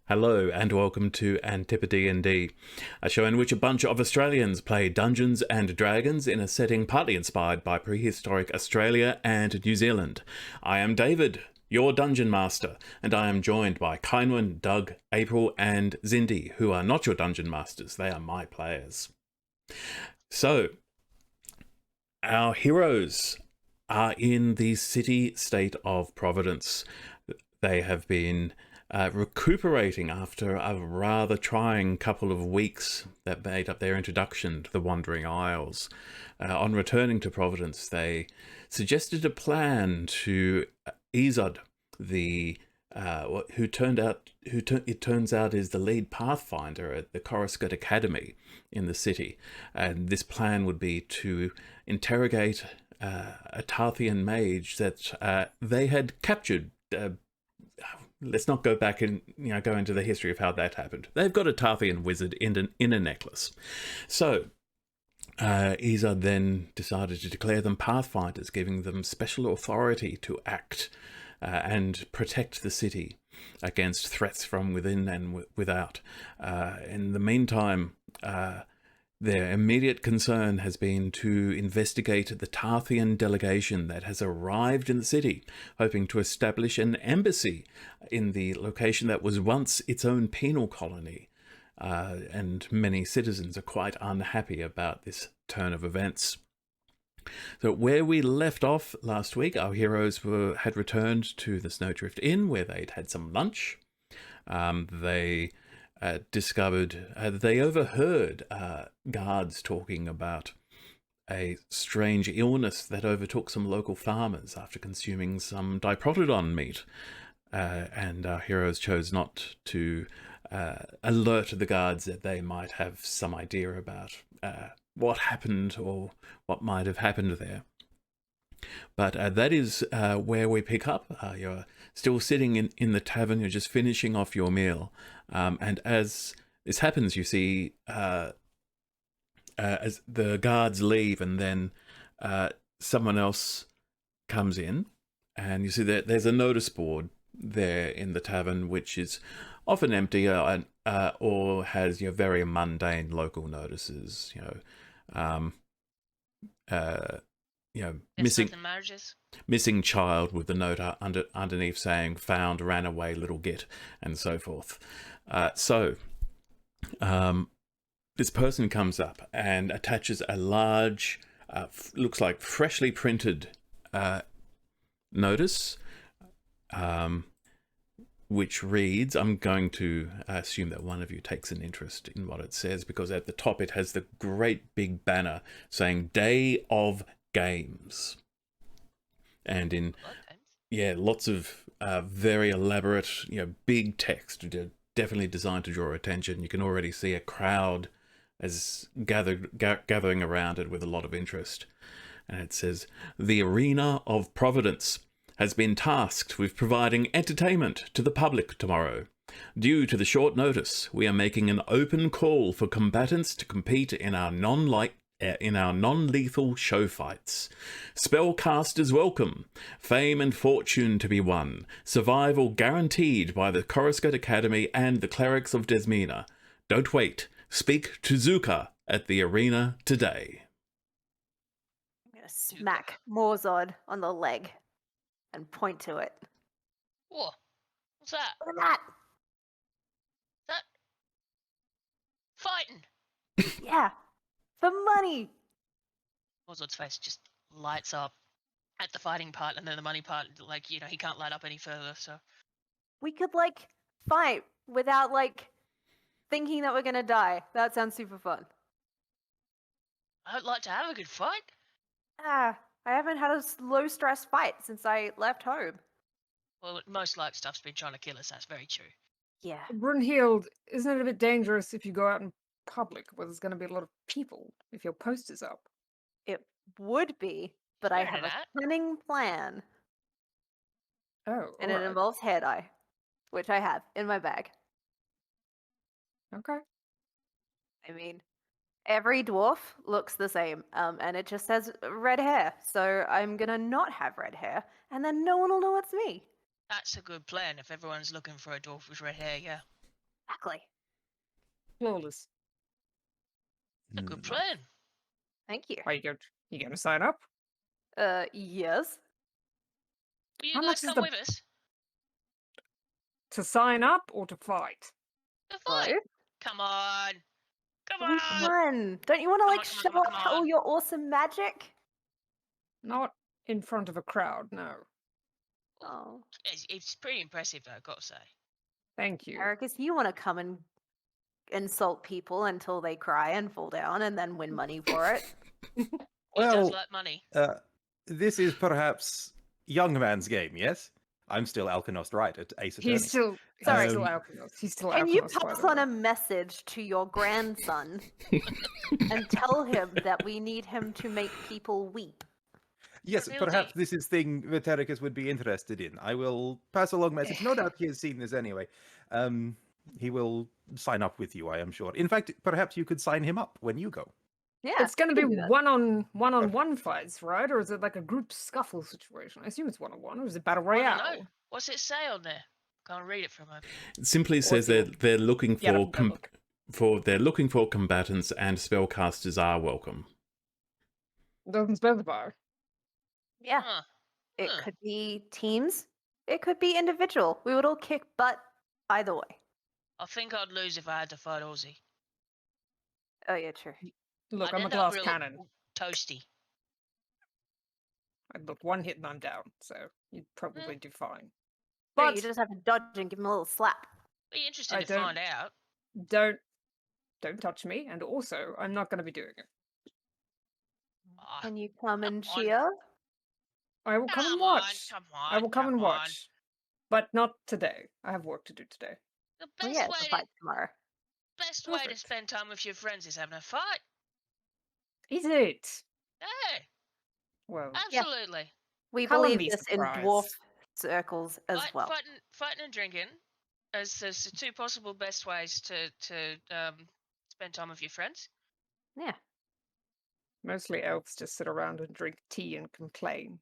Hello and welcome to AntipoDnD, a show in which a bunch of Australians play Dungeons and Dragons in a setting partly inspired by prehistoric Australia and New Zealand. I am David, your Dungeon Master, and I am joined by Kynwyn, Doug, April and Zindy, who are not your Dungeon Masters, they are my players. So, our heroes are in the city-state of Providence. They have been recuperating after a rather trying couple of weeks that made up their introduction to the Wandering Isles. On returning to Providence, they suggested a plan to Izod, who it turns out is the lead pathfinder at the Coruscant Academy in the city. And this plan would be to interrogate a Tarthian mage that they had captured. Let's not go back and go into the history of how that happened. They've got a Tarthian wizard in a necklace. So Izod then decided to declare them pathfinders, giving them special authority to act and protect the city against threats from within and without. In the meantime, their immediate concern has been to investigate the Tarthian delegation that has arrived in the city, hoping to establish an embassy in the location that was once its own penal colony. And many citizens are quite unhappy about this turn of events. So where we left off last week, our heroes had returned to the Snowdrift Inn, where they'd had some lunch. They discovered that they overheard guards talking about a strange illness that overtook some local farmers after consuming some diprotodon meat. And our heroes chose not to alert the guards that they might have some idea about what happened or what might have happened there. But that is where we pick up. You're still sitting in the tavern, you're just finishing off your meal. And as this happens, you see as the guards leave and then someone else comes in, and you see that there's a notice board there in the tavern, which is often empty or has very mundane local notices, missing child, with the note underneath saying found, ran away, little git, and so forth. This person comes up and attaches a large, looks like freshly printed notice, which reads, I'm going to assume that one of you takes an interest in what it says, because at the top it has the great big banner saying Day of Games. And in lots of very elaborate, big text, definitely designed to draw attention. You can already see a crowd as gathering around it with a lot of interest. And it says, the Arena of Providence has been tasked with providing entertainment to the public tomorrow. Due to the short notice, we are making an open call for combatants to compete in our non-lethal show fights. Spellcasters welcome, fame and fortune to be won, survival guaranteed by the Coruscant Academy and the Clerics of Desmina. Don't wait, speak to Zuka at the arena today. I'm going to smack Morzod on the leg and point to it. Whoa, what's that? Look at that! That fighting? Yeah, for money. Morzod's face just lights up at the fighting part, and then the money part, he can't light up any further. So we could fight without thinking that we're gonna die. That sounds super fun. I'd like to have a good fight. I haven't had a low stress fight since I left home. Well, most stuff's been trying to kill us. That's very true. Yeah. Brunhild, isn't it a bit dangerous if you go out in public where there's going to be a lot of people if your post is up? It would be, but I have a cunning plan. Oh, and it involves hair dye, which I have in my bag. Okay. I mean, every dwarf looks the same, and it just says red hair. So I'm gonna not have red hair, and then no one will know it's me. That's a good plan if everyone's looking for a dwarf with red hair, yeah. Exactly. Flawless. A good plan. Thank you. Are you going to sign up? Yes. Will you How guys much is come the- with us? To sign up or to fight? The Both. fight. Come on. Come It'll be on. fun. Don't you want to Come like on, come on, show come on, come off all on. your awesome magic? Not in front of a crowd, no. Oh, It's pretty impressive, though, I've got to say. Thank you. Eric, if you want to come and insult people until they cry and fall down and then win money for it. He does Well, like money. this is perhaps young man's game, yes? I'm still Alkanost right at Ace Attorney. He's still Sorry. Alchemist. He's still Can you Alchemist, by pass the on way. a message to your grandson and tell him that we need him to make people weep? Yes, Reveal perhaps date. this is thing Vetericus would be interested in. I will pass along message. No doubt he has seen this anyway. He will sign up with you, I am sure. In fact, perhaps you could sign him up when you go. Yeah, It's going to we be can do that. one-on-one fights, right? Or is it like a group scuffle situation? I assume it's one-on-one, or is it battle I don't royale? know. What's it say on there? Can't read it for a moment. It simply says you- they're looking Yeah, for look. looking for combatants, and spellcasters are welcome. Doesn't specify. Yeah, Huh. it Huh. could be teams. It could be individual. We would all kick butt either way. I think I'd lose if I had to fight Aussie. Oh yeah, true. Look, I'd I'm a end up glass real cannon. toasty. Look, one hit and I'm down, so you'd probably do fine. But But you just have to dodge and give him a little slap. Be interested I to don't- find out. don't touch me, and also I'm not going to be doing it. Ah, Can you come and Come on. cheer? I will come and come on, watch. come on. I will come and on. watch, but not today. I have work to do today. The Oh best yeah, it's way a fight tomorrow. best way to Perfect. spend time with your friends is having a fight. Is it? Yeah, Well, Yeah. absolutely. We Color believe me this in surprised. dwarf circles as well. Fighting and drinking as the two possible best ways to spend time with your friends. Yeah. mostly elves just sit around and drink tea and complain.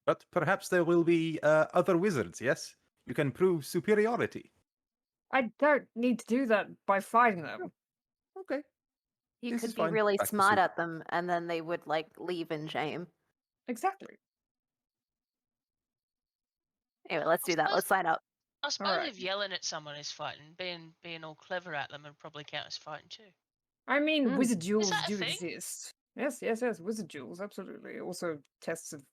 But perhaps there will be other wizards, yes? You can prove superiority. I don't need to do that by fighting them. Okay. You This could is be fine. really Back to smart soup. at them and then they would like leave in shame. Exactly. Anyway, let's I do that. suppose- Let's sign up. I suppose Alright. if yelling at someone is fighting, being all clever at them would probably count as fighting too. I mean, Mm. wizard duels that a do thing? exist. Yes, wizard duels, absolutely. Also tests of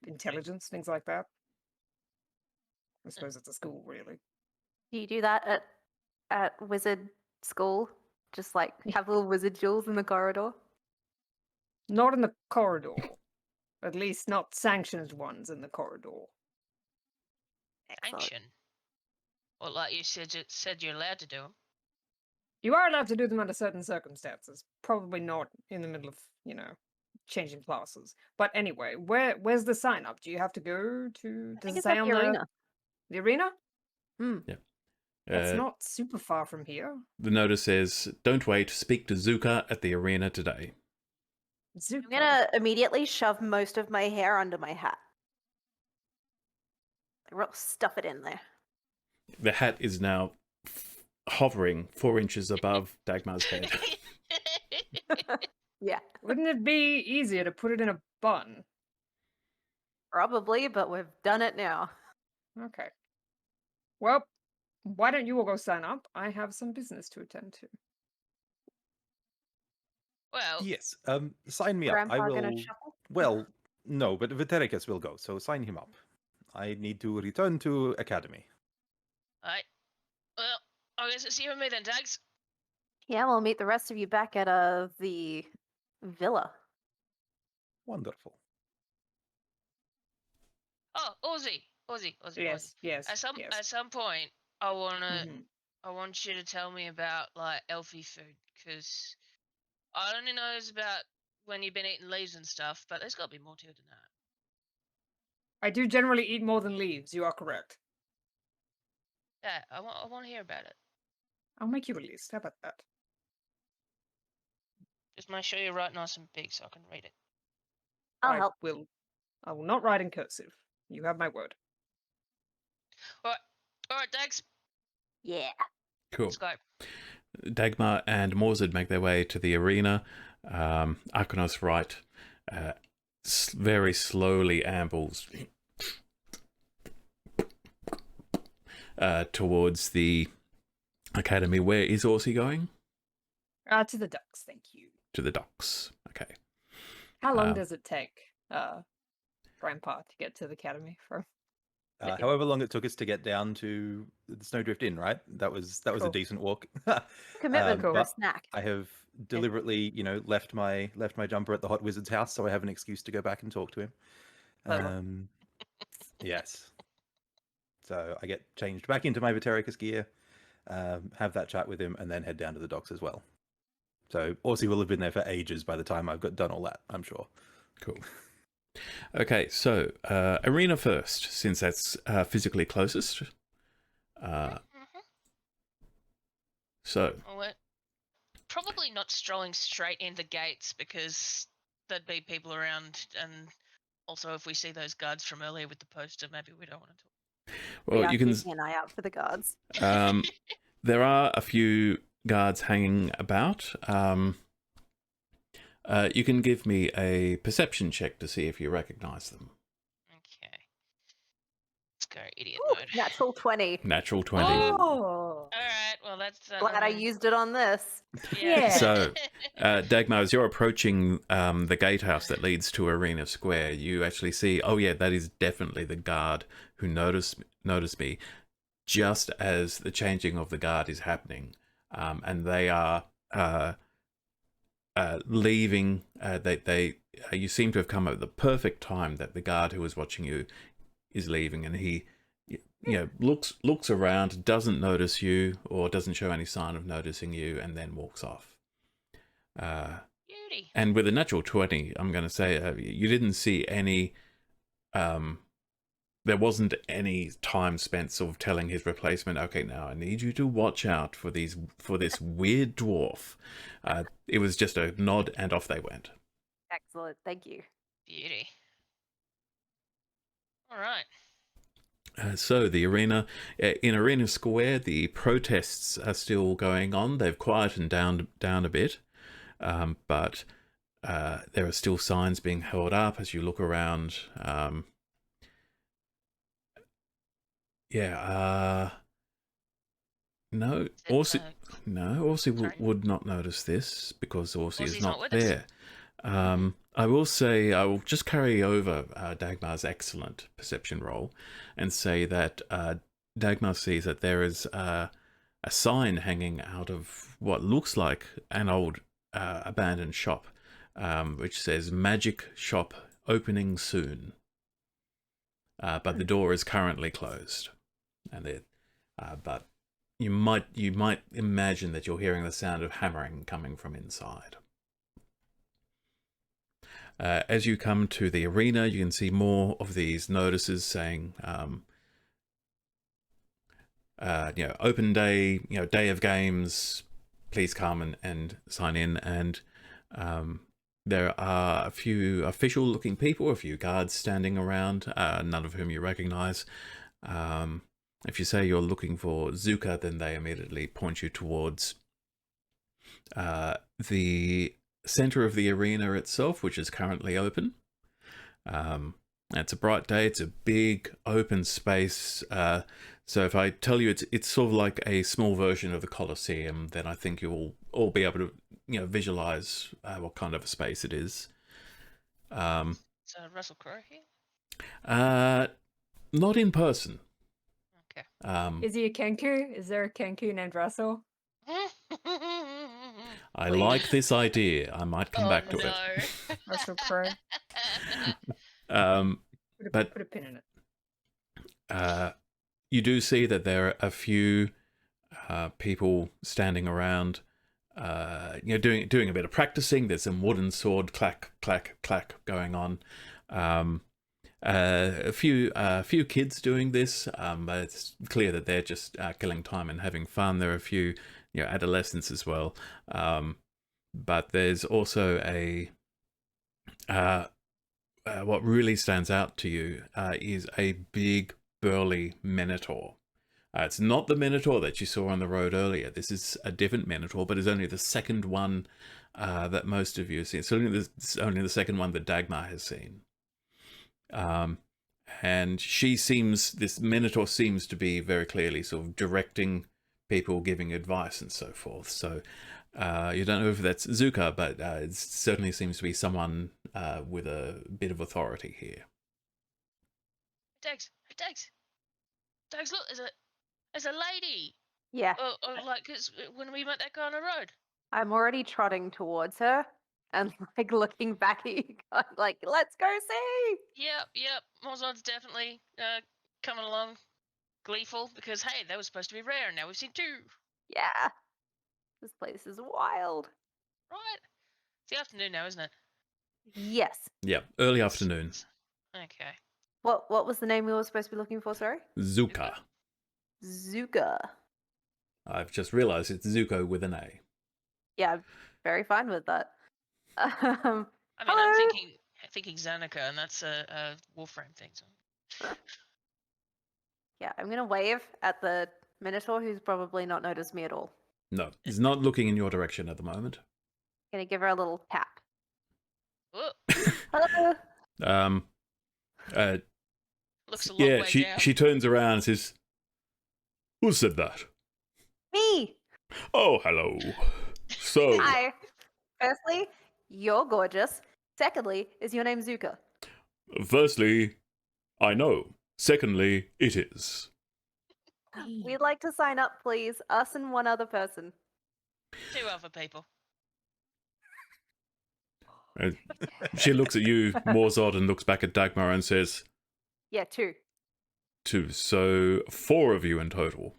intelligence, things like that. I suppose it's a school, really. Do you do that at wizard school? Just like have little wizard duels in the corridor? Not in the corridor. At least not sanctioned ones in the corridor. Excellent. Action. Well, like you said you're allowed to do them. You are allowed to do them under certain circumstances. Probably not in the middle of, changing classes. But anyway, where's the sign up? Do you have to go to I does think it it's say at on the arena. the arena? It's Uh, not super far from here. the notice says, "Don't wait. Speak to Zuka at the arena today." Zuko. I'm gonna immediately shove most of my hair under my hat. Stuff it in there. The hat is now hovering 4 inches above Dagmar's head. Yeah, Wouldn't it be easier to put it in a bun? probably, but we've done it now. Okay. Well, why don't you all go sign up? I have some business to attend to. Well, Yes. Sign me up. Grandpa I gonna will. shuffle? Well, no, but Vetericus will go, so sign him up. I need to return to Academy. alright. Well, I guess it's you and me then, Dags. Yeah, we'll meet the rest of you back at the villa. Wonderful. Oh, Aussie. Yes. At some point, I Mhm. want you to tell me about like elfie food, because I only know about when you've been eating leaves and stuff, but there's got to be more to it than that. I do generally eat more than leaves. You are correct. Yeah, I want to hear about it. I'll make you a list. How about that? Just make sure you write nice and big so I can read it. I'll I help. will not write in cursive. You have my word. Alright, All right, Dags, Yeah. Cool. let's go. Dagmar and Morzid make their way to the arena. Arcanos Wright very slowly ambles towards the academy. Where is Orsi going? To the ducks, thank you. To the docks. Okay. How long Um, does it take, Grandpa, to get to the academy from? However long it took us to get down to the Snowdrift Inn, right? That was a Cool. decent walk. Commitment Cool. for a But snack. I have deliberately, left my jumper at the Hot Wizard's house, so I have an excuse to go back and talk to him. Clever. Yes. So I get changed back into my Vatericus gear, have that chat with him, and then head down to the docks as well. So Orsi will have been there for ages by the time I've done all that, I'm sure. Cool. Okay, so arena first, since that's physically closest. So Well, we're probably not strolling straight into gates because there'd be people around, and also if we see those guards from earlier with the poster, maybe we don't want to talk. well, We are you can. keeping an eye out for the guards. There are a few guards hanging about. You can give me a perception check to see if you recognize them. Okay. Let's go, idiot Ooh, mode. natural 20. Natural 20. Oh, All right. Well, that's. Glad I used it on this. Yeah. So, Dagmar, as you're approaching the gatehouse that leads to Arena Square, you actually see, oh yeah, that is definitely the guard who noticed me just as the changing of the guard is happening. And they are leaving. You seem to have come at the perfect time that the guard who was watching you is leaving, and he looks around, doesn't notice you or doesn't show any sign of noticing you, and then walks off. Beauty. And with a natural 20, I'm going to say you didn't see any. There wasn't any time spent sort of telling his replacement, okay, now I need you to watch out for this weird dwarf. It was just a nod, and off they went. Excellent. Thank you. Beauty. All right. So the arena, in Arena Square, the protests are still going on. They've quietened down a bit, but there are still signs being held up as you look around. No, Orsi would not notice this because Orsi is Orsi's not not with us. there. I will say, I will just carry over Dagmar's excellent perception roll and say that Dagmar sees that there is a sign hanging out of what looks like an old abandoned shop, which says "Magic Shop Opening Soon," but the door is currently closed, and but you might imagine that you're hearing the sound of hammering coming from inside. As you come to the arena, you can see more of these notices saying, open day, day of games, please come and sign in. And there are a few official-looking people, a few guards standing around, none of whom you recognize. If you say you're looking for Zuka, then they immediately point you towards the center of the arena itself, which is currently open. It's a bright day. It's a big open space. So if I tell you it's sort of like a small version of the Colosseum, then I think you'll all be able to visualize what kind of a space it is. So Russell Crowe here. Not in person. Okay. is he a Kenku? Is there a Kenku named Russell? I like this idea. I might come back to it. Russell Crowe. But Put a pin in it. you do see that there are a few people standing around, doing a bit of practicing. There's some wooden sword clack, clack, clack going on. A few kids doing this, but it's clear that they're just killing time and having fun. There are a few adolescents as well, but there's also a what really stands out to you is a big burly minotaur It's not the Minotaur that you saw on the road earlier. This is a different Minotaur, but it's only the second one that most of you have seen. It's only the second one that Dagmar has seen. And this Minotaur seems to be very clearly sort of directing people, giving advice and so forth. So you don't know if that's Zuka, but it certainly seems to be someone with a bit of authority here. Dags, look, there's a lady. Yeah, Like, 'cause when we met that guy on the road. I'm already trotting towards her and like looking back at you guys, like, let's go see. Yep. Mozart's definitely coming along gleeful because, hey, that was supposed to be rare and now we've seen 2. Yeah, this place is wild. Right? It's the afternoon now, isn't it? Yes. Yeah, early afternoon. Okay. What was the name we were supposed to be looking for? Sorry. Zuka. Zuka. I've just realised it's Zuko with an A. Yeah, I'm very fine with that. I mean, Hello? I'm thinking Zanika, and that's a Wolfram thing. So. Yeah, I'm gonna wave at the Minotaur, who's probably not noticed me at all. No, he's not looking in your direction at the moment. Gonna give her a little tap. Whoa, Hello. looks a long way down. she turns around and says, "Who said that?" Me. Oh, hello. So, Hi. Firstly, you're gorgeous. Secondly, is your name Zuka? firstly, I know. Secondly, it is. We'd like to sign up, please. Us and one other person. 2 other people. She looks at you, Morzod, and looks back at Dagmar and says, Yeah, 2. 2. So 4 of you in total.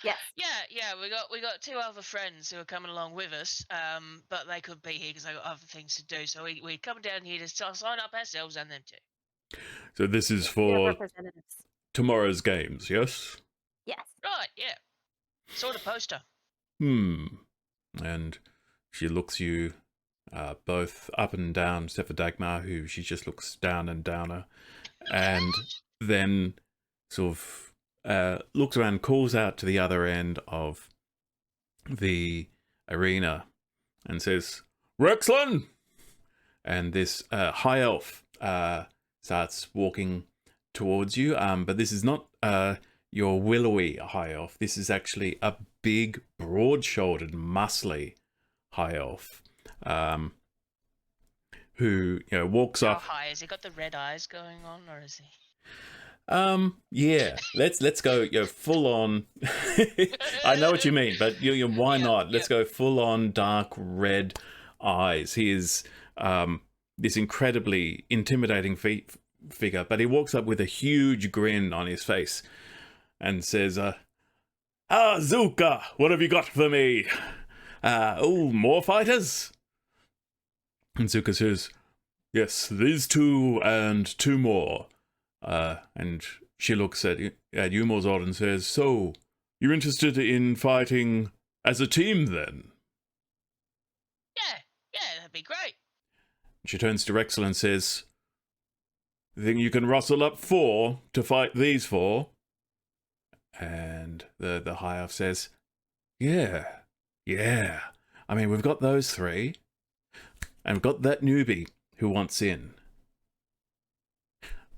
Yes. Yeah. We got 2 other friends who are coming along with us. But they could be here because they got other things to do. So we're coming down here to sign up ourselves and them too. So this is We have for representatives. tomorrow's games, yes? Yes. Right. Yeah. Saw the poster. And she looks you both up and down, except for Dagmar, who she just looks down and downer. And then sort of looks around, calls out to the other end of the arena and says, "Rexlin!" And this high elf starts walking towards you, but this is not your willowy high elf. This is actually a big, broad-shouldered, muscly high elf who walks How up. high? Has he got the red eyes going on, or is he? Yeah, let's go full on. I know what you mean, but why not? Let's go full on dark red eyes. He is this incredibly intimidating figure, but he walks up with a huge grin on his face and says, Zuka, what have you got for me? More fighters? And Zuka says, yes, these 2 and 2 more. And she looks at you, Morzod, and says, so, you're interested in fighting as a team then? Yeah, that'd be great. She turns to Rexel and says, think you can rustle up 4 to fight these 4? And the high elf says, yeah. I mean, we've got those 3. And we've got that newbie who wants in.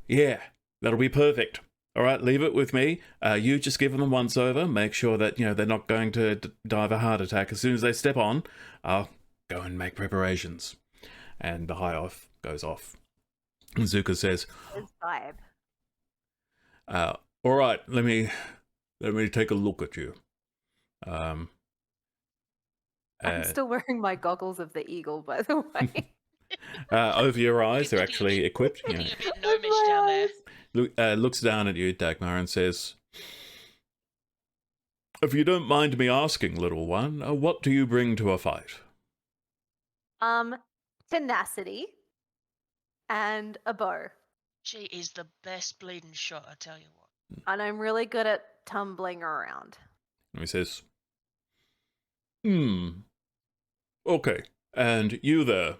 Yeah, that'll be perfect. All right, leave it with me. You just give them a once over. Make sure that, they're not going to die of a heart attack. As soon as they step on, I'll go and make preparations. And the high elf goes off. And Zuka says, His vibe. all right, let me take a look at you. I'm still wearing my goggles of the eagle, by the way. Over your eyes, they're actually equipped. Looking a bit gnomish down there. Looks down at you, Dagmar, and says, if you don't mind me asking, little one, what do you bring to a fight? Tenacity and a bow. She is the best bleeding shot, I tell you what. And I'm really good at tumbling around. And he says, okay. And you there,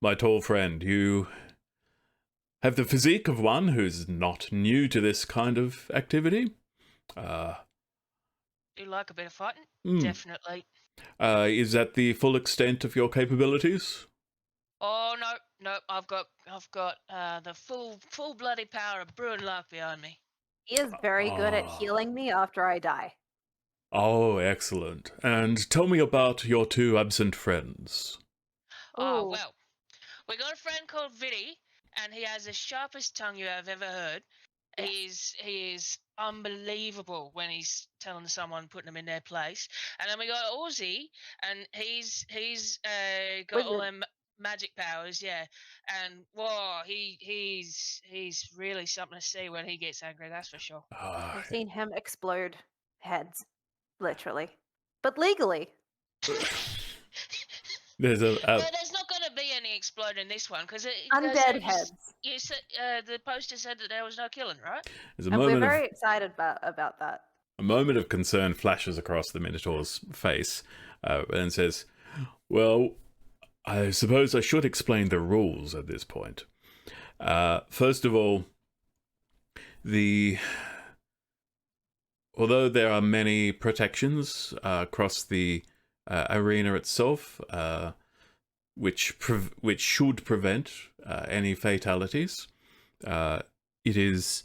my tall friend, you have the physique of one who's not new to this kind of activity. You like a bit of fighting? Hmm. Definitely. Is that the full extent of your capabilities? Oh no, I've got the full bloody power of brewing life behind me. He is very good at Ah. healing me after I die. Oh, excellent. And tell me about your two absent friends. Oh Ooh. well, we got a friend called Viddy, and he has the sharpest tongue you have ever heard. Yes. He is unbelievable when he's telling someone, putting them in their place. And then we got Aussie, and he's got all Wizard. them magic powers, yeah. And whoa, he's really something to see when he gets angry. That's for sure. Ah, I've seen him explode heads, literally, but legally. there's a Well, there's not going to be any explode in this one because Undead heads. You said the poster said that there was no killing, right? there's a And we're moment very of excited about that. a moment of concern flashes across the Minotaur's face, and says, "Well, I suppose I should explain the rules at this point. First of all, although there are many protections across the arena itself, which should prevent any fatalities, it is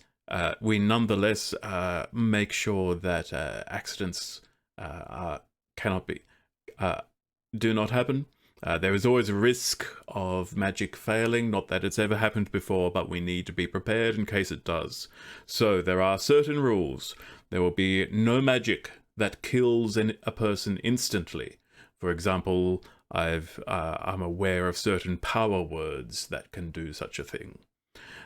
we nonetheless make sure that accidents do not happen. There is always a risk of magic failing, not that it's ever happened before, but we need to be prepared in case it does. So there are certain rules. There will be no magic that kills a person instantly. For example, I'm aware of certain power words that can do such a thing.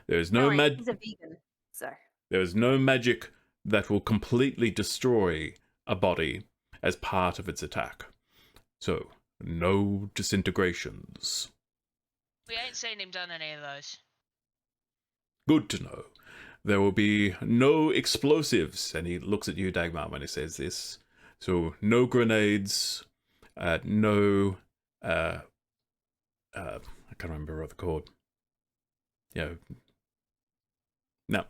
There is no He's a vegan, so there is no magic that will completely destroy a body as part of its attack. So, no disintegrations. We ain't seen him done any of those. Good to know. There will be no explosives, and he looks at you, Dagmar, when he says this. So, no grenades, no... I can't remember what they're called. Yeah. No.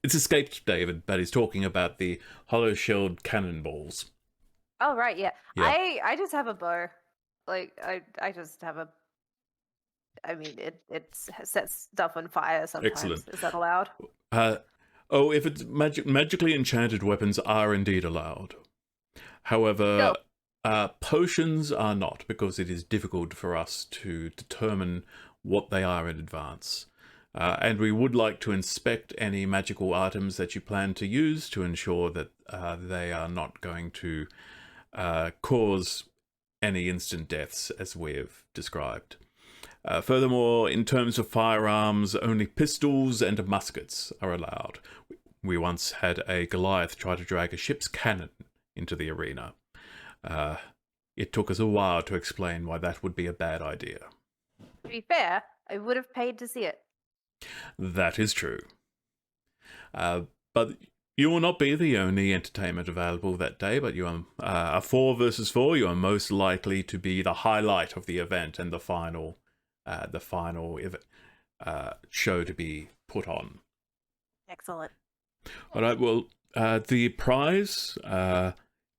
It's escaped David, but he's talking about the hollow-shelled cannonballs. oh right, yeah. Yeah. I just have a bow. Like I just have a. I mean, it sets stuff on fire sometimes. Excellent. Is that allowed? If it's magically enchanted weapons are indeed allowed. However, potions are not, because it is difficult for us to determine what they are in advance. And we would like to inspect any magical items that you plan to use to ensure that they are not going to cause any instant deaths, as we have described. Furthermore, in terms of firearms, only pistols and muskets are allowed. We once had a Goliath try to drag a ship's cannon into the arena. It took us a while to explain why that would be a bad idea. To be fair, I would have paid to see it. That is true. But you will not be the only entertainment available that day, but you are a 4 versus 4. You are most likely to be the highlight of the event and the final show to be put on. Excellent. All right, well, the prize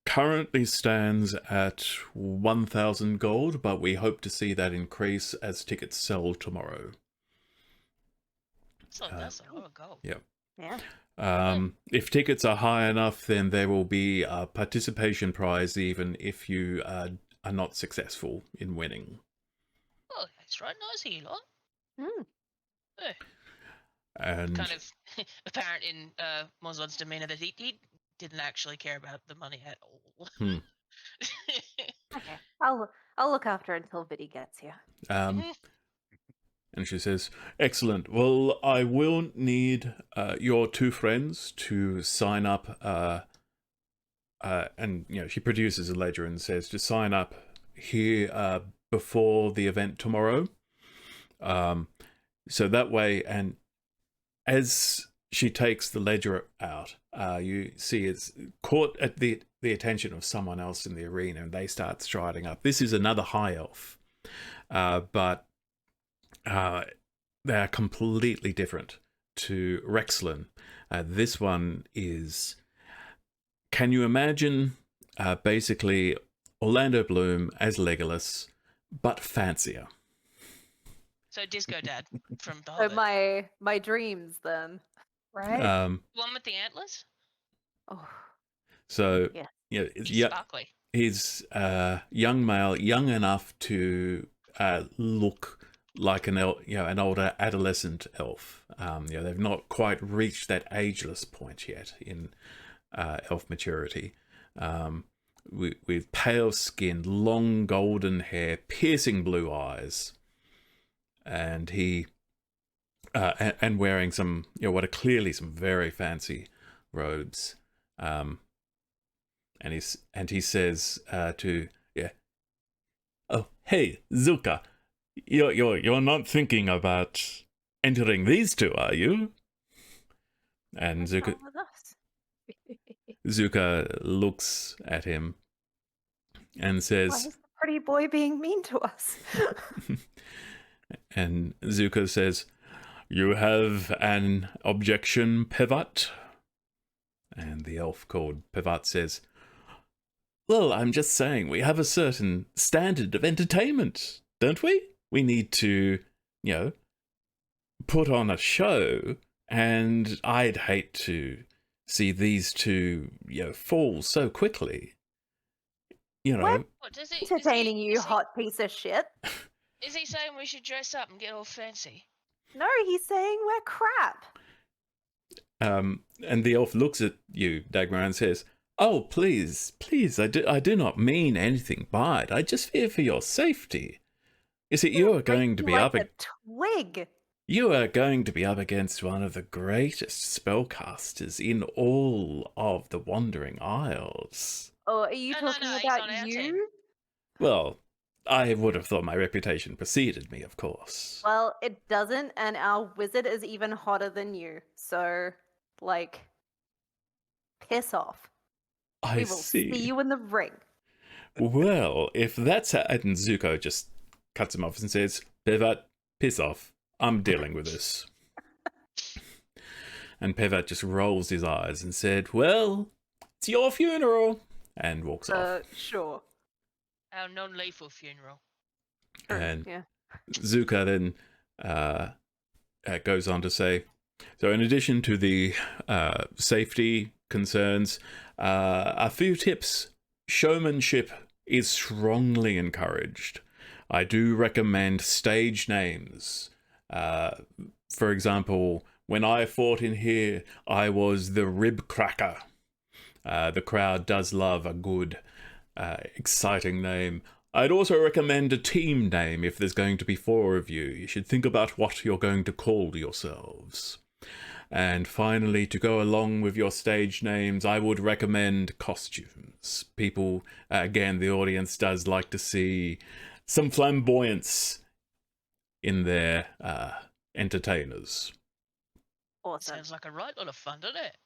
currently stands at 1,000 gold, but we hope to see that increase as tickets sell tomorrow. So that's a lot of gold. Yeah. Yeah. If tickets are high enough, then there will be a participation prize even if you are not successful in winning. Oh, that's right. Nice of you lot. Mm. Yeah. And Kind of apparent in Mozlod's demeanor that he didn't actually care about the money at all. Okay. I'll look after until Viddy gets here. and she says, "Excellent. Well, I will need your two friends to sign up." And she produces a ledger and says to sign up here before the event tomorrow. So that way, and as she takes the ledger out, you see it's caught at the attention of someone else in the arena, and they start striding up. This is another high elf, but they are completely different to Rexlin. This one is can you imagine basically Orlando Bloom as Legolas, but fancier? So Disco Dad from The So Hobbit. my dreams then. Right? One with the antlers? Oh, So yeah. He's sparkly. he's young male, young enough to look like an older adolescent elf. They've not quite reached that ageless point yet in elf maturity. With pale skin, long golden hair, piercing blue eyes, and he and wearing some what are clearly some very fancy robes. And he says oh hey Zuka, you're not thinking about entering these two, are you? And What's Zuka wrong with us? Zuka looks at him and Why says, is the pretty boy being mean to us? and Zuka says, "You have an objection, Pivot?" And the elf called Pivot says, "Well, I'm just saying we have a certain standard of entertainment, don't we? We need to, put on a show, and I'd hate to see these two, fall so quickly. What? What does Entertaining you, hot piece of shit. Is he saying we should dress up and get all fancy? No, he's saying we're crap. And the elf looks at you, Dagmar, and says, "Oh, please, I do not mean anything by it. I just fear for your safety. You see, you are going to be like a twig. You are going to be up against one of the greatest spellcasters in all of the Wandering Isles." Oh, are you talking he's about on our you? team. Well, I would have thought my reputation preceded me, of course. Well, it doesn't, and our wizard is even hotter than you. So, piss off. I We will see. see you in the ring. Well, if that's how... And Zuko just cuts him off and says, "Pivot, piss off. I'm dealing with this." And Pivot just rolls his eyes and said, "Well, it's your funeral," and walks off. Sure. Our non-lethal funeral. And Yeah. Zuka then goes on to say, so in addition to the safety concerns, a few tips. Showmanship is strongly encouraged. I do recommend stage names. For example, when I fought in here, I was the Rib Cracker. The crowd does love a good, exciting name. I'd also recommend a team name if there's going to be 4 of you. You should think about what you're going to call yourselves. And finally, to go along with your stage names, I would recommend costumes. People, again, the audience does like to see some flamboyance in their entertainers. Awesome. Sounds like a right lot of fun, doesn't it?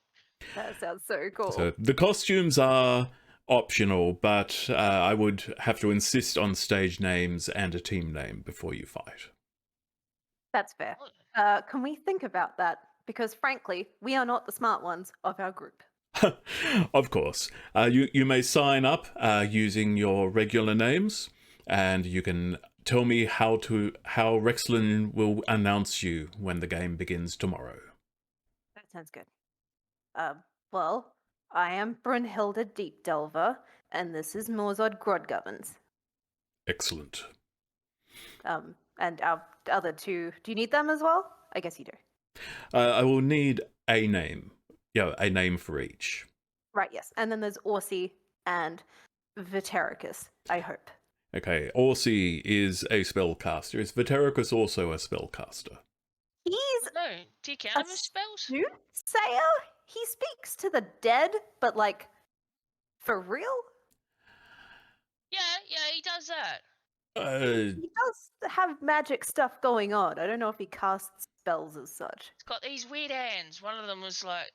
That sounds so cool. So the costumes are optional, but I would have to insist on stage names and a team name before you fight. That's fair. Can we think about that? Because frankly, we are not the smart ones of our group. Of course. You may sign up using your regular names, and you can tell me how Rexlin will announce you when the game begins tomorrow. That sounds good. Well, I am Brunhilde Deep Delver, and this is Morzod Grodgovens. Excellent. And our other two, do you need them as well? I guess you do. I will need a name. A name for each. Right, yes. And then there's Orsi and Vitericus, I hope. Okay, Orsi is a spellcaster. Is Vitericus also a spellcaster? He's No, do you count him as spells? soothsayer? He speaks to the dead, but for real? Yeah, he does that. He does have magic stuff going on. I don't know if he casts spells as such. He's got these weird hands. One of them was like,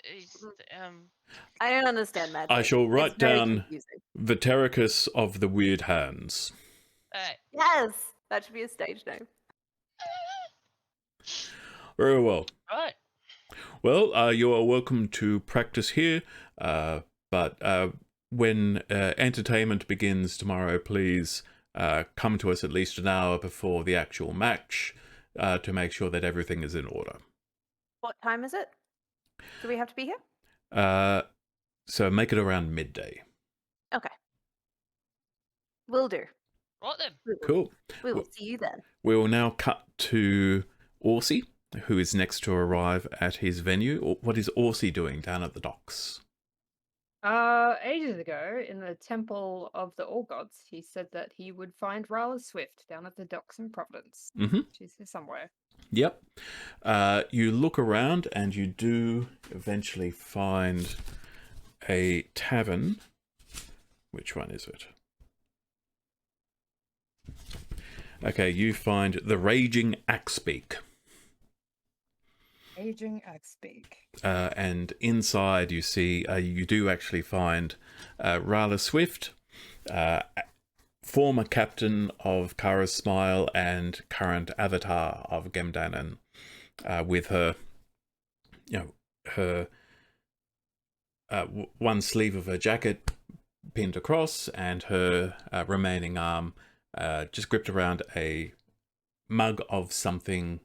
I don't understand magic. I shall write It's very down confusing. Vitericus of the Weird Hands. Yes! That should be a stage name. Very well. Right. Well, you are welcome to practice here. But when entertainment begins tomorrow, please come to us at least an hour before the actual match to make sure that everything is in order. What time is it? Do we have to be here? So make it around midday. Okay. Will do. Right then. Cool. We will see you then. We will now cut to Orsi, who is next to arrive at his venue. What is Orsi doing down at the docks? Ages ago, in the Temple of the All Gods, he said that he would find Rala Swift down at the docks in Providence. Mm-hmm. She's here somewhere. Yep. You look around and you do eventually find a tavern. Which one is it? Okay, you find the Raging Axebeak. Aging Axebeak. And inside you see, you do actually find Rala Swift, former captain of Kara's Smile and current avatar of Gemdanen, with her, her one sleeve of her jacket pinned across and her remaining arm just gripped around a mug of something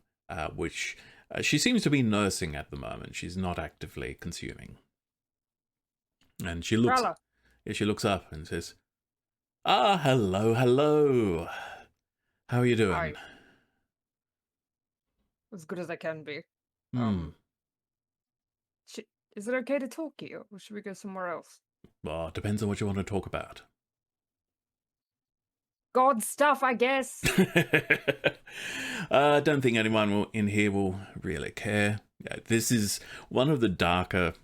which she seems to be nursing at the moment. She's not actively consuming. And she looks, she looks up and says, "Ah, hello, hello. How are you doing?" Hi. As good as I can be. Is it okay to talk here, or should we go somewhere else? Well, it depends on what you want to talk about. God stuff, I guess. I don't think anyone in here will really care. This is one of the darker,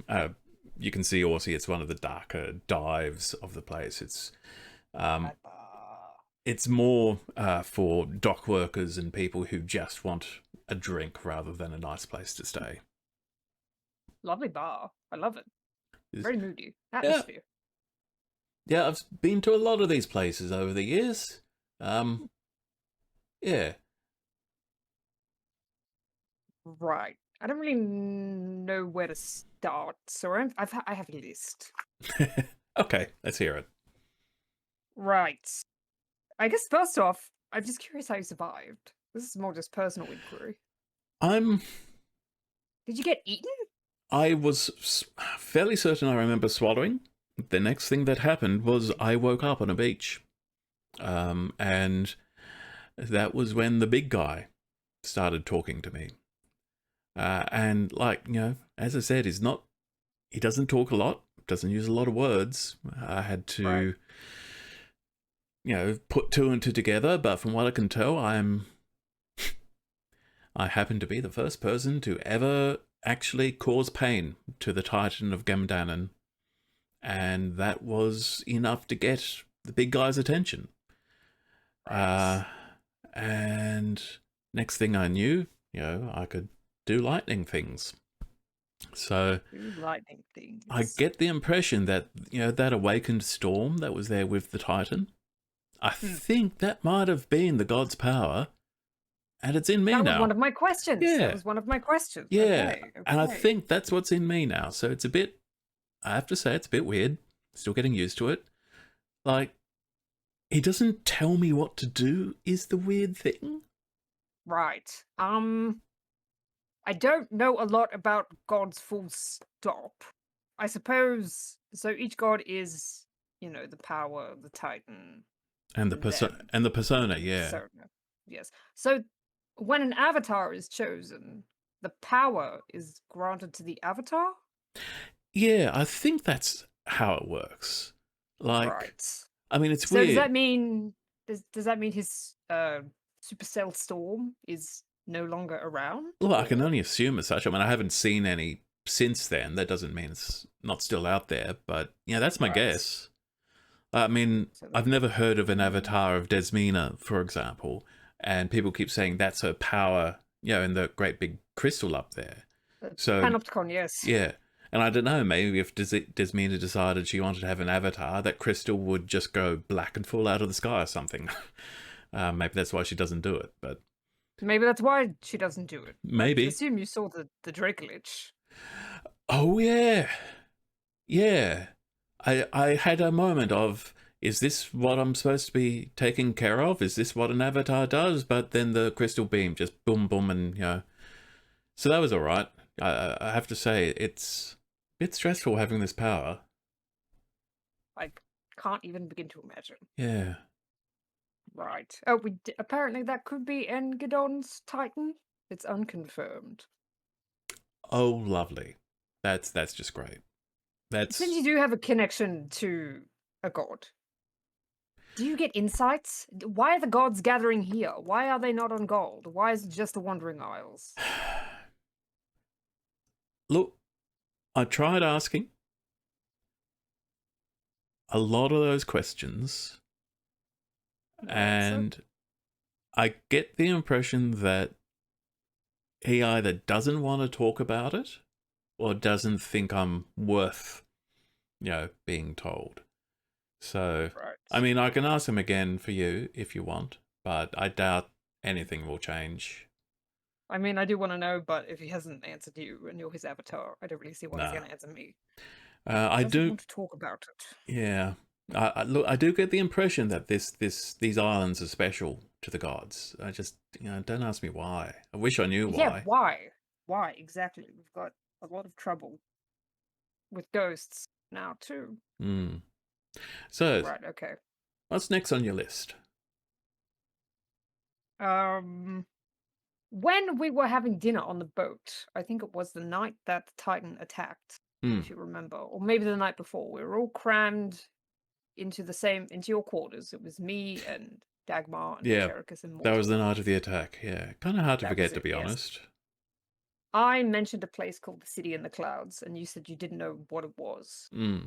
you can see Orsi, it's one of the darker dives of the place. It's more for dock workers and people who just want a drink rather than a nice place to stay. Lovely bar. I love it. Very moody. Atmosphere. Yeah, I've been to a lot of these places over the years. Yeah. Right. I don't really know where to start, so I have a list. Okay, let's hear it. Right. I guess first off, I'm just curious how you survived. This is more just personal inquiry. Did you get eaten? I was fairly certain I remember swallowing. The next thing that happened was I woke up on a beach. And that was when the big guy started talking to me. And as I said, he doesn't talk a lot, doesn't use a lot of words. I had to, put two and two together, but from what I can tell, I happen to be the first person to ever actually cause pain to the Titan of Gemdanen. And that was enough to get the big guy's attention. And next thing I knew, I could do lightning things. So Lightning things. I get the impression that, that awakened storm that was there with the Titan, I think that might have been the god's power, and it's in me now. That was one of my questions. Yeah. That was one of my questions. Yeah. Okay. And I think that's what's in me now. So it's a bit, I have to say, it's a bit weird. Still getting used to it. He doesn't tell me what to do is the weird thing. Right. I don't know a lot about gods full stop. I suppose, so each god is, the power, the Titan. And the persona, yeah. Persona. Yes. So when an avatar is chosen, the power is granted to the avatar? Yeah, I think that's how it works. Right. I mean, it's so weird. Does that mean his Supercell Storm is no longer around? Well, I can only assume as such. I mean, I haven't seen any since then. That doesn't mean it's not still out there, but that's my guess. I mean, I've never heard of an avatar of Desmina, for example, and people keep saying that's her power, in the great big crystal up there. So Panopticon, yes. Yeah. And I don't know, maybe if Desmina decided she wanted to have an avatar, that crystal would just go black and fall out of the sky or something. Maybe that's why she doesn't do it, but... Maybe that's why she doesn't do it. Maybe. I assume you saw the Dracolich. Oh, yeah. Yeah. I had a moment of, is this what I'm supposed to be taking care of? Is this what an avatar does? But then the crystal beam just boom, boom, and so that was all right. I have to say, it's a bit stressful having this power. I can't even begin to imagine. Yeah. Right. Oh, apparently that could be Engidon's Titan. It's unconfirmed. Oh, lovely. That's just great. Since you do have a connection to a god, do you get insights? Why are the gods gathering here? Why are they not on gold? Why is it just the Wandering Isles? Look, I tried asking a lot of those questions, and I get the impression that he either doesn't want to talk about it or doesn't think I'm worth, being told. So, Right. I mean, I can ask him again for you if you want, but I doubt anything will change. I mean, I do want to know, but if he hasn't answered you and you're his avatar, I don't really see why he's Nah. going to answer me. I Doesn't do want to talk about it. Yeah. Look, I do get the impression that these islands are special to the gods. I just, don't ask me why. I wish I knew why. Yeah, why? Why exactly? We've got a lot of trouble with ghosts now too. Hmm. So, Right. Okay. what's next on your list? When we were having dinner on the boat, I think it was the night that the Titan attacked, Hmm. if you remember, or maybe the night before. We were all crammed into your quarters. It was me and Dagmar and Yeah, Chericus and that was the Mortal. night of the attack. Yeah, kind of hard to That forget, was to it, be yes. honest. I mentioned a place called the City in the Clouds, and you said you didn't know what it was. Hmm.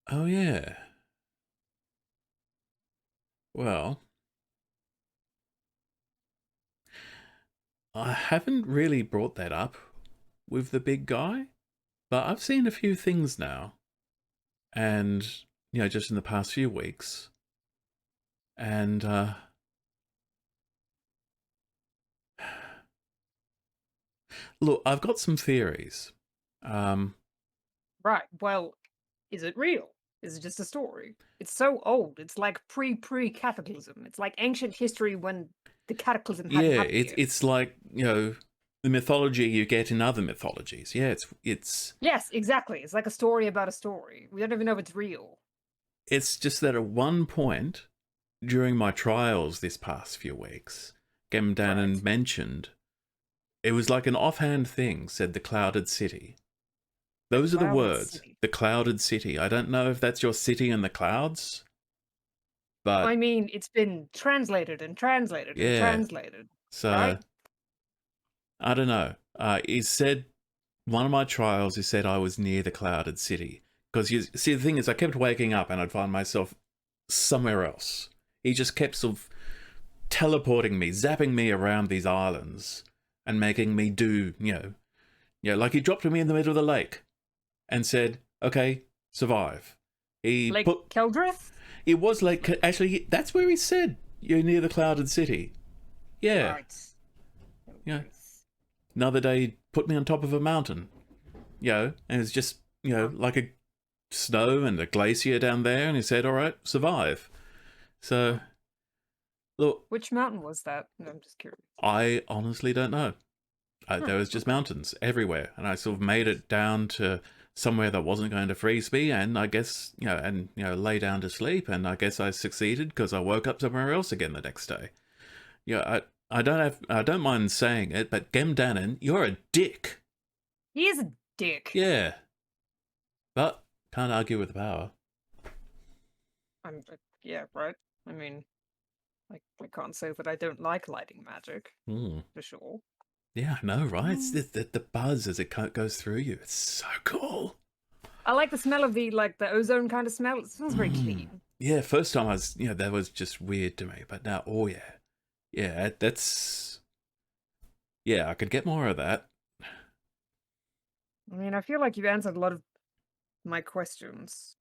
Oh yeah. Well, I haven't really brought that up with the big guy, but I've seen a few things now, and just in the past few weeks, and look, I've got some theories. Right. Well, is it real? Is it just a story? It's so old. It's like pre-cataclysm. It's like ancient history when the cataclysm hadn't Yeah, happened yet. it's like the mythology you get in other mythologies. Yeah, it's Yes, exactly. It's like a story about a story. We don't even know if it's real. it's just that at one point during my trials this past few weeks, Gemdanen Right. mentioned it was like an offhand thing, said the Clouded City. Those are the Clouded words. City. The Clouded City. I don't know if that's your city in the clouds, but I mean, it's been translated and translated and yeah. translated. So Right? I don't know. He said one of my trials, he said I was near the Clouded City. Because you see, the thing is, I kept waking up and I'd find myself somewhere else. He just kept sort of teleporting me, zapping me around these islands and making me do, like he dropped me in the middle of the lake and said, okay, survive. Lake Keldrith? It was like, actually, that's where he said, you're near the Clouded City. Yeah. Right. Yeah. Another day, he put me on top of a mountain, and it's just, like a snow and a glacier down there, and he said, all right, survive. So, look, Which mountain was that? I'm just curious. I honestly don't know. There was just mountains everywhere, and I sort of made it down to somewhere that wasn't going to freeze me, and I guess, lay down to sleep, and I guess I succeeded because I woke up somewhere else again the next day. I don't mind saying it, but Gemdanen, you're a dick. He is a dick. Yeah. But can't argue with the power. Yeah, right. I mean, I can't say that I don't like lighting magic, for sure. Yeah, I know, right? It's the buzz as it goes through you. It's so cool. I like the smell of the ozone kind of smell. It smells very clean. Yeah, first time I was, that was just weird to me. But now, oh yeah. Yeah, that's... Yeah, I could get more of that. I mean, I feel like you've answered a lot of my questions.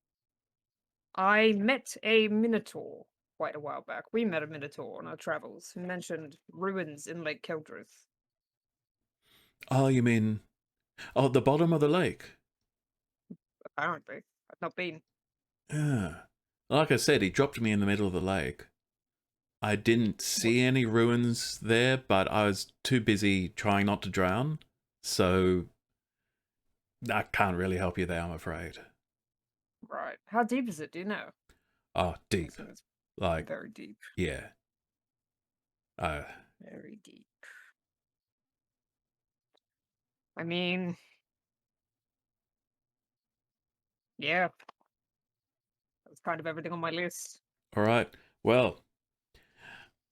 I met a Minotaur quite a while back. We met a Minotaur on our travels who mentioned ruins in Lake Keldrith. Oh, you mean... Oh, at the bottom of the lake? Apparently, I've not been. Yeah. Like I said, he dropped me in the middle of the lake. I didn't see any ruins there, but I was too busy trying not to drown, so I can't really help you there, I'm afraid. Right. How deep is it? Do you know? Oh, I deep. assume it's Like, very deep. yeah. Very deep. I mean, yeah, that's kind of everything on my list. All right. Well,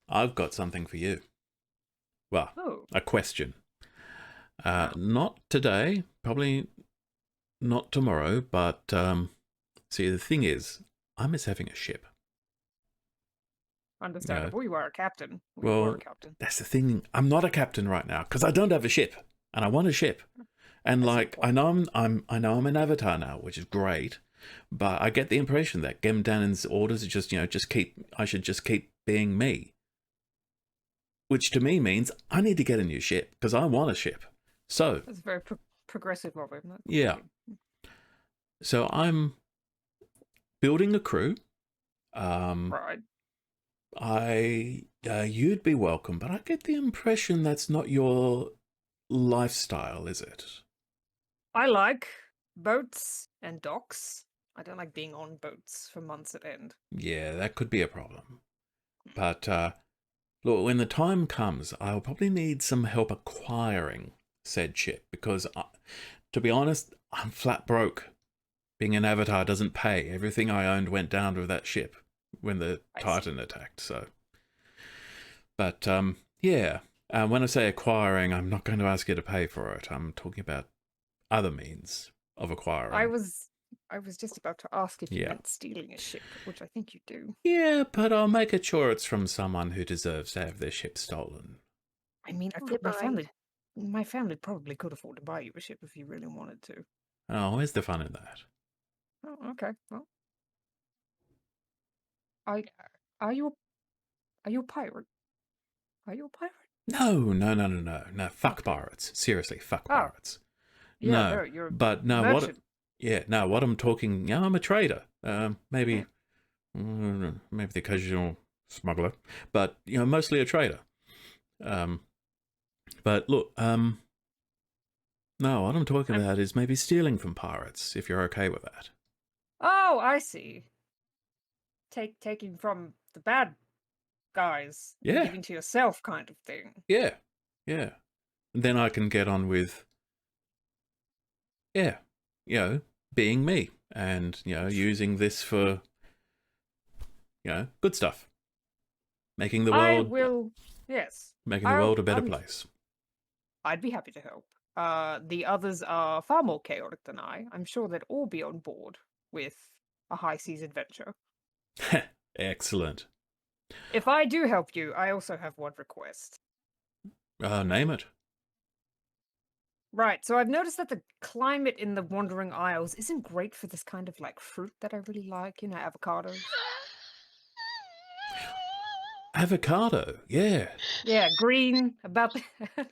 I've got something for you. Well, Oh, a question. Not today, probably not tomorrow, but see, the thing is, I miss having a ship. understandable. You are a captain. You Well, were a captain. that's the thing. I'm not a captain right now because I don't have a ship, and I want a ship. And I see like, the I point. know I'm an avatar now, which is great, but I get the impression that Gem Dannon's orders are just, I should just keep being me. Which to me means I need to get a new ship because I want a ship. So, That's very progressive of him. That's yeah. great. So I'm building a crew. Right. You'd be welcome, but I get the impression that's not your lifestyle, is it? I like boats and docks. I don't like being on boats for months at end. Yeah, that could be a problem. But look, when the time comes, I'll probably need some help acquiring said ship because, to be honest, I'm flat broke. Being an avatar doesn't pay. Everything I owned went down with that ship when the Titan attacked. So, but yeah. When I say acquiring, I'm not going to ask you to pay for it. I'm talking about other means of acquiring. I was just about to ask if you Yeah. meant stealing a ship, which I think you do. Yeah, but I'll make it sure it's from someone who deserves to have their ship stolen. I mean, I think my family probably could afford to buy you a ship if you really wanted to. Oh, where's the fun in that? Oh, okay. Well, are you a pirate? Are you a pirate? No. Fuck Okay. pirates. Seriously, fuck Oh. pirates. Yeah, No, no, you're a but no, merchant. what I'm talking, yeah, I'm a trader. Maybe the occasional smuggler, but mostly a trader. But look, no, what I'm talking about is maybe stealing from pirates, if you're okay with that. Oh, I see. Taking from the bad guys, and Yeah. giving to yourself, kind of thing. Yeah. And then I can get on with, being me and, using this for, good stuff. Making the I world, will. Yes, making the world a better place. I'd be happy to help. The others are far more chaotic than I. I'm sure they'd all be on board with a high seas adventure. Excellent. If I do help you, I also have one request. Name it. Right, so I've noticed that the climate in the Wandering Isles isn't great for this kind of like fruit that I really like, avocados. Avocado, yeah. Yeah, green, about the,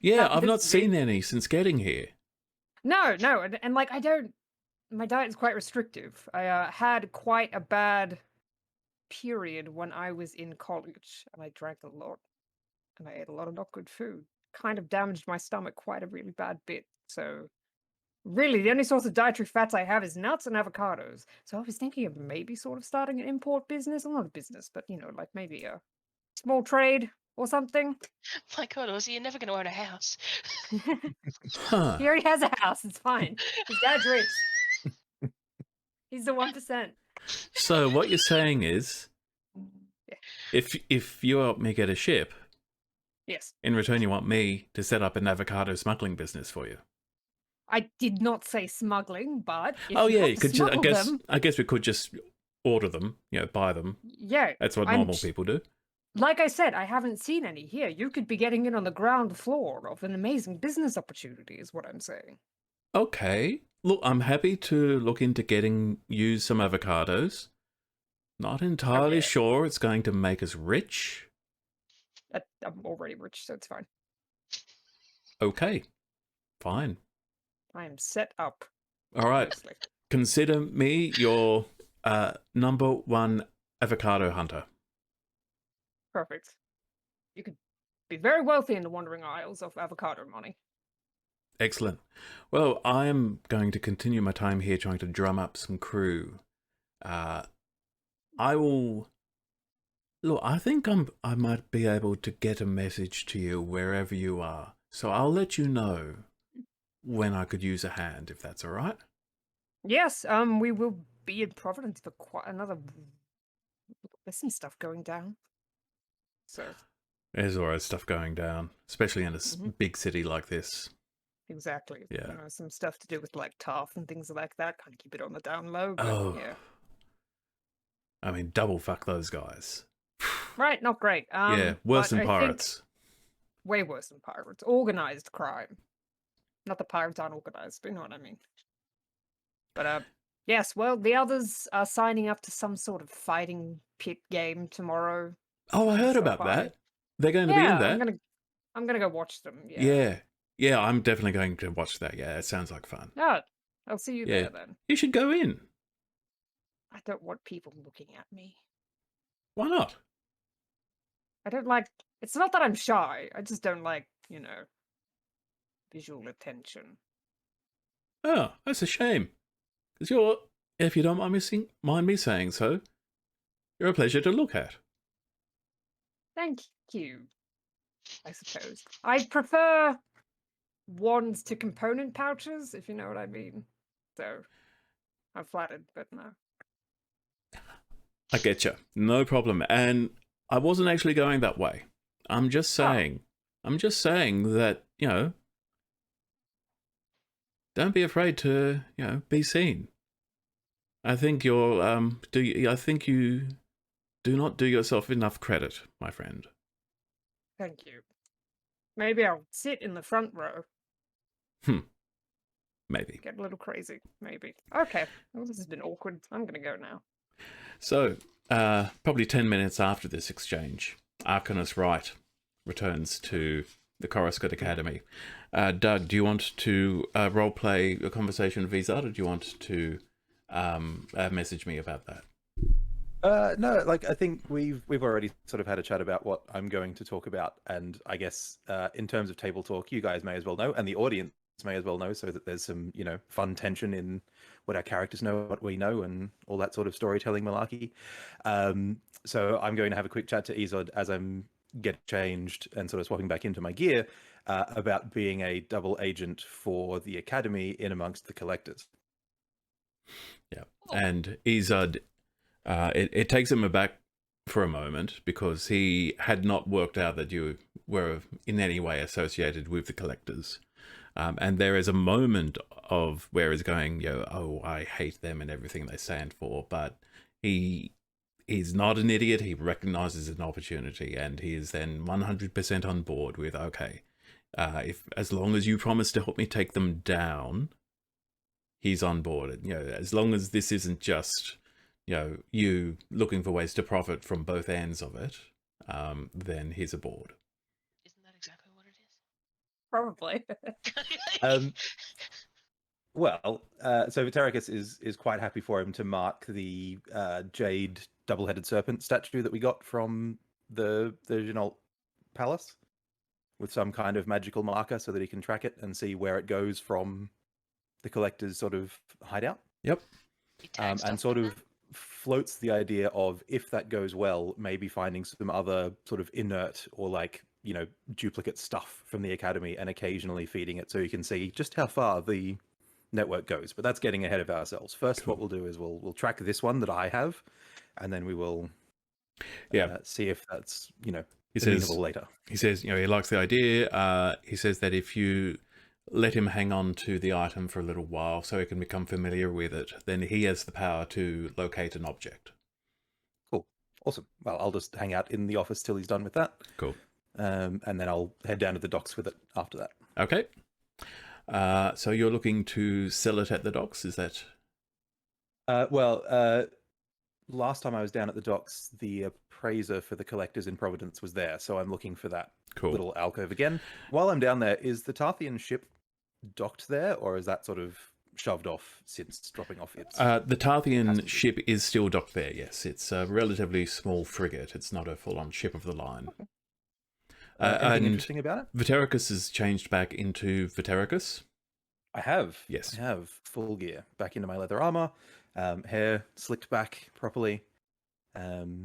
Yeah, about I've not this seen big. any since getting here. No, and like my diet is quite restrictive. I had quite a bad period when I was in college, and I drank a lot, and I ate a lot of not good food. Kind of damaged my stomach quite a really bad bit. So really, the only source of dietary fats I have is nuts and avocados. So I was thinking of maybe sort of starting an import business. Well, not a business, but like maybe a small trade or something. My God, Ozzy, you're never going to own a house. Huh. He already has a house. It's fine. His dad's rich. He's the 1%. So what you're saying is, if you help me get a ship, Yes. in return you want me to set up an avocado smuggling business for you. I did not say smuggling, but if Oh you yeah, have you to could just. smuggle them, I guess we could just order them. Buy them. yeah. That's what normal people do. Like I said, I haven't seen any here. You could be getting in on the ground floor of an amazing business opportunity, is what I'm saying. Okay. Look, I'm happy to look into getting you some avocados. Not entirely yeah. sure it's going to make us rich. I'm already rich, so it's fine. Okay. Fine. I am set up. All right. Mostly. consider me your number one avocado hunter. Perfect. You could be very wealthy in the Wandering Isles of avocado money. Excellent. Well, I am going to continue my time here trying to drum up some crew. I will... Look, I think I might be able to get a message to you wherever you are. So I'll let you know when I could use a hand, if that's all right. Yes, we will be in Providence for quite another... There's some stuff going down. So... There's always stuff going down, especially in a Mhm. big city like this. Exactly. Yeah. You know, some stuff to do with like TARF and things like that. Kind of keep it on the down low. But, Oh. yeah. I mean, double fuck those guys. Right, not great. Yeah, worse but than I think pirates. way worse than pirates. Organized crime. Not that pirates aren't organized, but you know what I mean. But yes, well, the others are signing up to some sort of fighting pit game tomorrow. Oh, I heard So about I- that. They're going to be in Yeah, that. I'm gonna go watch them. Yeah. Yeah. Yeah, I'm definitely going to watch that. Yeah, it sounds like fun. Oh, I'll see you Yeah. there then. You should go in. I don't want people looking at me. Why not? I don't like. It's not that I'm shy. I just don't like, visual attention. Oh, that's a shame. Because you're, if you don't mind me saying so, you're a pleasure to look at. Thank you. I suppose I prefer wands to component pouches, if you know what I mean. So I'm flattered, but no. I get you. No problem. And I wasn't actually going that way. I'm just saying. I'm just saying that, don't be afraid to, be seen. I think you're, I think you do not do yourself enough credit, my friend. Thank you. Maybe I'll sit in the front row. Maybe. Get a little crazy. Maybe. Okay. Well, this has been awkward. I'm gonna go now. So, probably 10 minutes after this exchange, Arcanus Wright returns to the Coruscant Academy. Doug, do you want to roleplay a conversation with Vizard, or do you want to message me about that? No, I think we've already sort of had a chat about what I'm going to talk about, and I guess in terms of table talk, you guys may as well know, and the audience may as well know, so that there's some fun tension in what our characters know, what we know, and all that sort of storytelling malarkey. So I'm going to have a quick chat to Izod as I'm getting changed and sort of swapping back into my gear about being a double agent for the Academy in amongst the collectors. Yeah, and Izod. It takes him aback for a moment because he had not worked out that you were in any way associated with the collectors. And there is a moment of where he's going, oh, I hate them and everything they stand for. But he's not an idiot. He recognizes an opportunity, and he is then 100% on board with, okay, as long as you promise to help me take them down, he's on board. As long as this isn't just you looking for ways to profit from both ends of it, then he's aboard. Isn't that exactly what it is? Probably. Well, so Vitericus is quite happy for him to mark the jade double-headed serpent statue that we got from the Genol Palace with some kind of magical marker so that he can track it and see where it goes from the collector's sort of hideout. Yep. And sort of floats the idea of, if that goes well, maybe finding some other sort of inert or duplicate stuff from the Academy and occasionally feeding it so you can see just how far the network goes. But that's getting ahead of ourselves. First, what we'll do is we'll track this one that I have, and then we will see if that's amenable later. He says he likes the idea. He says that if you let him hang on to the item for a little while so he can become familiar with it, then he has the power to locate an object. Cool. Awesome. Well, I'll just hang out in the office till he's done with that. Cool. And then I'll head down to the docks with it after that. Okay. So you're looking to sell it at the docks, is that? Last time I was down at the docks, the appraiser for the collectors in Providence was there, so I'm looking for that little alcove again. While I'm down there, is the Tarthian ship docked there, or is that sort of shoved off since dropping off its... The Tarthian Passengers. ship is still docked there, yes. It's a relatively small frigate. It's not a full-on ship of the line. anything and interesting about it? Vitericus has changed back into Vitericus. I have. Yes. I have full gear. Back into my leather armor. Hair slicked back properly. Proper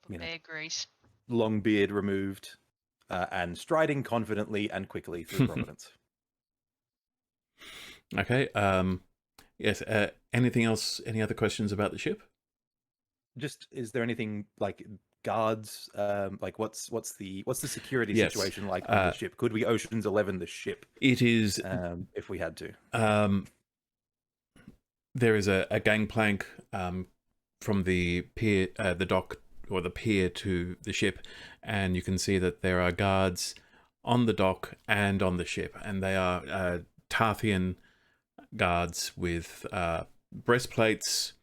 You know. bear grease. Long beard removed. And striding confidently and quickly through Providence. Okay. Yes. Anything else? Any other questions about the ship? Just, is there anything like guards? Like what's the security Yes. situation like on the ship? Could we Ocean's 11 the ship? It is. If we had to. There is a gangplank from the pier, the dock or the pier to the ship, and you can see that there are guards on the dock and on the ship, and they are Tarthian guards with breastplates.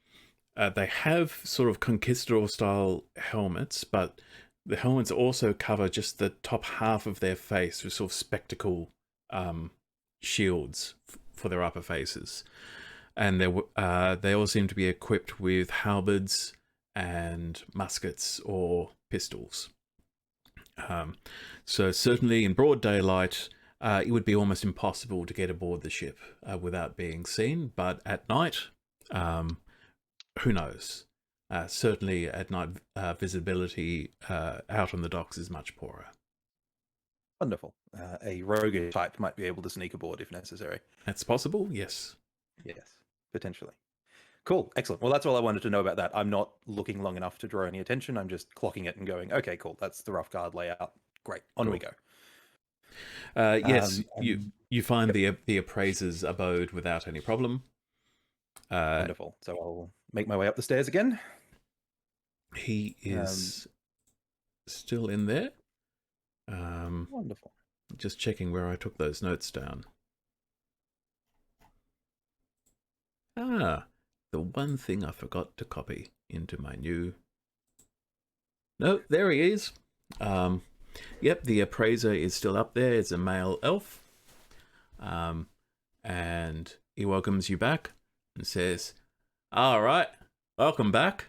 They have sort of conquistador-style helmets, but the helmets also cover just the top half of their face with sort of spectacle shields for their upper faces. And they all seem to be equipped with halberds and muskets or pistols. So certainly in broad daylight, it would be almost impossible to get aboard the ship without being seen. But at night, who knows? Certainly at night, visibility out on the docks is much poorer. Wonderful. A rogue type might be able to sneak aboard if necessary. That's possible, yes. Yes, potentially. Cool, excellent. Well, that's all I wanted to know about that. I'm not looking long enough to draw any attention. I'm just clocking it and going, okay, cool. That's the rough guard layout. Great, on we go. Yes, you find the appraiser's abode without any problem. Wonderful. So I'll make my way up the stairs again. He is still in there. Wonderful. Just checking where I took those notes down. The one thing I forgot to copy into my new... No, there he is. Yep, the appraiser is still up there. It's a male elf. And he welcomes you back and says, all right, welcome back.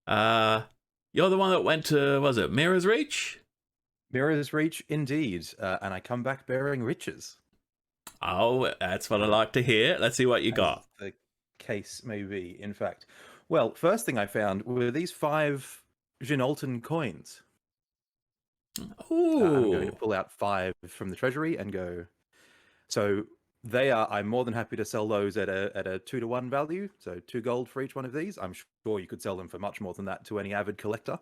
You're the one that went to, was it Mirror's Reach? Mirror's Reach, indeed. And I come back bearing riches. Oh, that's what I like to hear. Let's see what you got. The case may be, in fact. Well, first thing I found were these 5 Genolton coins. Ooh. I'm going to pull out 5 from the treasury and go. So I'm more than happy to sell those at a 2-to-1 value. So 2 gold for each one of these. I'm sure you could sell them for much more than that to any avid collector.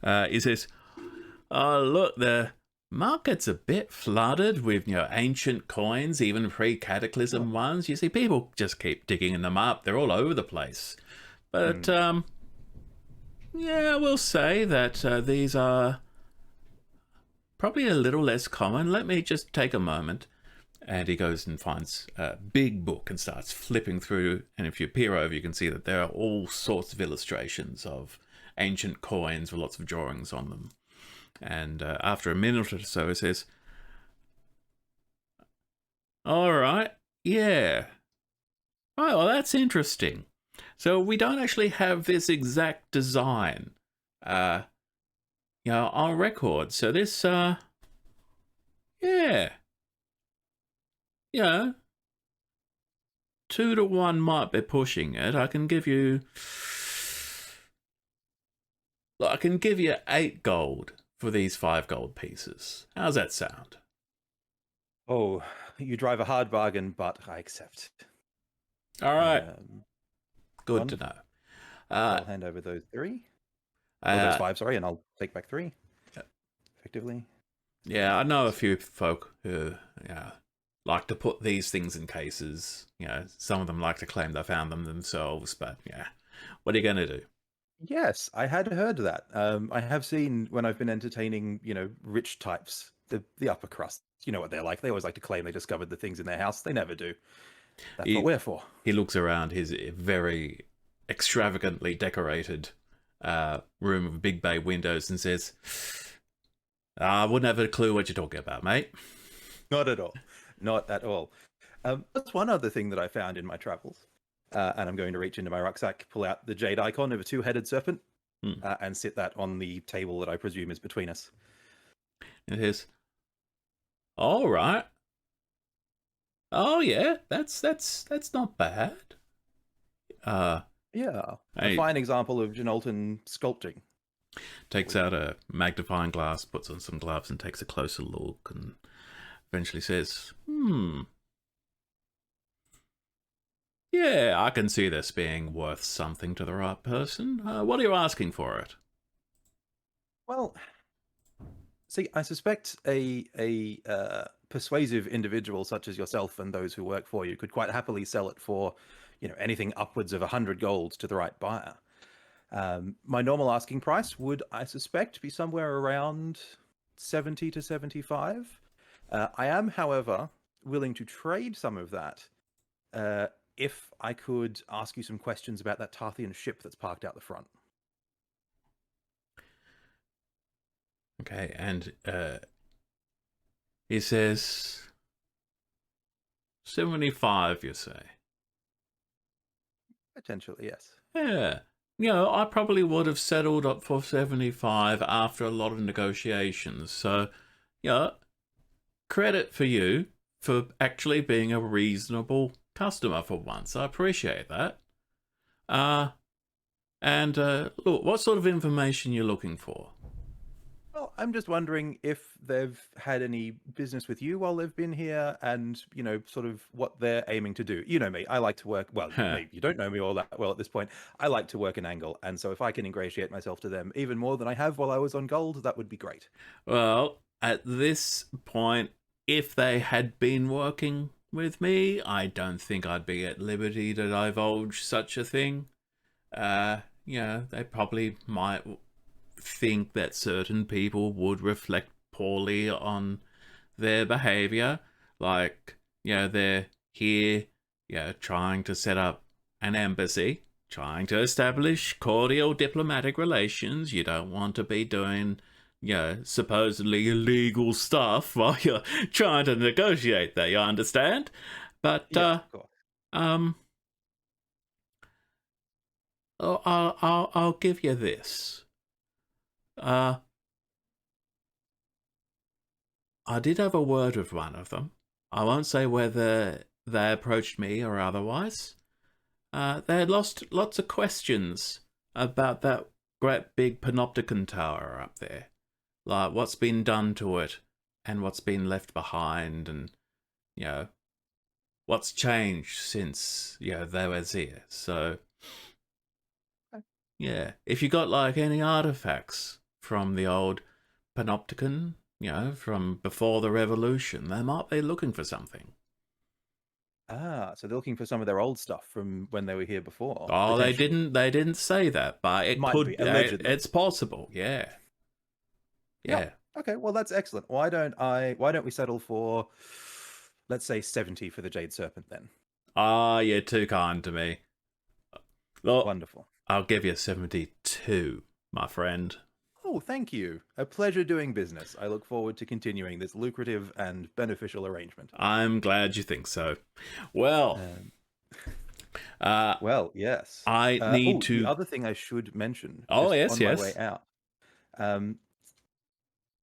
He says, oh, look, the market's a bit flooded with, ancient coins, even pre-cataclysm ones. You see, people just keep digging them up. They're all over the place. But, yeah, we'll say that these are probably a little less common. Let me just take a moment. And he goes and finds a big book and starts flipping through. And if you peer over, you can see that there are all sorts of illustrations of ancient coins with lots of drawings on them. And after a minute or so, he says, all right, yeah. Right, well, that's interesting. So we don't actually have this exact design, on record. So this, yeah. 2-to-1 might be pushing it. I can give you 8 gold for these 5 gold pieces. How's that sound? Oh, you drive a hard bargain, but I accept. All right. Good to know. I'll hand over those 3. Those 5, sorry, and I'll take back 3. Effectively. Yeah, I know a few folk who like to put these things in cases. Some of them like to claim they found them themselves, but what are you going to do? Yes, I had heard that. I have seen when I've been entertaining, rich types, the upper crust. You know what they're like. They always like to claim they discovered the things in their house. They never do. That's what we're for. He looks around his very extravagantly decorated room with big bay windows and says, I wouldn't have a clue what you're talking about, mate. Not at all. Not at all. That's one other thing that I found in my travels. And I'm going to reach into my rucksack, pull out the jade icon of a two-headed serpent, and sit that on the table that I presume is between us. It is. All right. Oh yeah, that's not bad. Yeah, Hey. a fine example of Genolton sculpting. Takes out a magnifying glass, puts on some gloves, and takes a closer look, and eventually says, yeah, I can see this being worth something to the right person. What are you asking for it? Well, see, I suspect a persuasive individual such as yourself and those who work for you could quite happily sell it for, anything upwards of 100 gold to the right buyer. My normal asking price would, I suspect, be somewhere around 70 to 75. I am, however, willing to trade some of that if I could ask you some questions about that Tarthian ship that's parked out the front. Okay, and he says 75, you say? Potentially, yes. Yeah. I probably would have settled up for 75 after a lot of negotiations. So, credit for you for actually being a reasonable customer for once. I appreciate that. And look, what sort of information you're looking for? Well, I'm just wondering if they've had any business with you while they've been here and, sort of what they're aiming to do. You know me, I like to work, well, maybe you don't know me all that well at this point. I like to work an angle. And so if I can ingratiate myself to them even more than I have while I was on gold, that would be great. Well, at this point, if they had been working with me, I don't think I'd be at liberty to divulge such a thing. They probably might think that certain people would reflect poorly on their behavior. Like, they're here, trying to set up an embassy, trying to establish cordial diplomatic relations. You don't want to be doing, supposedly illegal stuff while you're trying to negotiate there, you understand? But, Yes, of course. I'll give you this. I did have a word with one of them. I won't say whether they approached me or otherwise. They had lots of questions about that great big panopticon tower up there. Like what's been done to it and what's been left behind and, what's changed since, they was here. So, yeah, if you got like any artifacts from the old panopticon, from before the revolution, they might be looking for something. So they're looking for some of their old stuff from when they were here before. Oh, they didn't say that, but it Might could be, allegedly. it's possible, yeah. Yeah. Okay, well that's excellent. Why don't we settle for, let's say 70 for the Jade Serpent then? You're too kind to me. Look, Wonderful. I'll give you 72, my friend. Oh, thank you. A pleasure doing business. I look forward to continuing this lucrative and beneficial arrangement. I'm glad you think so. Well, well, yes. I need to. The other thing I should mention. Oh, just yes, on my way out.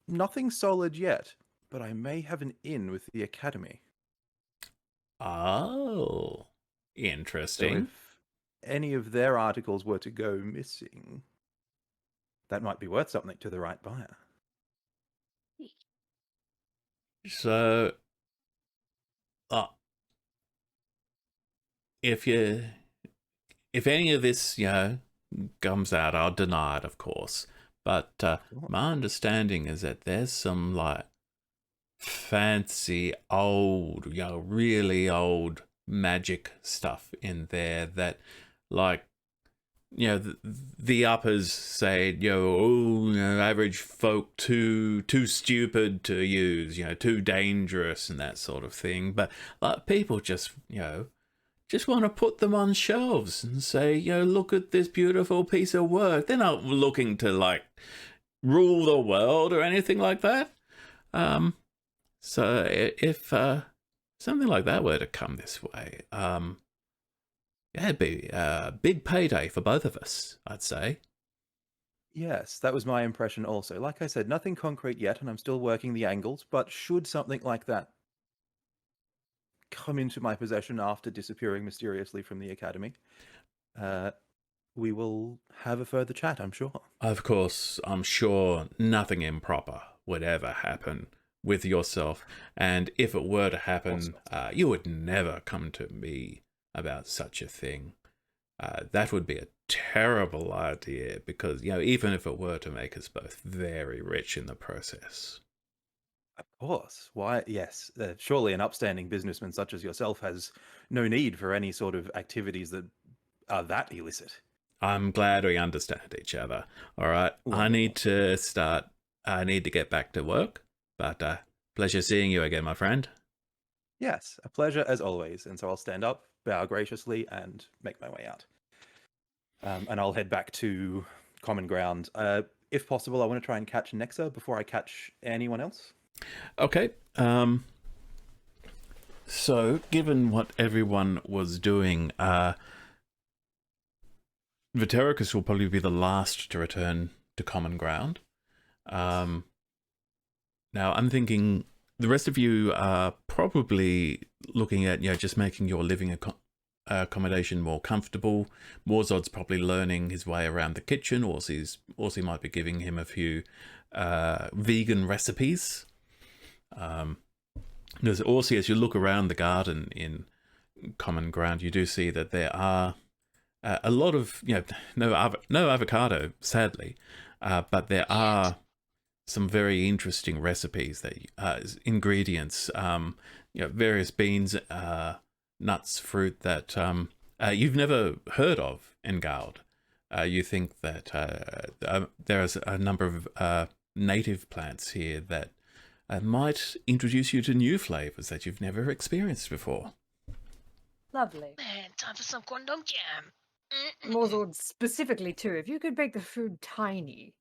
Nothing solid yet, but I may have an in with the Academy. Oh, So interesting. if any of their articles were to go missing, that might be worth something to the right buyer. So, if any of this, comes out, I'll deny it, of course. But my understanding is that there's some like fancy old, really old magic stuff in there that, like, the uppers say, average folk too stupid to use, too dangerous and that sort of thing. But like people just want to put them on shelves and say, look at this beautiful piece of work. They're not looking to like rule the world or anything like that. So if something like that were to come this way, yeah, it'd be a big payday for both of us, I'd say. Yes, that was my impression also. Like I said, nothing concrete yet, and I'm still working the angles, but should something like that come into my possession after disappearing mysteriously from the academy, we will have a further chat, I'm sure. Of course, I'm sure nothing improper would ever happen with yourself, and if it were to happen, you would never come to me about such a thing. That would be a terrible idea, because, you know, even if it were to make us both very rich in the process. Of course. Why, yes. Surely an upstanding businessman such as yourself has no need for any sort of activities that are that illicit. I'm glad we understand each other. All right, I need to start. I need to get back to work, but pleasure seeing you again, my friend. Yes, a pleasure as always. And so I'll stand up, bow graciously, and make my way out. And I'll head back to common ground. If possible, I want to try and catch Nexa before I catch anyone else. Okay. So, given what everyone was doing, Vitericus will probably be the last to return to common ground. Now, I'm thinking the rest of you are probably looking at, you know, just making your living accommodation more comfortable. Morzod's probably learning his way around the kitchen. Orsi might be giving him a few vegan recipes. There's Orsi, as you look around the garden in common ground, you do see that there are a lot of, you know, no avocado, sadly, but there are some very interesting recipes, that ingredients, you know, various beans, nuts, fruit that you've never heard of in Gald. You think that there's a number of native plants here that might introduce you to new flavors that you've never experienced before. Lovely. Man, time for some condom jam. Morzord specifically too. If you could make the food tiny,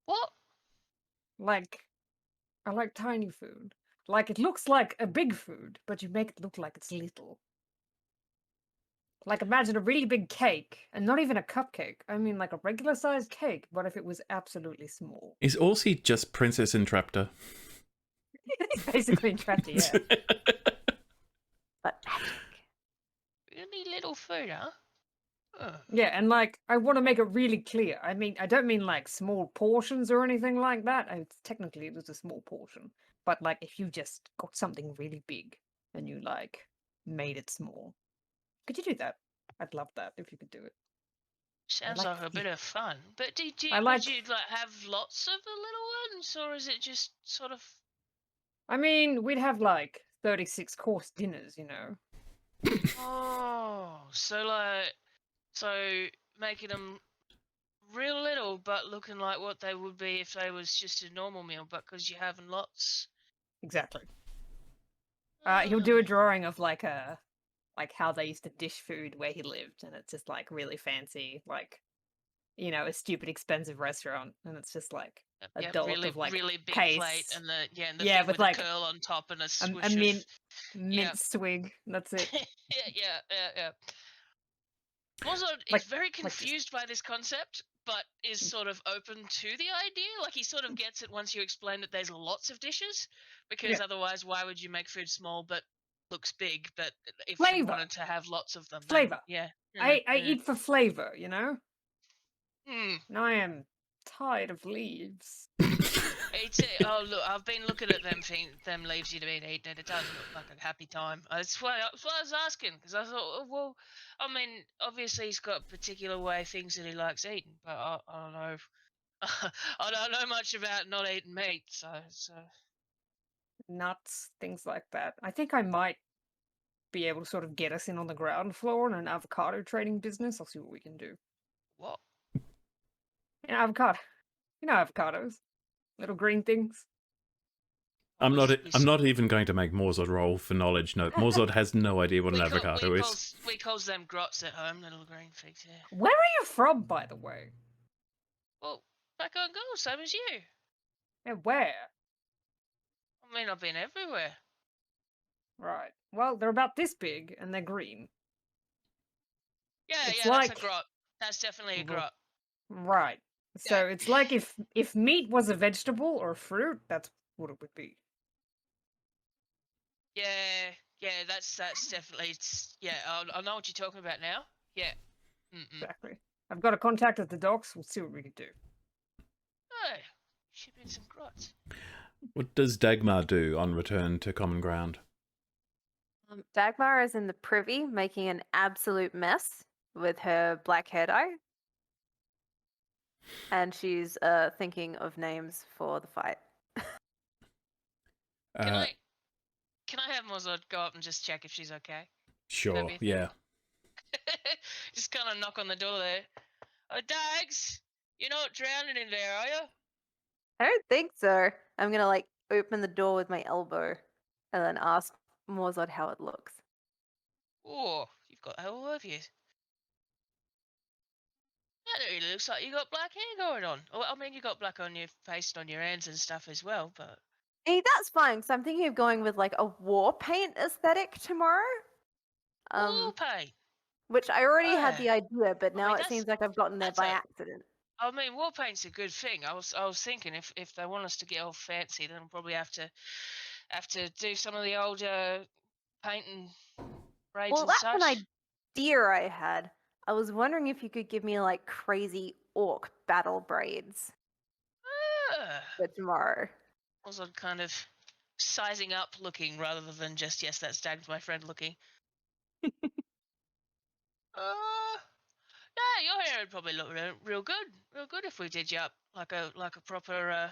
What? like I like tiny food. Like it looks like a big food, but you make it look like it's little. Like imagine a really big cake, and not even a cupcake. I mean like a regular sized cake, but if it was absolutely small. Is Orsi just Princess Entrapta? It's basically entrapped, yeah. But magic. Really little food, huh? Yeah, and like I want to make it really clear. I mean, I don't mean like small portions or anything like that. Technically, it was a small portion, but like if you just got something really big and you like made it small, could you do that? I'd love that if you could do it. Sounds like like a bit of fun. But would you like have lots of the little ones, or is it just sort of? I mean, we'd have like 36-course dinners, you know. Oh, so making them real little, but looking like what they would be if they was just a normal meal, but because you're having lots. Exactly. He'll do a drawing of like how they used to dish food where he lived, and it's just like really fancy, like, you know, a stupid expensive restaurant, and it's just like a dollop really, of like really big paste. plate, and the thing with with like a curl on top and a swish a mint of swig. That's it. yeah. Morzod is very confused by this concept, but is sort of open to the idea. Like he sort of gets it once you explain that there's lots of dishes, because otherwise, why would you make food small but looks big? But if you wanted to have lots of them, flavor. Then, I eat for flavor, you know. Mm. And I am tired of leaves. Oh look, I've been looking at them leaves you've been eating, and it doesn't look like a happy time. That's why I was asking, because I thought, oh, well, I mean, obviously he's got a particular way of things that he likes eating, but I don't know. I don't know much about not eating meat, so. Nuts, things like that. I think I might be able to sort of get us in on the ground floor in an avocado trading business. I'll see what we can do. What? Avocado. You know avocados. Little green things. I'm not even going to make Morzod roll for knowledge. No, Morzod has no idea what an avocado is. We calls them grots at home, little green figs, yeah. Where are you from, by the way? Well, back on Gold, same as you. And where? I mean, I've been everywhere. Right. Well, they're about this big, and they're green. Yeah, It's yeah, that's a like- grot. That's definitely a Mhm. grot. Right. So Yeah. it's like if meat was a vegetable or fruit, that's what it would be. Yeah, yeah, that's definitely yeah. I know what you're talking about now. Yeah. Exactly. I've got a contact at the docks. We'll see what we can do. Oh, ship in some grots. What does Dagmar do on return to common ground? Dagmar is in the privy making an absolute mess with her black hair dye. And she's thinking of names for the fight. Can I have Mozart go up and just check if she's okay? Sure, be a thing? yeah. Just kind of knock on the door there. Oh, Dags, you're not drowning in there, are you? I don't think so. I'm gonna like open the door with my elbow and then ask Morzod how it looks. Oh, you've got all of you. That really looks like you got black hair going on. Oh, I mean, you got black on your face and on your hands and stuff as well, but Hey, that's fine, because I'm thinking of going with like a war paint aesthetic tomorrow. war paint. Which I already had Oh. the idea, but I now mean, it that's- seems like I've gotten there that's by a- accident. I mean, war paint's a good thing. I was thinking if they want us to get all fancy, then we'll probably have to do some of the old painting braids Well, and that's such. an idea I had. I was wondering if you could give me like crazy orc battle braids for tomorrow. Also, kind of sizing up looking rather than just yes, that's Dag's my friend looking. Yeah, your hair would probably look real good if we did you up like a proper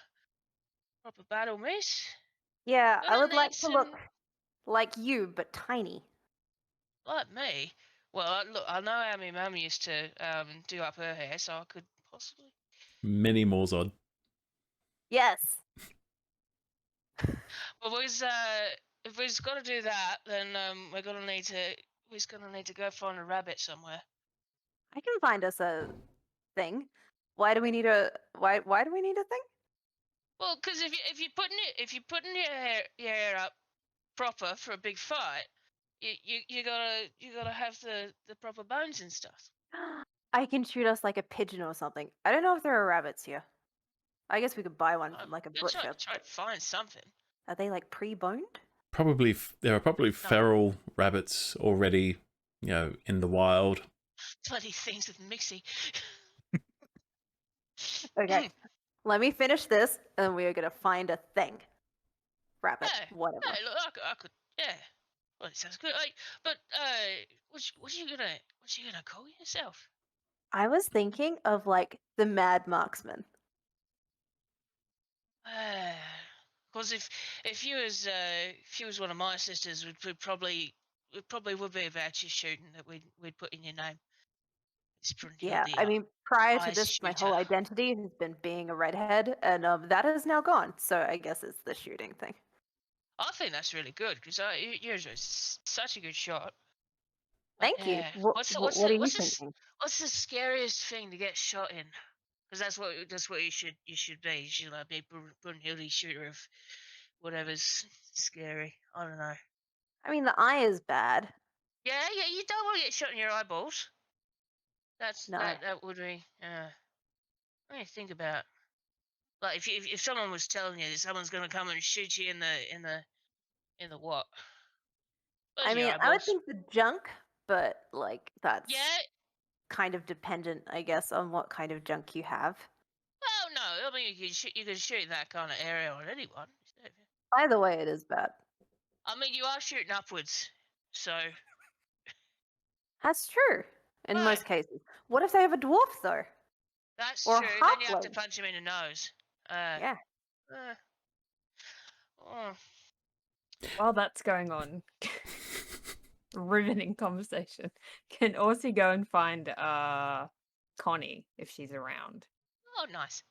battle miss. Yeah, I Gonna would like need to look like you, but tiny. like me. Well, look, I know how my mum used to do up her hair, so I could possibly. Many Morzod. Yes. Well, if we've got to do that, then we're gonna need to go find a rabbit somewhere. I can find us a thing. Why do we need a why do we need a thing? Well, because if you're putting your hair up proper for a big fight, you gotta have the proper bones and stuff. I can shoot us like a pigeon or something. I don't know if there are rabbits here. I guess we could buy one from like a butcher. Try to find something. Are they like pre-boned? Probably, there are probably feral rabbits already, in the wild. Bloody things with Mixie. Okay. Let me finish this, and we are gonna find a thing. Rabbit, whatever. Hey, look, I could, yeah. Well, it sounds good. But what you gonna call yourself? I was thinking of like the Mad Marksman. Because if you was one of my sisters, we'd probably would be about you shooting that we'd put in your name. Yeah, I mean, prior to this, my whole shooter. identity has been being a redhead, and that is now gone. So I guess it's the shooting thing. I think that's really good because you're just such a good shot. Thank you. Yeah. What are you thinking? What's the scariest thing to get shot in? Because that's what you should be. You should like be Brunhilde shooter of whatever's scary. I don't know. I mean, the eye is bad. Yeah. You don't want to get shot in your eyeballs. No. That would be. What do you think about? Like if someone was telling you that someone's gonna come and shoot you in the what? I mean, I would think the junk, but like that's Yeah. kind of dependent, I guess, on what kind of junk you have. Oh no! I mean, you can shoot that kind of area on anyone. Either way, it is bad. I mean, you are shooting upwards, so. That's true in Right. most cases. What if they have a dwarf though? That's Or true. Then you have to halfling. punch him in the nose. Yeah. Oh. While that's going on, riveting conversation. Can Orsi go and find Connie if she's around? Oh, nice.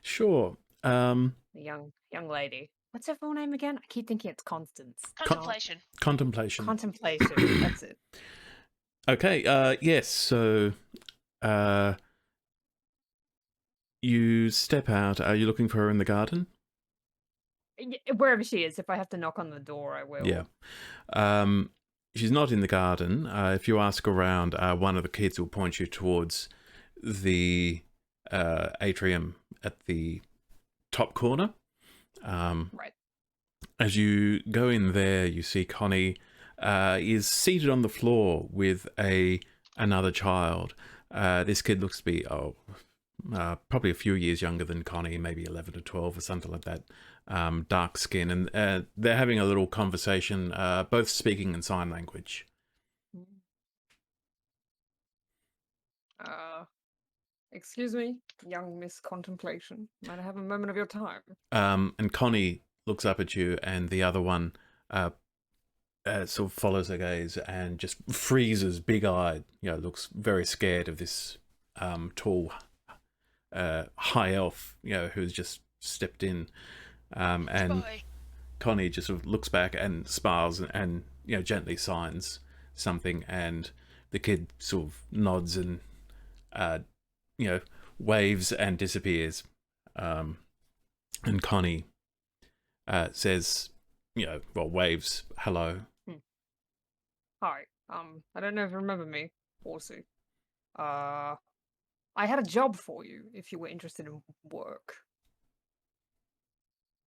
Sure. The young lady. What's her full name again? I keep thinking it's Constance. Contemplation. Contemplation. Contemplation. That's it. Okay, yes, so you step out. Are you looking for her in the garden? Wherever she is, if I have to knock on the door, I will. Yeah. She's not in the garden. If you ask around, one of the kids will point you towards the atrium at the top corner. Right. As you go in there, you see Connie is seated on the floor with another child. This kid looks to be probably a few years younger than Connie, maybe 11 or 12 or something like that. Dark skin, and they're having a little conversation, both speaking in sign language. Excuse me, young Miss Contemplation. Might I have a moment of your time? And Connie looks up at you, and the other one sort of follows her gaze and just freezes, big-eyed. Looks very scared of this tall, high elf, who's just stepped in. And Connie just sort of looks back and smiles and gently signs something, and the kid sort of nods and waves and disappears. And Connie says, waves hello. Hi. I don't know if you remember me, Horsey. I had a job for you if you were interested in work.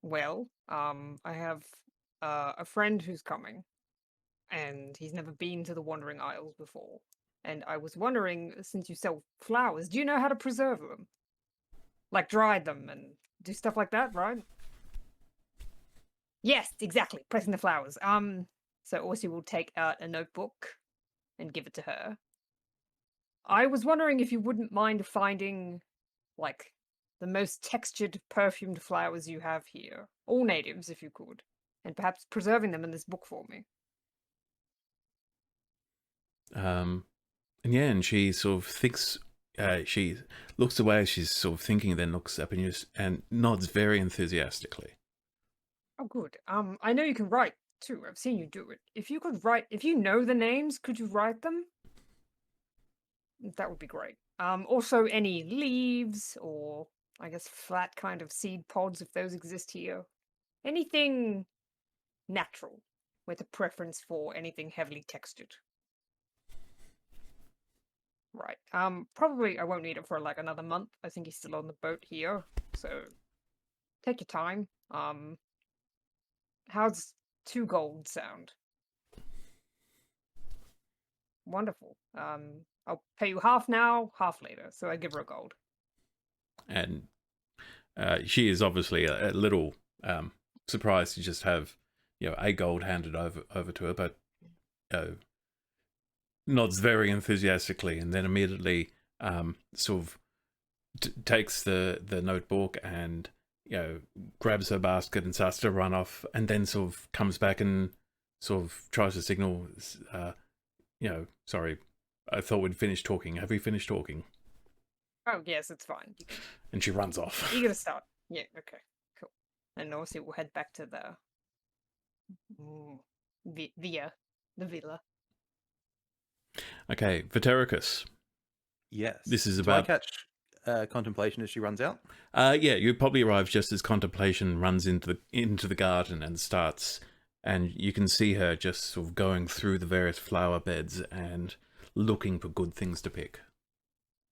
Well, I have a friend who's coming, and he's never been to the Wandering Isles before. And I was wondering, since you sell flowers, do you know how to preserve them? Like dry them and do stuff like that, right? Yes, exactly. Pressing the flowers. So Orsi will take out a notebook and give it to her. I was wondering if you wouldn't mind finding, like, the most textured, perfumed flowers you have here. All natives, if you could. And perhaps preserving them in this book for me. And she sort of thinks, she looks away, she's sort of thinking, then looks up and nods very enthusiastically. Oh, good. I know you can write, too. I've seen you do it. If you know the names, could you write them? That would be great. Also, any leaves or, I guess, flat kind of seed pods, if those exist here. Anything natural, with a preference for anything heavily textured. Right. Probably I won't need it for like another month. I think he's still on the boat here. So take your time. How's 2 gold sound? Wonderful. I'll pay you half now, half later. So I give her a gold. And she is obviously a little surprised to just have, a gold handed over to her, but nods very enthusiastically, and then immediately sort of takes the notebook and grabs her basket and starts to run off, and then sort of comes back and sort of tries to signal, sorry, I thought we'd finished talking. Have we finished talking? Oh yes, it's fine. And she runs off. You gotta start. Yeah. Okay. Cool. And obviously we'll head back to the villa. Okay, Vatericus. Yes. This is Do about. I catch Contemplation as she runs out? Yeah, you probably arrive just as Contemplation runs into the garden and starts, and you can see her just sort of going through the various flower beds and looking for good things to pick.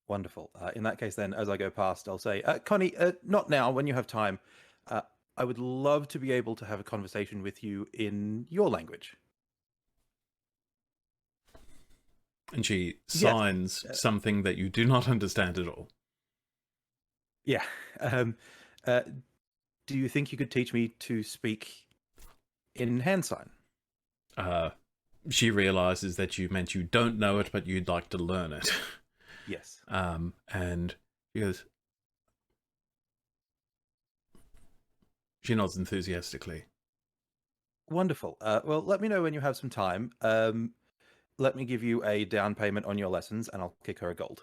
Wonderful. In that case, then, as I go past, I'll say, Connie, not now, when you have time. I would love to be able to have a conversation with you in your language. And she signs something that you do not understand at all. Yeah. Do you think you could teach me to speak in hand sign? She realizes that you meant you don't know it, but you'd like to learn it. Yes. And she goes... She nods enthusiastically. Wonderful. Well, let me know when you have some time. Let me give you a down payment on your lessons, and I'll kick her a gold.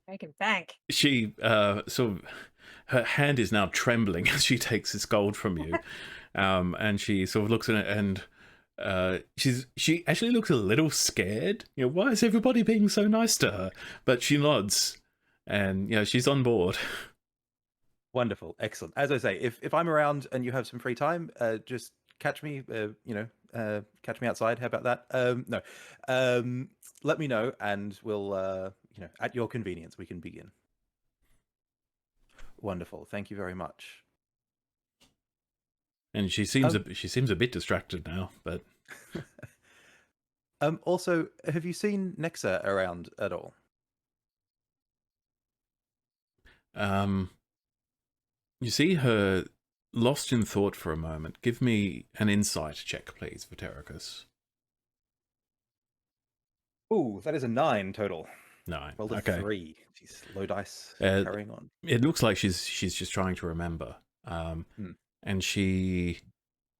Making bank. She sort of, her hand is now trembling as she takes this gold from you, and she sort of looks at it, and she actually looks a little scared. Why is everybody being so nice to her? But she nods, and she's on board. Wonderful, excellent. As I say, if I'm around and you have some free time, just catch me. Catch me outside. How about that? No, let me know, and we'll, at your convenience, we can begin. Wonderful. Thank you very much. And she seems a bit distracted now, but Also, have you seen Nexa around at all? You see her lost in thought for a moment. Give me an insight check, please, Vatericus. Ooh, that is a 9 total. 9. Rolled a Okay. 3. She's low dice. Carrying on. It looks like she's just trying to remember. And she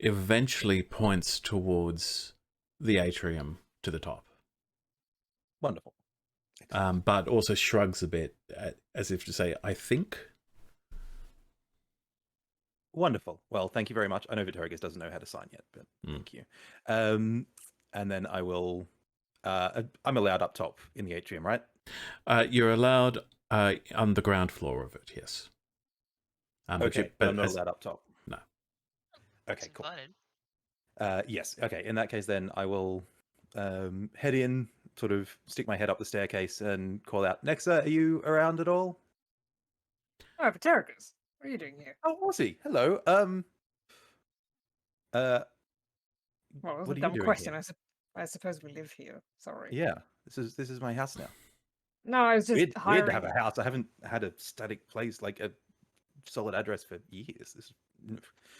eventually points towards the atrium to the top. Wonderful. But also shrugs a bit, as if to say, I think. Wonderful. Well, thank you very much. I know Vitericus doesn't know how to sign yet, but thank you. And then I will... I'm allowed up top in the atrium, right? You're allowed on the ground floor of it, yes. Okay, but I'm not allowed up top. No. Okay, cool. Invited. Yes. Okay. In that case, then I will head in, sort of stick my head up the staircase, and call out, "Nexa, are you around at all?" Oh, Vatericus, what are you doing here? Oh, Aussie. Hello. Well, it what was are a you dumb doing question. here? I suppose we live here. Sorry. Yeah. This is my house now. No, I was just Weird hiring. to have a house. I haven't had a static place, like a solid address, for years.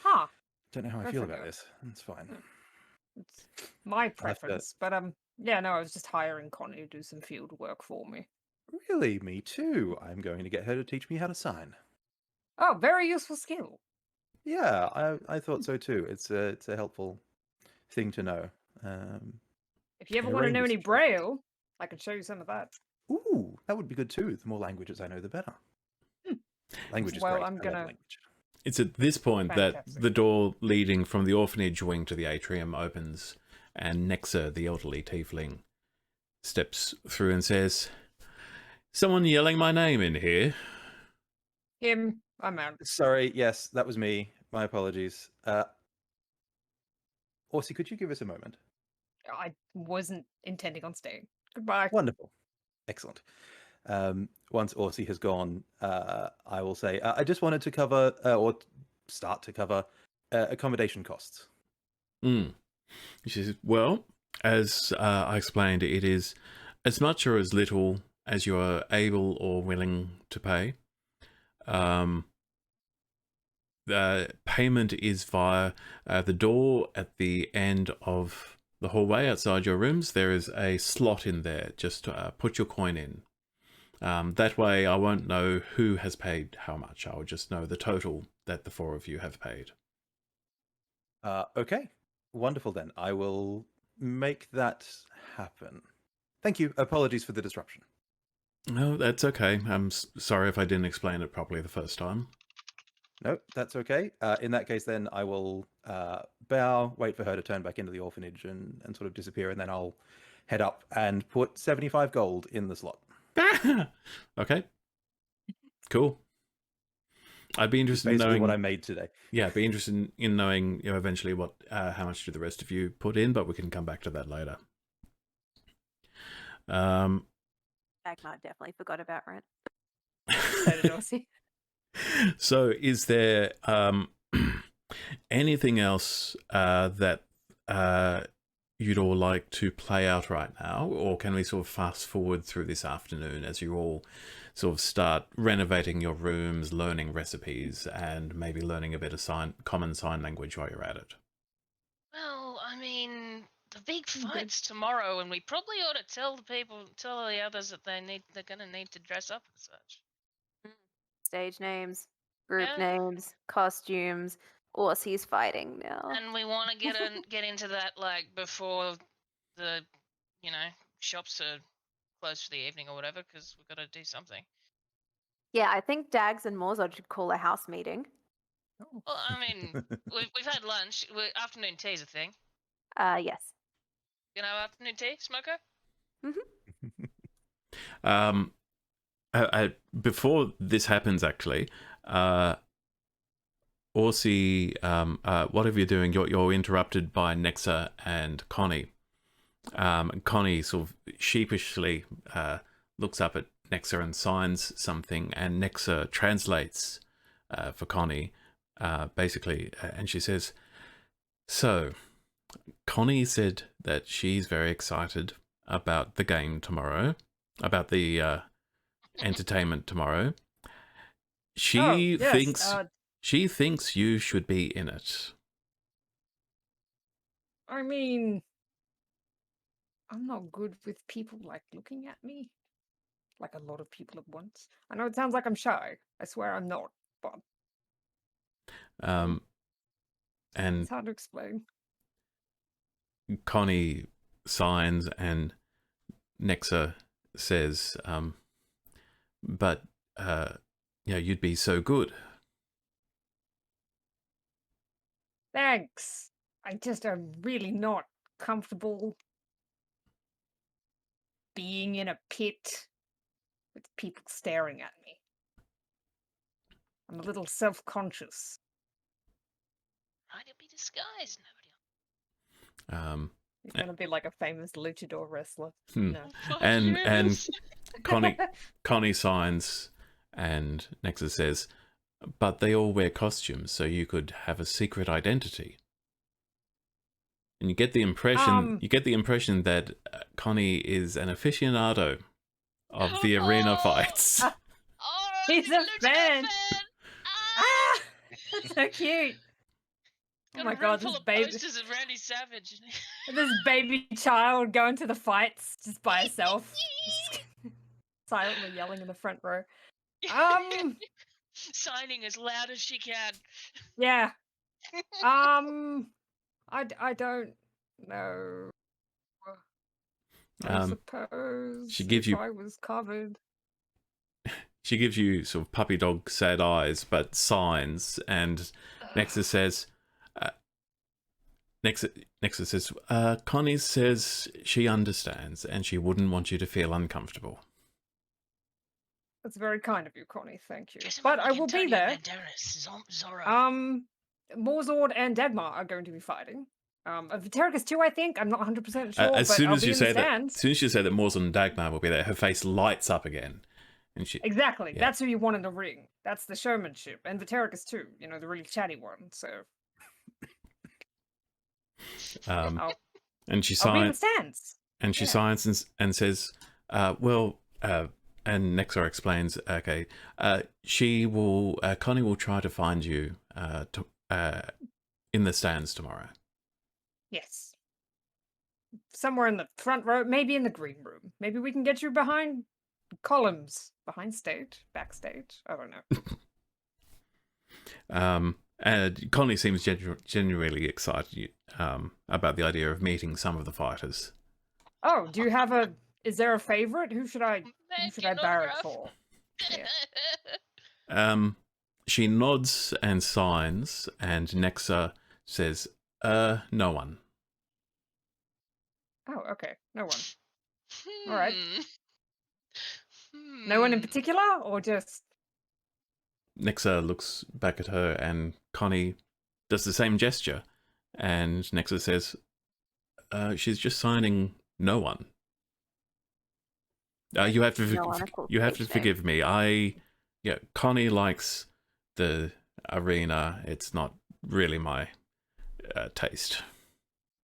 Huh. Don't know how I Good feel for about you. this. It's fine. It's my have to- preference, but yeah, no, I was just hiring Connie to do some field work for me. Really, me too. I'm going to get her to teach me how to sign. Oh, very useful skill. Yeah, I thought so too. It's a helpful thing to know. If you ever in a want to range know of any situations. Braille, I can show you some of that. Ooh, that would be good too. The more languages I know, the better. Language is Well, great. I'm I love gonna- language. It's at this point Fantastic. that the door leading from the orphanage wing to the atrium opens, and Nexa, the elderly tiefling, steps through and says, "Someone yelling my name in here." Him, I'm out. Sorry, yes, that was me. My apologies. Orsi, could you give us a moment? I wasn't intending on staying. Goodbye. Wonderful. Excellent. Once Orsi has gone, I will say, I just wanted to cover, or start to cover, accommodation costs. She says, "Well, as I explained, it is as much or as little as you are able or willing to pay. The payment is via the door at the end of the hallway outside your rooms. There is a slot in there. Just put your coin in. That way I won't know who has paid how much. I'll just know the total that the 4 of you have paid." Okay, wonderful then. I will make that happen. Thank you. Apologies for the disruption. No, that's okay. I'm sorry if I didn't explain it properly the first time. No, that's okay. In that case, then I will bow, wait for her to turn back into the orphanage and sort of disappear, and then I'll head up and put 75 gold in the slot. Okay. Cool. I'd be interested in Basically knowing what I made today. Yeah, I'd be interested in knowing, eventually what how much do the rest of you put in, but we can come back to that later. Agnar definitely forgot about rent. So did Aussie. So is there anything else that you'd all like to play out right now, or can we sort of fast forward through this afternoon as you all sort of start renovating your rooms, learning recipes, and maybe learning a bit of common sign language while you're at it? Well, I mean, the big fight's tomorrow, and we probably ought to tell the others that they're gonna need to dress up and such. Stage names, group Yeah. names, costumes. Aussie's fighting now. And we want to get into that like before the shops are closed for the evening or whatever, because we've got to do something. Yeah, I think Dags and Morzod should call a house meeting. Well, I mean, we've had lunch. Afternoon tea's a thing. Yes. Afternoon tea, Smoko? Mm-hmm. Before this happens, actually, Orsi, whatever you're doing, you're interrupted by Nexa and Connie. Connie sort of sheepishly looks up at Nexa and signs something, and Nexa translates for Connie, basically, and she says, "So, Connie said that she's very excited about the game tomorrow, about the entertainment tomorrow. She she thinks you should be in it." I mean, I'm not good with people like looking at me, like a lot of people at once. I know it sounds like I'm shy. I swear I'm not, but And it's hard to explain. Connie signs, and Nexa says, "But you'd be so good." Thanks. I just am really not comfortable being in a pit with people staring at me. I'm a little self-conscious. Might it be disguised? Nobody. You're gonna be like a famous luchador wrestler. No. Oh, And yes. Connie signs, and Nexa says, "But they all wear costumes, so you could have a secret identity." And you get the impression that Connie is an aficionado of the arena fights. Oh, He's a fan. Ah! That's so cute. Got Oh my a room god, full this of baby, posters of Randy Savage. this baby child going to the fights just by herself, just silently yelling in the front row. Signing as loud as she can. Yeah. I don't know. I suppose she gives if you- I was covered. She gives you sort of puppy dog sad eyes, but signs, and Nexa says, Nexa says, "Connie says she understands, and she wouldn't want you to feel uncomfortable." That's very kind of you, Connie. Thank you. Guess But I'm I will be there. Zorro. Morzord and Dagmar are going to be fighting. Vitericus too, I think. I'm not 100% sure. As but soon I'll as be you in the say that, stands. as soon as you say that Morzon and Dagmar will be there, her face lights up again, and she Exactly. Yeah. That's who you want in the ring. That's the showmanship. And Vitericus too. You know, the really chatty one. So and she I'll be in the signs, stands. and she Yeah. signs and says, and Nexar explains, okay, Connie will try to find you in the stands tomorrow. Yes. Somewhere in the front row, maybe in the green room. Maybe we can get you behind columns. Behind stage? Backstage? I don't know. And Connie seems genuinely excited about the idea of meeting some of the fighters. Oh, do you have is there a favorite? Who should I barrack autograph. for? Yeah. She nods and signs, and Nexa says, no one. Oh, okay. No one. All right. Hmm. No one in particular, or just... Nexa looks back at her, and Connie does the same gesture. And Nexa says, she's just signing no one. You have to forgive me. Connie likes the arena. It's not really my taste.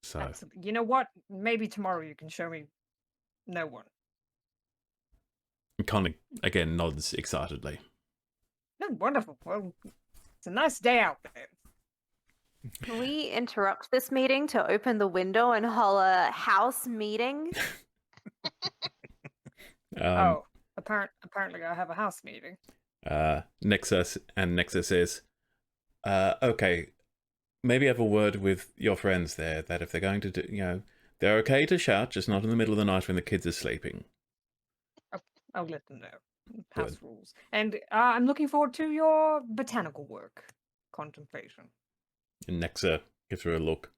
So Absolutely. You know what? Maybe tomorrow you can show me no one. Connie again nods excitedly. Oh, wonderful. Well, it's a nice day out there. Can we interrupt this meeting to open the window and holler house meeting? Apparently I have a house meeting. Nexa says, okay, maybe have a word with your friends there that if they're going to do, they're okay to shout, just not in the middle of the night when the kids are sleeping. I'll let them know. House rules. And I'm looking forward to your botanical work. Contemplation. And Nexa gives her a look,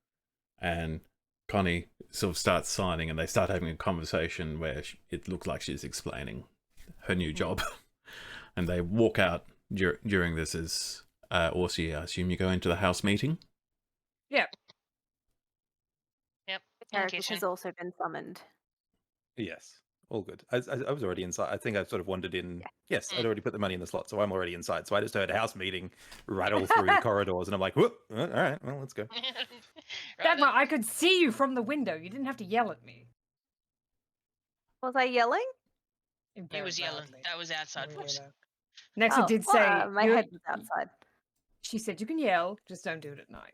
and Connie sort of starts signing, and they start having a conversation where it looks like she's explaining her new job. And they walk out during this is Orsi, I assume you go into the house meeting. Yep. In the Eric kitchen. has also been summoned. Yes, all good. I was already inside. I think I sort of wandered in. Yes, I'd already put the money in the slot, so I'm already inside. So I just heard a house meeting rattle through the corridors, and I'm like, whoop, all right, well, let's go. Right Dagmar, then. I could see you from the window. You didn't have to yell at me. Was I yelling? He Very was yelling. loudly. That was outside. Very Whoops. loud. Nexa did well, say my you- head was outside. She said you can yell, just don't do it at night.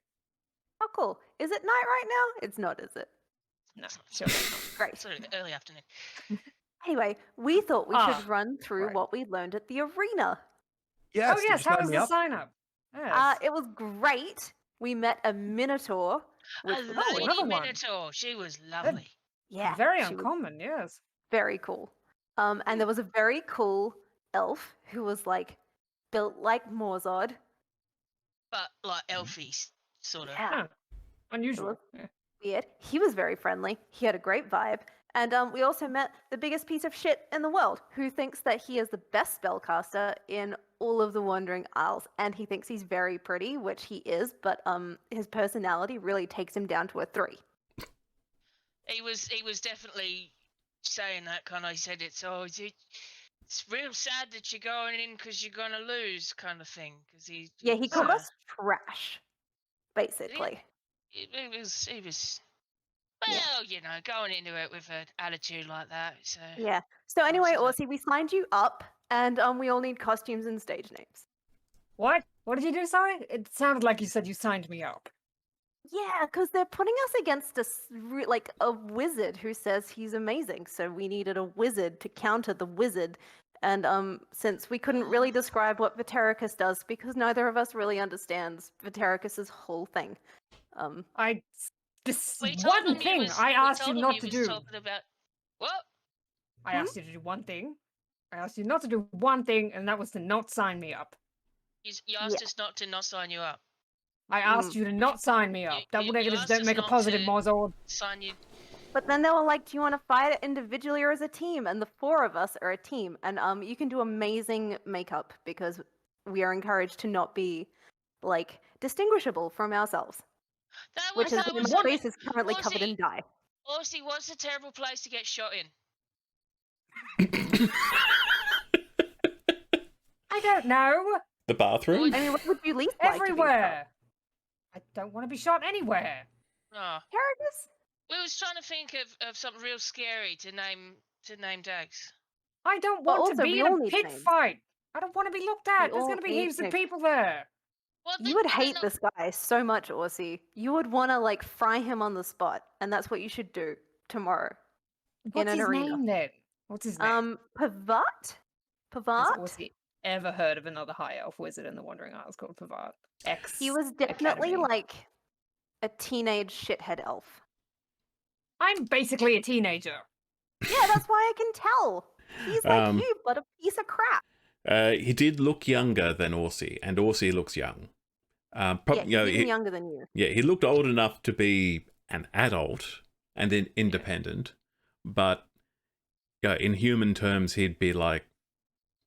Oh, cool. Is it night right now? It's not, is it? No, sure not. Great. Sort of early afternoon. Anyway, we thought we should run through right. what we learned at the arena. Yes, Oh did yes, you how sign was me the up? sign up? Yes. It was great. We met a minotaur, which A was lady another one. minotaur. She was lovely. yeah, Very she was uncommon, yes. very cool. And there was a very cool elf who was like built like Morzod. But like elfies, sort of. Yeah, Huh. Unusual. was- Yeah. weird. He was very friendly. He had a great vibe. And we also met the biggest piece of shit in the world, who thinks that he is the best spellcaster in all of the Wandering Isles, and he thinks he's very pretty, which he is, but his personality really takes him down to a 3. He was definitely saying that kind of. He said it's real sad that you're going in because you're gonna lose, kind of thing. Because he called us trash, basically. He was. Yeah. Well, you know, going into it with an attitude like that. So Yeah. So anyway, Absolutely. Orsi, we signed you up, and we all need costumes and stage names. What? What did you do, sorry? It sounded like you said you signed me up. Yeah, because they're putting us against like a wizard who says he's amazing. So we needed a wizard to counter the wizard. And since we couldn't really describe what Vitericus does, because neither of us really understands Vitericus's whole thing. we told One him he thing was- I we asked you told him not he to was do. talking about what? I asked you to do one thing. I asked you not to do one thing, and that was to not sign me up. You asked us not to not sign you up. I asked you to not sign me up. Double you negatives asked don't us make a not positive, to- Morzord. Sign you. But then they were like, do you want to fight it individually or as a team? And the 4 of us are a team. And you can do amazing makeup because we are encouraged to not be, like, distinguishable from ourselves. That Which was is that my was face is currently covered in Orsi, dye. Orsi, what's a terrible place to get shot in? I don't know. The bathroom? I mean, what would you least like to be Everywhere. I don't want to be shot anywhere. Oh, Caragus? we was trying to think of something real scary to name Dags. I don't But want to also, be we in all a need pit names. fight. I don't want to be looked at. We There's all going to be need heaps of names. people there. Well, You would hate this guy so much, Orsi. You would want to, like, fry him on the spot. And that's what you should do tomorrow. What's an his arena. name then? What's his name? Pavat? Has Pavat? Orsi ever heard of another high elf wizard in the Wandering Isles called Pavat? He was definitely, Academy. like, a teenage shithead elf. I'm basically a teenager. Yeah, that's why I can tell. He's like you, but a piece of crap. He did look younger than Orsi, and Orsi looks young. Yeah, he's even younger than you. Yeah, he looked old enough to be an adult and then independent, but in human terms, he'd be like,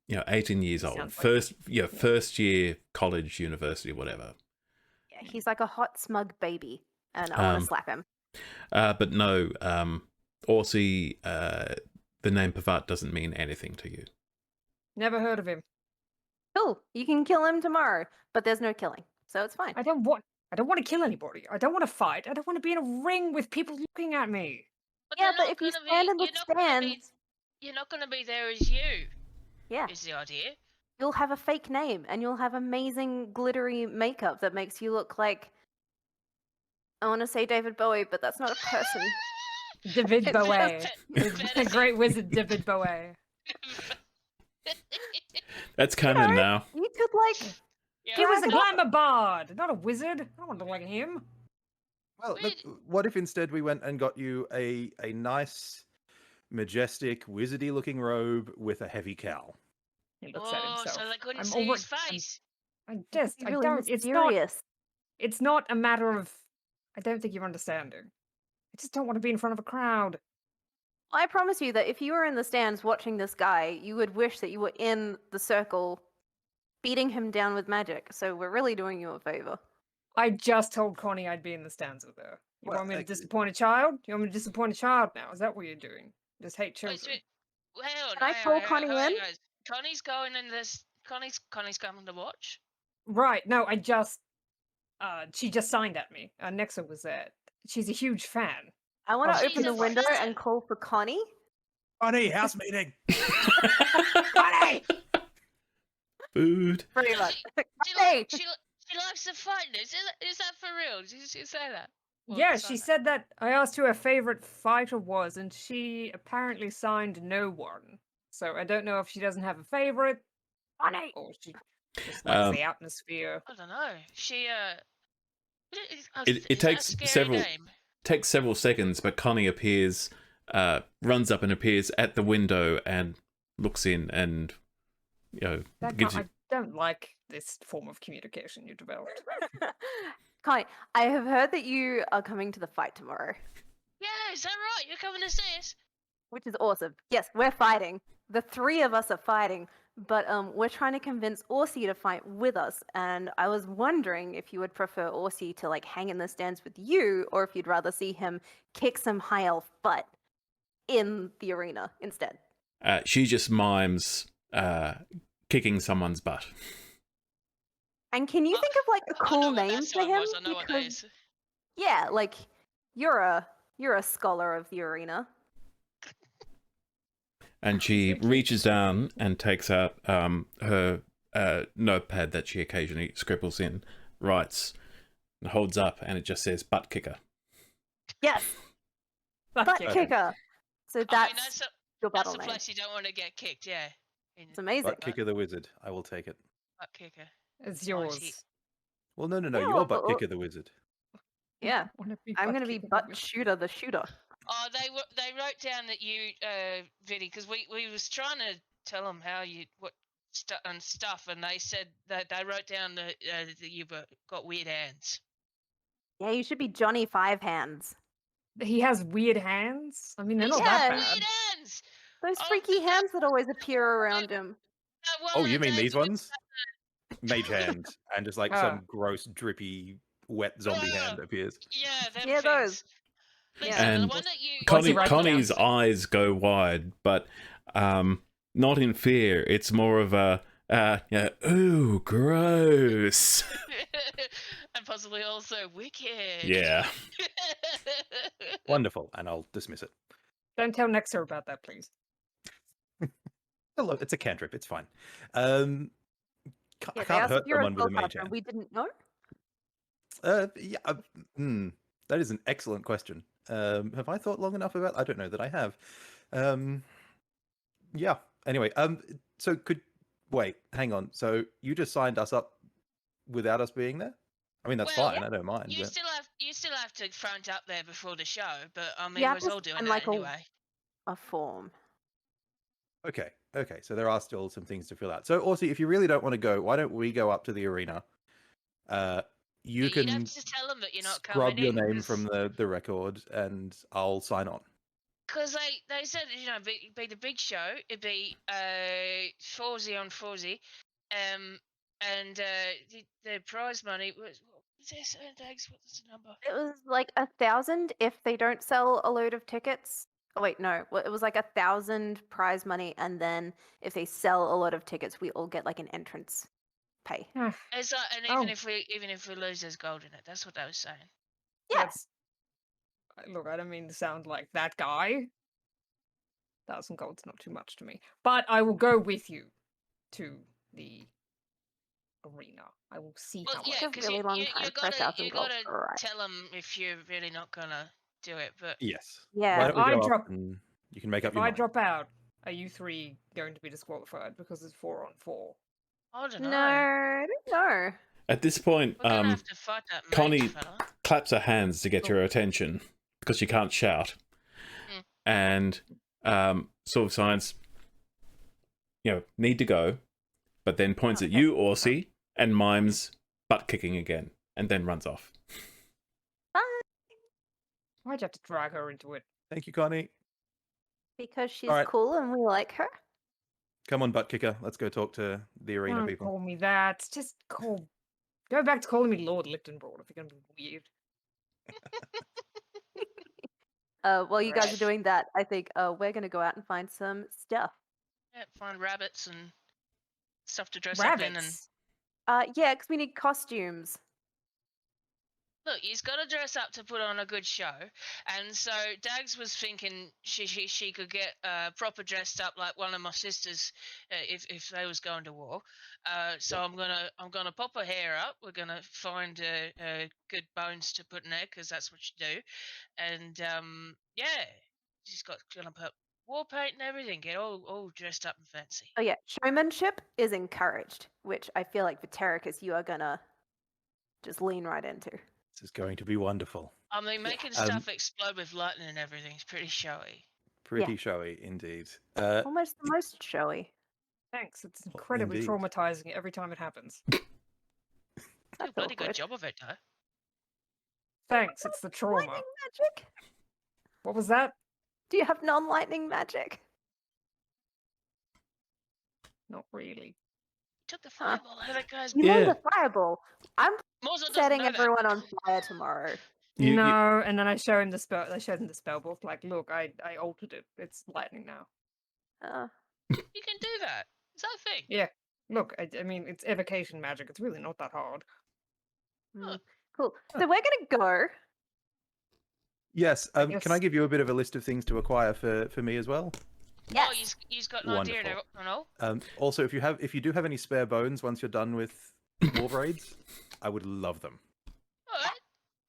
18 years old, Sounds like first year college, university, whatever. Yeah, he's like a hot, smug baby, and I want to slap him. But no, Orsi, the name Pavat doesn't mean anything to you. Never heard of him. Cool. You can kill him tomorrow, but there's no killing, so it's fine. I don't want to kill anybody. I don't want to fight. I don't want to be in a ring with people looking at me. Yeah, they're but not if you gonna stand in the you're not gonna be- stands, you're not going to be there as you. yeah, Is the idea? you'll have a fake name, and you'll have amazing glittery makeup that makes you look like, I want to say David Bowie, but that's not a person. David It's Bowie. just- The great wizard David Bowie. That's canon know, now. You could, like, Yeah, He was a Dragon- glamour bard, not a wizard. I don't want to look like him. Well, look, Wait. what if instead we went and got you a nice, majestic, wizardy-looking robe with a heavy cowl? He looks at Oh, himself. so they couldn't I'm see his already- face. I just, be I really don't. mysterious. It's not a matter of. I don't think you're understanding. I just don't want to be in front of a crowd. I promise you that if you were in the stands watching this guy, you would wish that you were in the circle beating him down with magic, so we're really doing you a favor. I just told Connie I'd be in the stanza there. You Well, want me to like- disappoint a child? You want me to disappoint a child now? Is that what you're doing? Just hate Wait, children. hang on, Can I hang pull on, hang on, Connie hang on, in? guys. Connie's going in this. Connie's coming to watch. Right, no, I just she just signed at me. Nexa was there. She's a huge fan. I want to Oh, open the Jesus, window fan. and call for Connie. Connie, house meeting. Connie! Food. Pretty much. She, Connie! she likes to fight. Is that for real? Did she say that? Well, Yeah, sign she that. said that I asked who her favorite fighter was, and she apparently signed no one. So I don't know if she doesn't have a favorite, Connie! or she just likes Um, the atmosphere. I don't know. She It is that a takes scary several game? takes several seconds, but Connie appears, runs up and appears at the window and looks in, and gives you. I don't like this form of communication you developed. Connie, I have heard that you are coming to the fight tomorrow, Yeah, is that right? You're coming to see us? which is awesome. Yes, we're fighting. The three of us are fighting, but we're trying to convince Orsi to fight with us. And I was wondering if you would prefer Orsi to like hang in the stands with you, or if you'd rather see him kick some high elf butt in the arena instead. She just mimes kicking someone's butt. And can you think of like a I know cool what that name for song him? was. I know what that is. Yeah, like you're a scholar of the arena. And she reaches down and takes out her notepad that she occasionally scribbles in, writes, and holds up, and it just says butt kicker. Yes, butt yeah. kicker. So I that's mean, that's your the battle name. place you don't want to get kicked. Yeah. It's amazing. Butt kicker the wizard. I will take it. Butt kicker. It's Mighty. yours. Well, no. Yeah, You're butt well- kicker the wizard. Yeah, Wanna be I'm butt gonna be kicker butt with- shooter the shooter. Oh, they wrote down that you, Vinny, because we was trying to tell them how you and stuff, and they said that they wrote down that you've got weird hands. Yeah, you should be Johnny Five Hands. He has weird hands. I mean, they're He's not got that got bad. weird hands. Those Oh, freaky that- hands that always appear around him. That one Oh, you that mean they these do- ones? Mage hand, and just like Ah. some gross, drippy, wet zombie hand appears. Yeah, them Yeah, those. things. Listen, Yeah. the And one that you. Connie- right Connie's down- eyes go wide, but not in fear. It's more of a ooh, gross. and possibly also wicked. Yeah. Wonderful, and I'll dismiss it. Don't tell Nexa about that, please. Hello, it's a cantrip. It's fine. Yeah, I they can't asked hurt if you're a someone with a mage spellcaster, hand. we didn't know. That is an excellent question. Have I thought long enough about? I don't know that I have. Yeah. Anyway, so hang on. So you just signed us up without us being there? I mean, that's Well, fine. I don't mind. You But... still have to front up there before the show, but I mean Yeah, we're all just doing on, that like, a- anyway. A form. Okay. So there are still some things to fill out. So, Orsi, if you really don't want to go, why don't we go up to the arena? You You'd have can to tell them that you're not scrub coming your in, name from the record, and I'll sign on. because they said be the big show. It'd be Forzy on Forzy, and the prize money was what was this? Dags, what's the number? It was like 1,000 if they don't sell a load of tickets. Oh wait, no. It was like 1,000 prize money, and then if they sell a lot of tickets, we all get like an entrance pay. It's and Oh. even if we lose, there's gold in it. That's what they were saying. Yes. Look, I don't mean to sound like that guy. 1,000 gold's not too much to me. But I will go with you to the arena. I will see Well, how yeah, Took a because really long time you for gotta 1,000 gold. Alright. tell them if you're really not gonna do it. But Yes. Yeah. Why don't we I go up drop- and you can make up If your I mind. drop out, are you three going to be disqualified because it's 4-on-4? I don't know. No, I don't know. At this point, We're gonna have to fight that mage Connie fella. claps her hands to get your attention because she can't shout, and sort of signs, need to go, but then points at you, Orsi, and mimes butt kicking again, and then runs off. Why'd you have to drag her into it? Thank you, Connie. Because she's Alright. cool and we like her. Come on, butt kicker. Let's go talk to the arena Don't people. call me that. Just go back to calling me Lord Lichtenbroad if you're gonna be weird. While you guys are Right. doing that, I think we're gonna go out and find some stuff. Yeah, find rabbits and stuff to dress up in. And Rabbits. Yeah, because we need costumes. look, he's got to dress up to put on a good show. And so Dags was thinking she could get proper dressed up like one of my sisters if they was going to war. So I'm gonna pop her hair up. We're gonna find good bones to put in there because that's what you do. And yeah, she's gonna put war paint and everything. Get all dressed up and fancy. Oh yeah, showmanship is encouraged, which I feel like Vitericus, you are gonna just lean right into. This is going to be wonderful. I mean, making stuff explode with lightning and everything is pretty showy. Pretty showy indeed. Almost the most showy. Thanks. It's incredibly indeed. traumatizing every time it happens. Do a That's bloody good awkward. job of it, though. Thanks. It's the trauma. Lightning magic? What was that? Do you have non-lightning magic? Not really. Took the fireball out of that guy's. You made a fireball. I'm Mozo doesn't setting know that. everyone on fire tomorrow. No, and then I show him the spell. I showed him the spell book. Like, look, I altered it. It's lightning now. You can do that. Is that a thing? Yeah. Look, I mean, it's evocation magic. It's really not that hard. Cool. So we're gonna go. Yes. Can I guess- give you a bit of a list of things to acquire for me as well? Oh, you've got an idea and all? Also, if you do have any spare bones once you're done with war raids, I would love them. All right.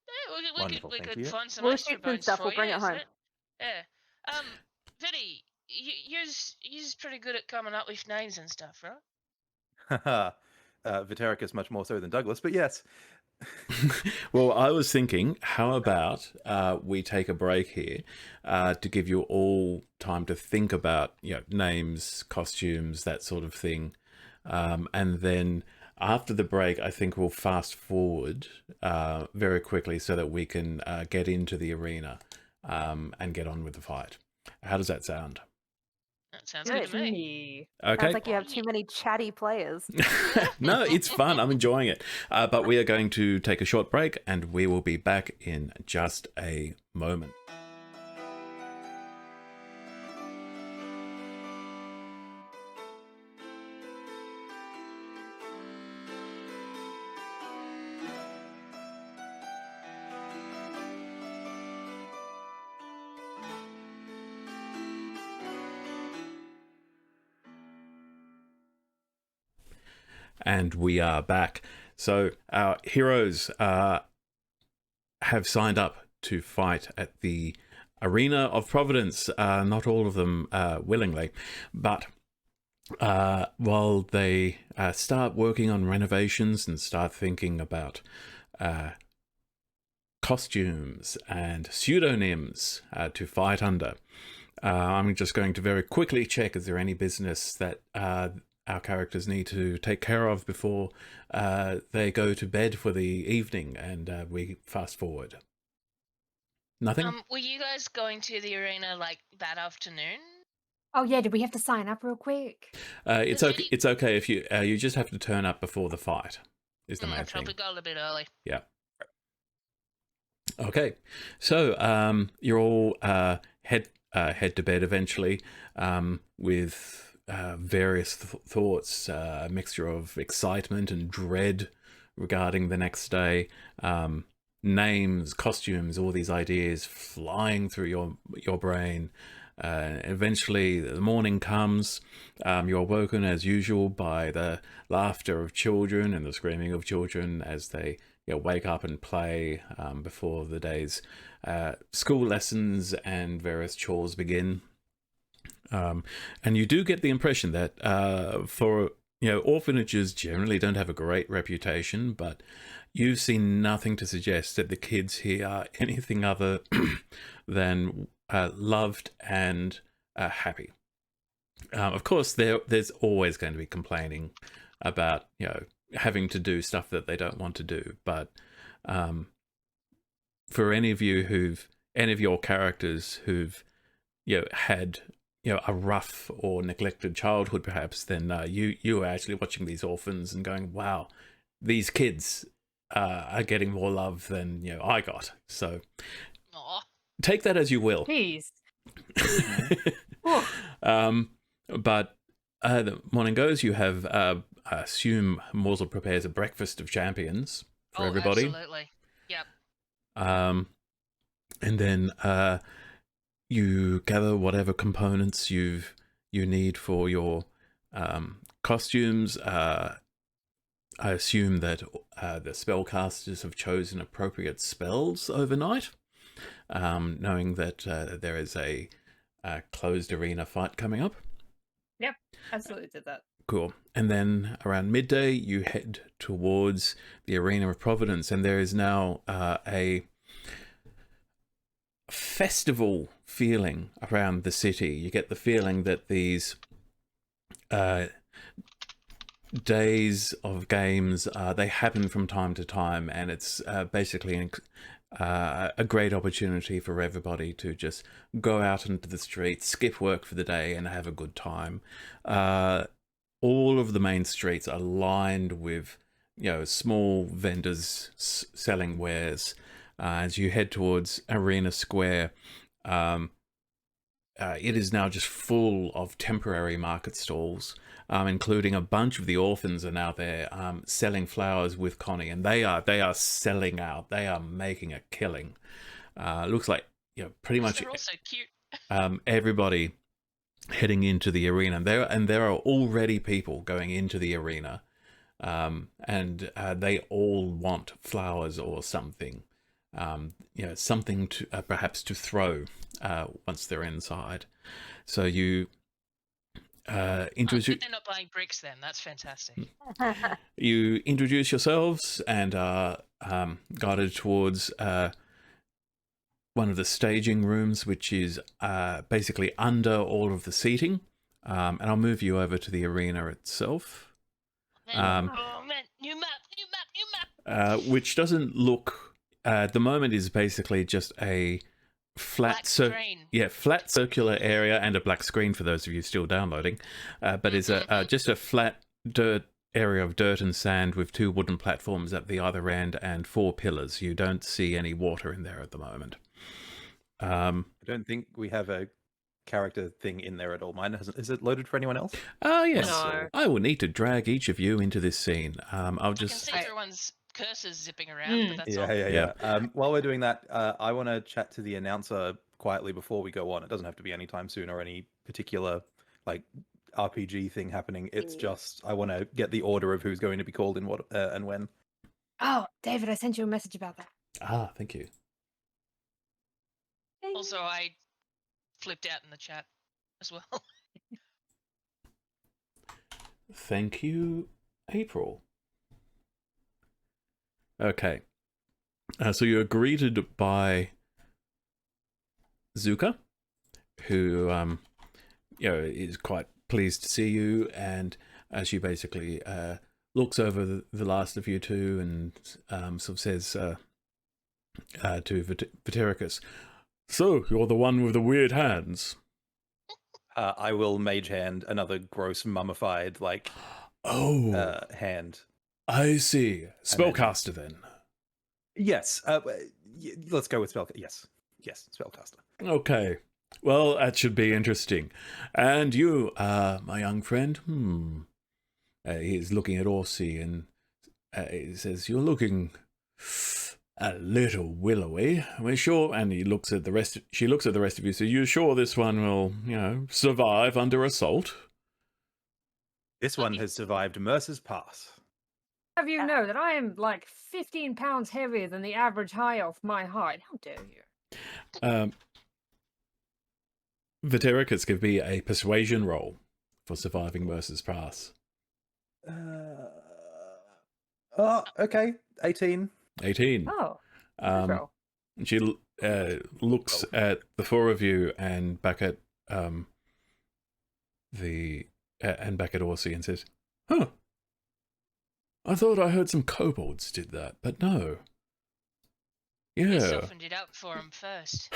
Yeah, Wonderful, we thank could you. find some We'll extra shoot some bones stuff, for we'll bring you, it isn't home. Yeah. Vinny, you're pretty good at coming up with names and stuff, right? Haha. Vitericus much more so than Douglas, but yes. Well, I was thinking, how about we take a break here to give you all time to think about, names, costumes, that sort of thing, and then after the break, I think we'll fast forward very quickly so that we can get into the arena and get on with the fight. How does that sound? That sounds good to me. Okay. Sounds like you have too many chatty players. No, it's fun. I'm enjoying it. But we are going to take a short break and we will be back in just a moment. And we are back. So our heroes have signed up to fight at the Arena of Providence. Not all of them willingly, but while they start working on renovations and start thinking about costumes and pseudonyms to fight under, I'm just going to very quickly check, is there any business that our characters need to take care of before they go to bed for the evening, and we fast forward. Nothing? Were you guys going to the arena like that afternoon? Oh yeah, did we have to sign up real quick? It's okay. It's okay if you just have to turn up before the fight. Is the main I've thing. probably got a bit early. Yeah. Okay, so you're all head to bed eventually with various thoughts, a mixture of excitement and dread regarding the next day, names, costumes, all these ideas flying through your brain. Eventually the morning comes. You're woken as usual by the laughter of children and the screaming of children as they wake up and play before the day's school lessons and various chores begin. And you do get the impression that for orphanages generally don't have a great reputation, but you've seen nothing to suggest that the kids here are anything other than loved and happy. Of course, there's always going to be complaining about having to do stuff that they don't want to do, but for any of your characters who've had a rough or neglected childhood, perhaps, then you are actually watching these orphans and going, wow, these kids are getting more love than I got. So Aw. take that as you will. Please. But the morning goes, you have, I assume Morsel prepares a breakfast of champions for everybody. Absolutely. Yep. And then you gather whatever components you need for your costumes. I assume that the spellcasters have chosen appropriate spells overnight, knowing that there is a closed arena fight coming up. Yep, absolutely did that. Cool. And then around midday, you head towards the Arena of Providence, and there is now a festival feeling around the city. You get the feeling that these days of games, they happen from time to time, and it's basically a great opportunity for everybody to just go out into the streets, skip work for the day, and have a good time. All of the main streets are lined with, small vendors selling wares. As you head towards Arena Square, it is now just full of temporary market stalls, including a bunch of the orphans are now there selling flowers with Connie, and they are selling out. They are making a killing. Looks like pretty much They're also cute. everybody heading into the arena, and there are already people going into the arena, and they all want flowers or something. Something to perhaps to throw once they're inside. So you introduce. They're not buying bricks then. That's fantastic. You introduce yourselves and are guided towards one of the staging rooms, which is basically under all of the seating. And I'll move you over to the arena itself. New map. Which doesn't look. At the moment is basically just a flat flat circular area and a black screen for those of you still downloading, but is just a flat dirt area of dirt and sand with 2 wooden platforms at the other end and 4 pillars. You don't see any water in there at the moment. I don't think we have a character thing in there at all. Mine hasn't. Is it loaded for anyone else? Yes. No. I will need to drag each of you into this scene. I'll just. I can see everyone's cursors zipping around, but that's all. Yeah. While we're doing that, I want to chat to the announcer quietly before we go on. It doesn't have to be anytime soon or any particular RPG thing happening. It's just I want to get the order of who's going to be called in what and when. Oh, David, I sent you a message about that. Thank you. Also, I flipped out in the chat as well. Thank you, April. Okay. So you're greeted by Zuka, who is quite pleased to see you, and she basically looks over the last of you two and sort of says to Vatericus, "So, you're the one with the weird hands." I will mage hand another gross mummified hand. I see. Spellcaster then. Yes. Let's go with spellcaster. Yes, spellcaster. Okay. Well, that should be interesting. And you, my young friend, he's looking at Orsi and he says, "You're looking a little willowy. We're sure," and he looks at the rest. She looks at the rest of you. So you're sure this one will, survive under assault? This one has survived Mercer's Pass. Have you know that I am 15 pounds heavier than the average high of my height? How dare you? Vatericus, give me a persuasion roll for surviving Mercer's Pass. Okay. 18. 18. Oh. She looks at the 4 of you and back at back at Orsi and says, "Huh. I thought I heard some kobolds did that, but no." I Yeah. softened it up for him first.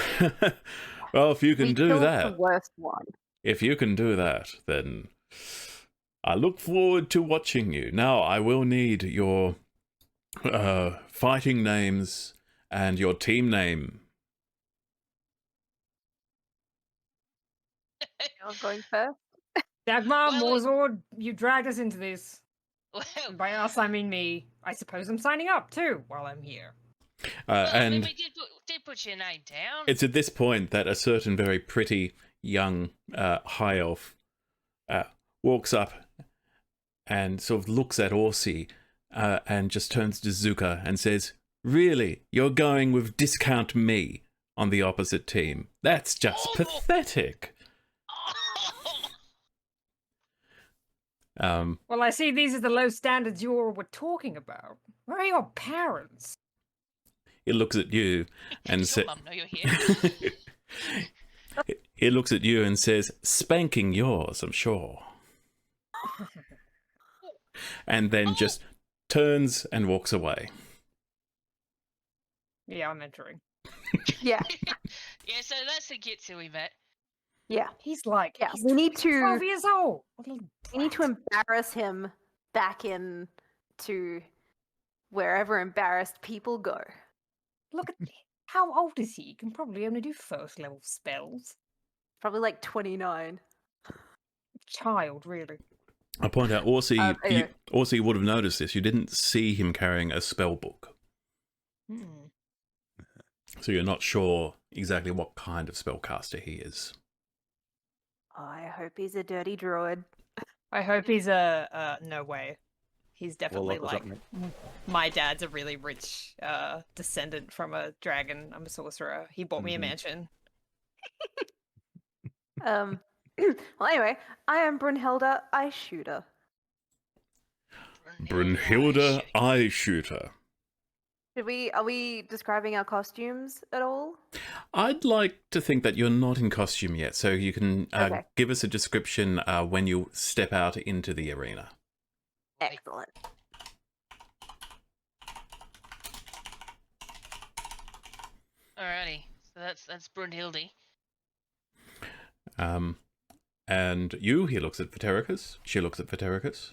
Well, if you can We do killed that. the worst one. if you can do that, then I look forward to watching you. Now, I will need your fighting names and your team name. I'm going first. Dagmar, Well, Morzord, you dragged us into this. Well, And by us, I mean me. I suppose I'm signing up too while I'm here. I mean, And we did put your name down. it's at this point that a certain very pretty young high elf walks up and sort of looks at Orsi and just turns to Zuka and says, "Really, you're going with discount me on the opposite team? That's just pathetic." Well, I see these are the low standards you all were talking about. Where are your parents? He looks at you and Does says, your mum know you're here? he looks at you and says, "Spanking yours, I'm sure." And then just turns and walks away. Yeah, I'm entering. Yeah, Yeah, so that's the Gitsu we met. yeah, He's like, yeah. he's We need 12 to years old. we need to embarrass him back in to wherever embarrassed people go. Look at how old is he? He can probably only do first level spells. Probably like 29. Child, really. I point out, Orsi, Yeah. Orsi would have noticed this. You didn't see him carrying a spell book, Hmm. so you're not sure exactly what kind of spellcaster he is. I hope he's a dirty druid. I hope he's no way. He's definitely Warlock or like something. my dad's a really rich descendant from a dragon. I'm a sorcerer. He bought me a Mhm. mansion. Well, anyway, I am Brunhilde, Ice Shooter. Brunhilde Eye Shooter. Are we describing our costumes at all? I'd like to think that you're not in costume yet, so you can Okay. give us a description when you step out into the arena. Excellent. Alrighty, so that's Brunhilde. And you, he looks at Vatericus. She looks at Vatericus.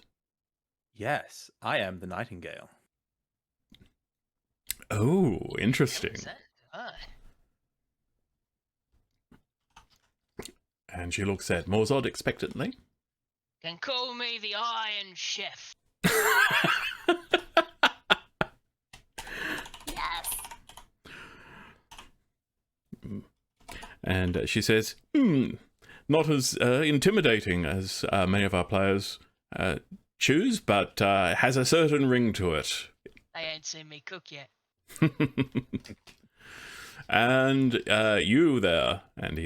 Yes, I am the Nightingale. Oh, interesting. What's that? Ah. And she looks at Morzod expectantly. Can call me the Iron Chef. Yes. And she says, not as intimidating as many of our players choose, but has a certain ring to it. They ain't seen me cook yet. And you there, and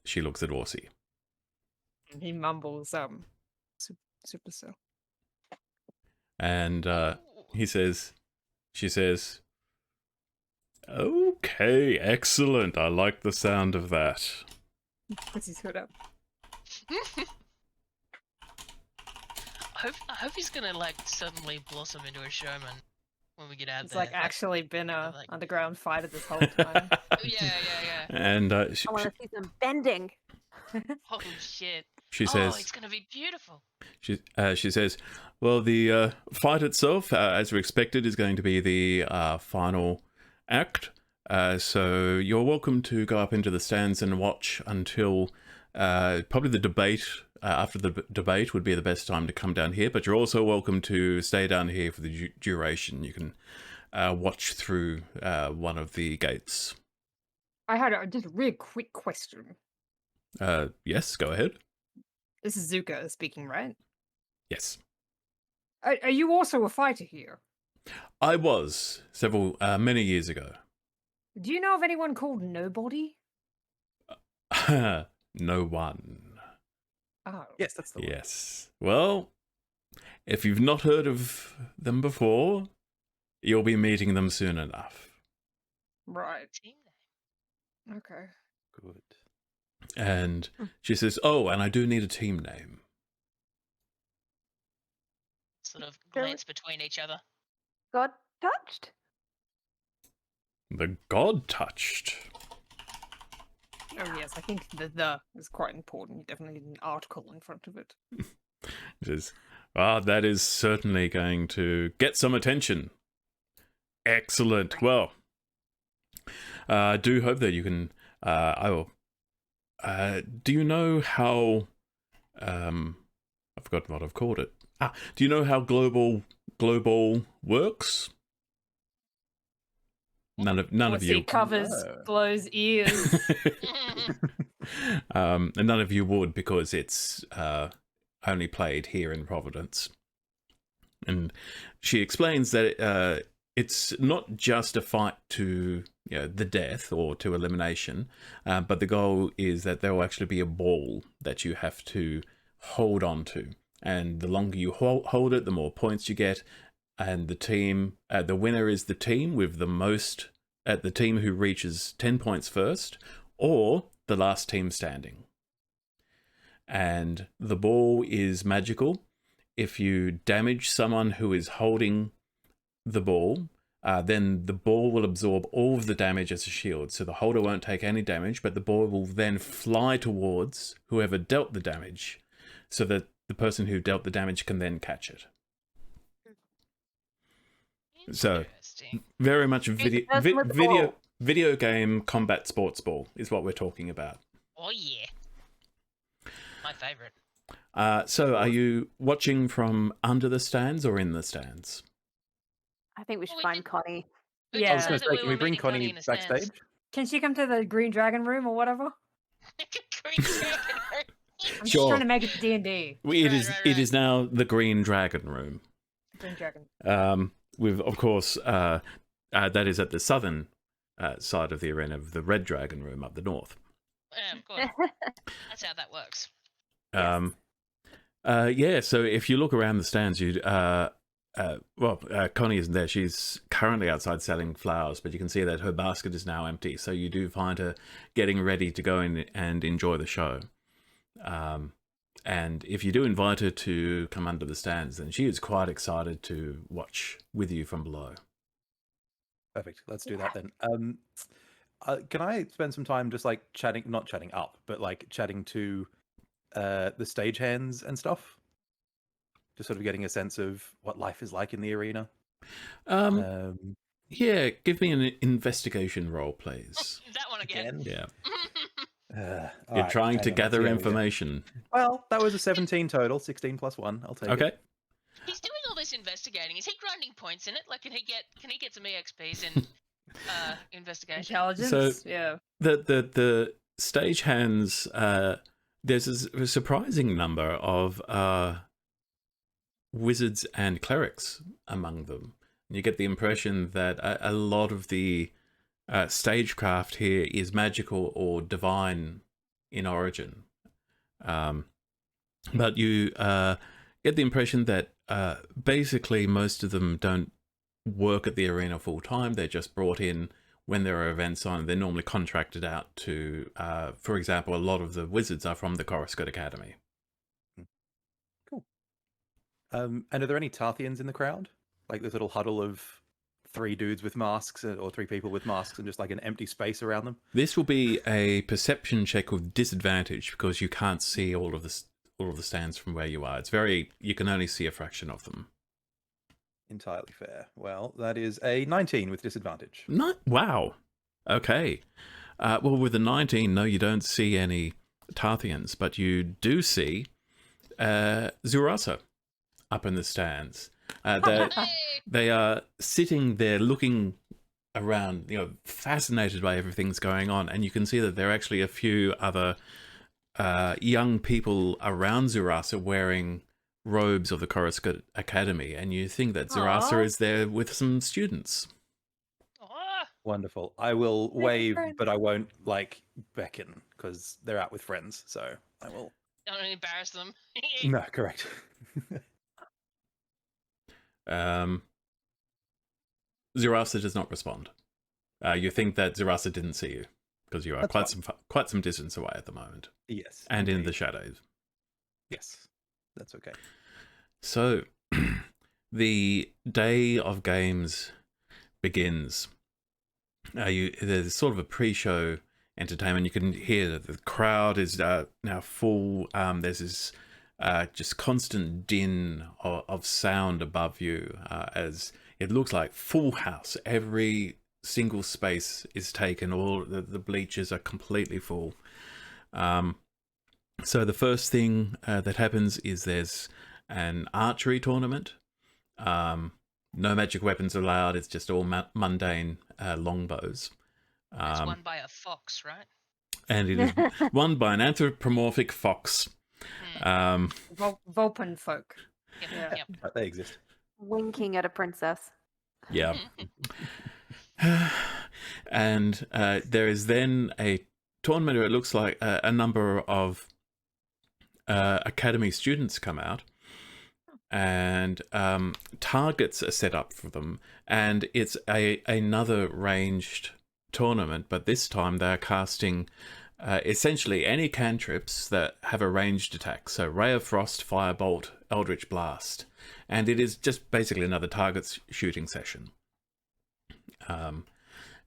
she looks at Orsi. He mumbles, super so. And she says, "Okay, excellent. I like the sound of that." Puts his hood up. I hope he's gonna like suddenly blossom into a showman when we get out It's there. like actually been a like- underground fighter this whole time. Yeah. And I want to see some bending. Holy shit. she Oh, says, it's gonna be beautiful. she says, "Well, the fight itself, as we expected, is going to be the final act. So you're welcome to go up into the stands and watch until probably the debate. After the debate would be the best time to come down here. But you're also welcome to stay down here for the duration. You can watch through one of the gates." I had just a real quick question. Yes, go ahead. This is Zuka speaking, right? Yes. Are you also a fighter here? I was many years ago. Do you know of anyone called Nobody? No one. Oh. Yes, that's the one. Yes. Well, if you've not heard of them before, you'll be meeting them soon enough. Right. Team name. Okay. Good. And she says, "Oh, and I do need a team name." Sort of Sure. glance between each other. God touched? The God Touched. Oh yes, I think the is quite important. You definitely need an article in front of it. It is. That is certainly going to get some attention. Excellent. Well, I do hope that you can. I will. Do you know how? I've forgotten what I've called it. Do you know how global works? None of you. Covers No. blows ears. And none of you would, because it's only played here in Providence. And she explains that it's not just a fight to the death or to elimination, but the goal is that there will actually be a ball that you have to hold on to. And the longer you hold it, the more points you get. And the winner is the team with the most, the team who reaches 10 points first, or the last team standing. And the ball is magical. If you damage someone who is holding the ball, then the ball will absorb all of the damage as a shield. So the holder won't take any damage, but the ball will then fly towards whoever dealt the damage, so that the person who dealt the damage can then catch it. So very much video game combat sports ball is what we're talking about. Oh yeah, my favorite. So are you watching from under the stands or in the stands? I think we should Well, we find did- Connie. We Yeah. did say I was that going to say, can we were bring meeting Connie in the stands. backstage? Can she come to the Green Dragon room or whatever? Green Dragon. I'm Sure. just trying to make it D&D. It is now the Green Dragon Room. Green Dragon. With, of course, that is at the southern side of the arena, of the Red Dragon Room up the north. Yeah, of course. That's how that works. So if you look around the stands, Connie isn't there. She's currently outside selling flowers, but you can see that her basket is now empty. So you do find her getting ready to go in and enjoy the show. And if you do invite her to come under the stands, then she is quite excited to watch with you from below. Perfect. Let's do that then. Can I spend some time just like chatting, not chatting up, but like chatting to the stagehands and stuff? Just sort of getting a sense of what life is like in the arena. Yeah, give me an investigation roll, please. That one again. Yeah. All You're right, trying to hang on, let's gather see how we go. information. Well, that was a 17 total, 16 plus 1. I'll take Okay. it. He's doing all this investigating. Is he grinding points in it? Like, can he get some EXPs in investigation? Intelligence? So- Yeah. The stagehands, there's a surprising number of wizards and clerics among them. You get the impression that a lot of the stagecraft here is magical or divine in origin. But you get the impression that basically most of them don't work at the arena full time. They're just brought in when there are events on. They're normally contracted out to, for example, a lot of the wizards are from the Coruscant Academy. Cool. And are there any Tarthians in the crowd? Like this little huddle of 3 dudes with masks, or 3 people with masks, and just like an empty space around them? This will be a perception check with disadvantage because you can't see all of the stands from where you are. You can only see a fraction of them. Entirely fair. Well, that is a 19 with disadvantage. Wow. Okay. Well, with a 19, no, you don't see any Tarthians, but you do see Zurasa up in the stands. They are sitting there looking around, fascinated by everything's going on, and you can see that there are actually a few other young people around Zurasa wearing robes of the Coruscant Academy, and you think that Zurasa Aw. is there with some students. Oh, Wonderful. I will wave, but I won't like beckon because they're out with friends. So I will. don't embarrass them. No, correct. Zurasa does not respond. You think that Zurasa didn't see you because you are That's quite some distance away at the moment, Yes. and in indeed. the shadows. Yes. That's okay. So, the day of games begins. There's sort of a pre-show entertainment. You can hear that the crowd is now full. There's this just constant din of sound above you as it looks like full house. Every single space is taken. All the bleachers are completely full. So the first thing that happens is there's an archery tournament. No magic weapons allowed. It's just all mundane longbows. It's won by a fox, right? And it is won by an anthropomorphic fox. Vulpan folk. Yep. But they exist. Winking at a princess. Yeah. And there is then a tournament where it looks like a number of academy students come out, and targets are set up for them, and it's another ranged tournament, but this time they're casting essentially any cantrips that have a ranged attack. So Ray of Frost, Firebolt, Eldritch Blast, and it is just basically another target shooting session.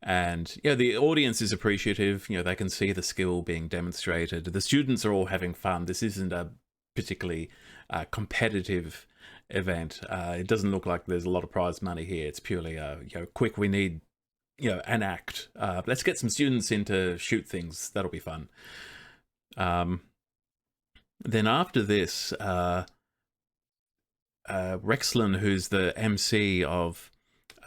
And the audience is appreciative. They can see the skill being demonstrated. The students are all having fun. This isn't a particularly competitive event. It doesn't look like there's a lot of prize money here. It's purely quick. We need an act. Let's get some students in to shoot things. That'll be fun. Then after this, Rexlin, who's the MC of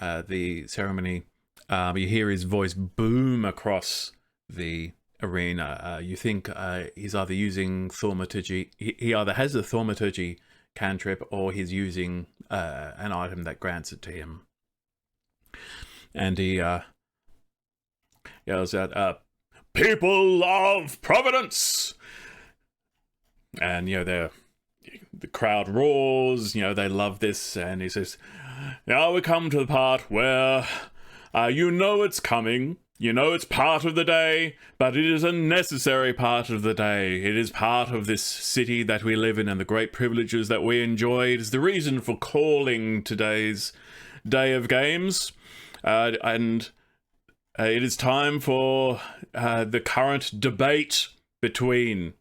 the ceremony, you hear his voice boom across the arena. You think he's either using thaumaturgy. He either has a thaumaturgy cantrip or he's using an item that grants it to him. And he yells out, "People of Providence!" And, the crowd roars, they love this. And he says, "Now we come to the part where it's coming. It's part of the day, but it is a necessary part of the day. It is part of this city that we live in and the great privileges that we enjoy. It is the reason for calling today's day of games. And it is time for the current debate between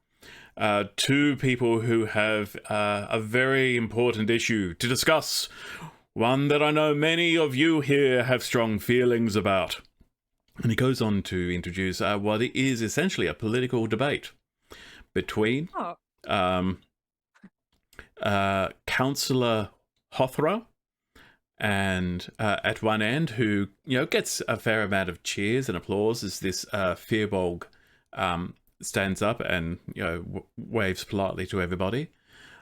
two people who have a very important issue to discuss. One that I know many of you here have strong feelings about." And he goes on to introduce what is essentially a political debate between Councillor Hothra, and at one end, who gets a fair amount of cheers and applause as this Firbolg stands up and waves politely to everybody,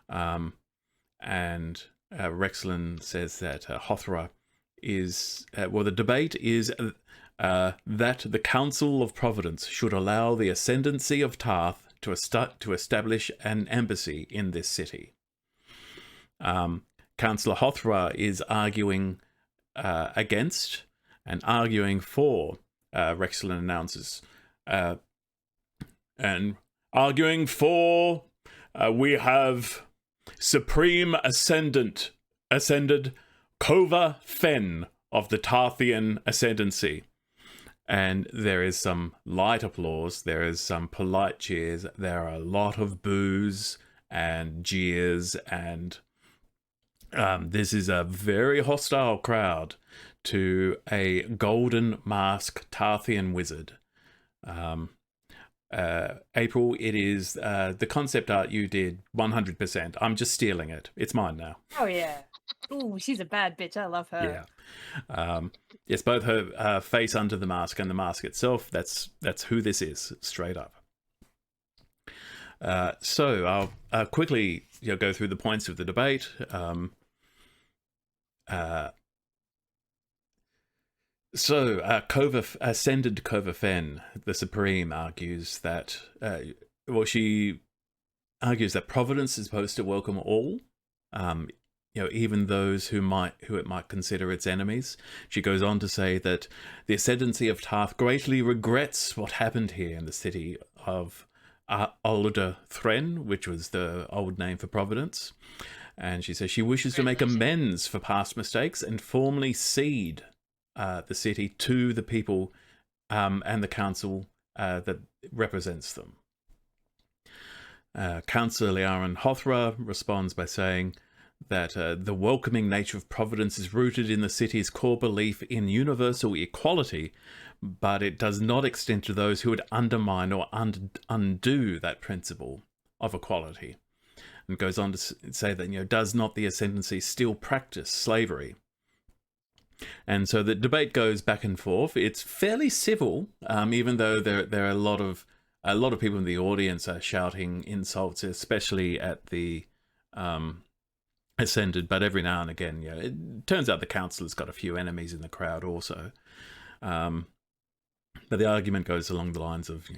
and Rexlin says that Hothra is the debate is that the Council of Providence should allow the ascendancy of Tarth to establish an embassy in this city. Councillor Hothra is arguing against, and arguing for, Rexlin announces. And arguing for, we have Supreme Ascended Kova Fen of the Tarthian Ascendancy. And there is some light applause, there is some polite cheers, there are a lot of boos and jeers, and this is a very hostile crowd to a golden mask Tarthian wizard. April, it is the concept art you did 100%. I'm just stealing it. It's mine now. Oh, yeah. Ooh, she's a bad bitch. I love her. Yeah. Yes, both her face under the mask and the mask itself. That's who this is, straight up. So I'll quickly go through the points of the debate. Ascended Kova Fen, the Supreme, argues that, she argues that Providence is supposed to welcome all, even those who it might consider its enemies. She goes on to say that the ascendancy of Tarth greatly regrets what happened here in the city of Alder Thren, which was the old name for Providence. And she says she wishes to make amends for past mistakes and formally cede the city to the people and the council that represents them. Councillor Liaran Hothra responds by saying that the welcoming nature of Providence is rooted in the city's core belief in universal equality, but it does not extend to those who would undermine or undo that principle of equality. And goes on to say that, does not the ascendancy still practice slavery? And so the debate goes back and forth. It's fairly civil, even though there are a lot of people in the audience are shouting insults, especially at the ascended. But every now and again, it turns out the councillor's got a few enemies in the crowd also. But the argument goes along the lines of,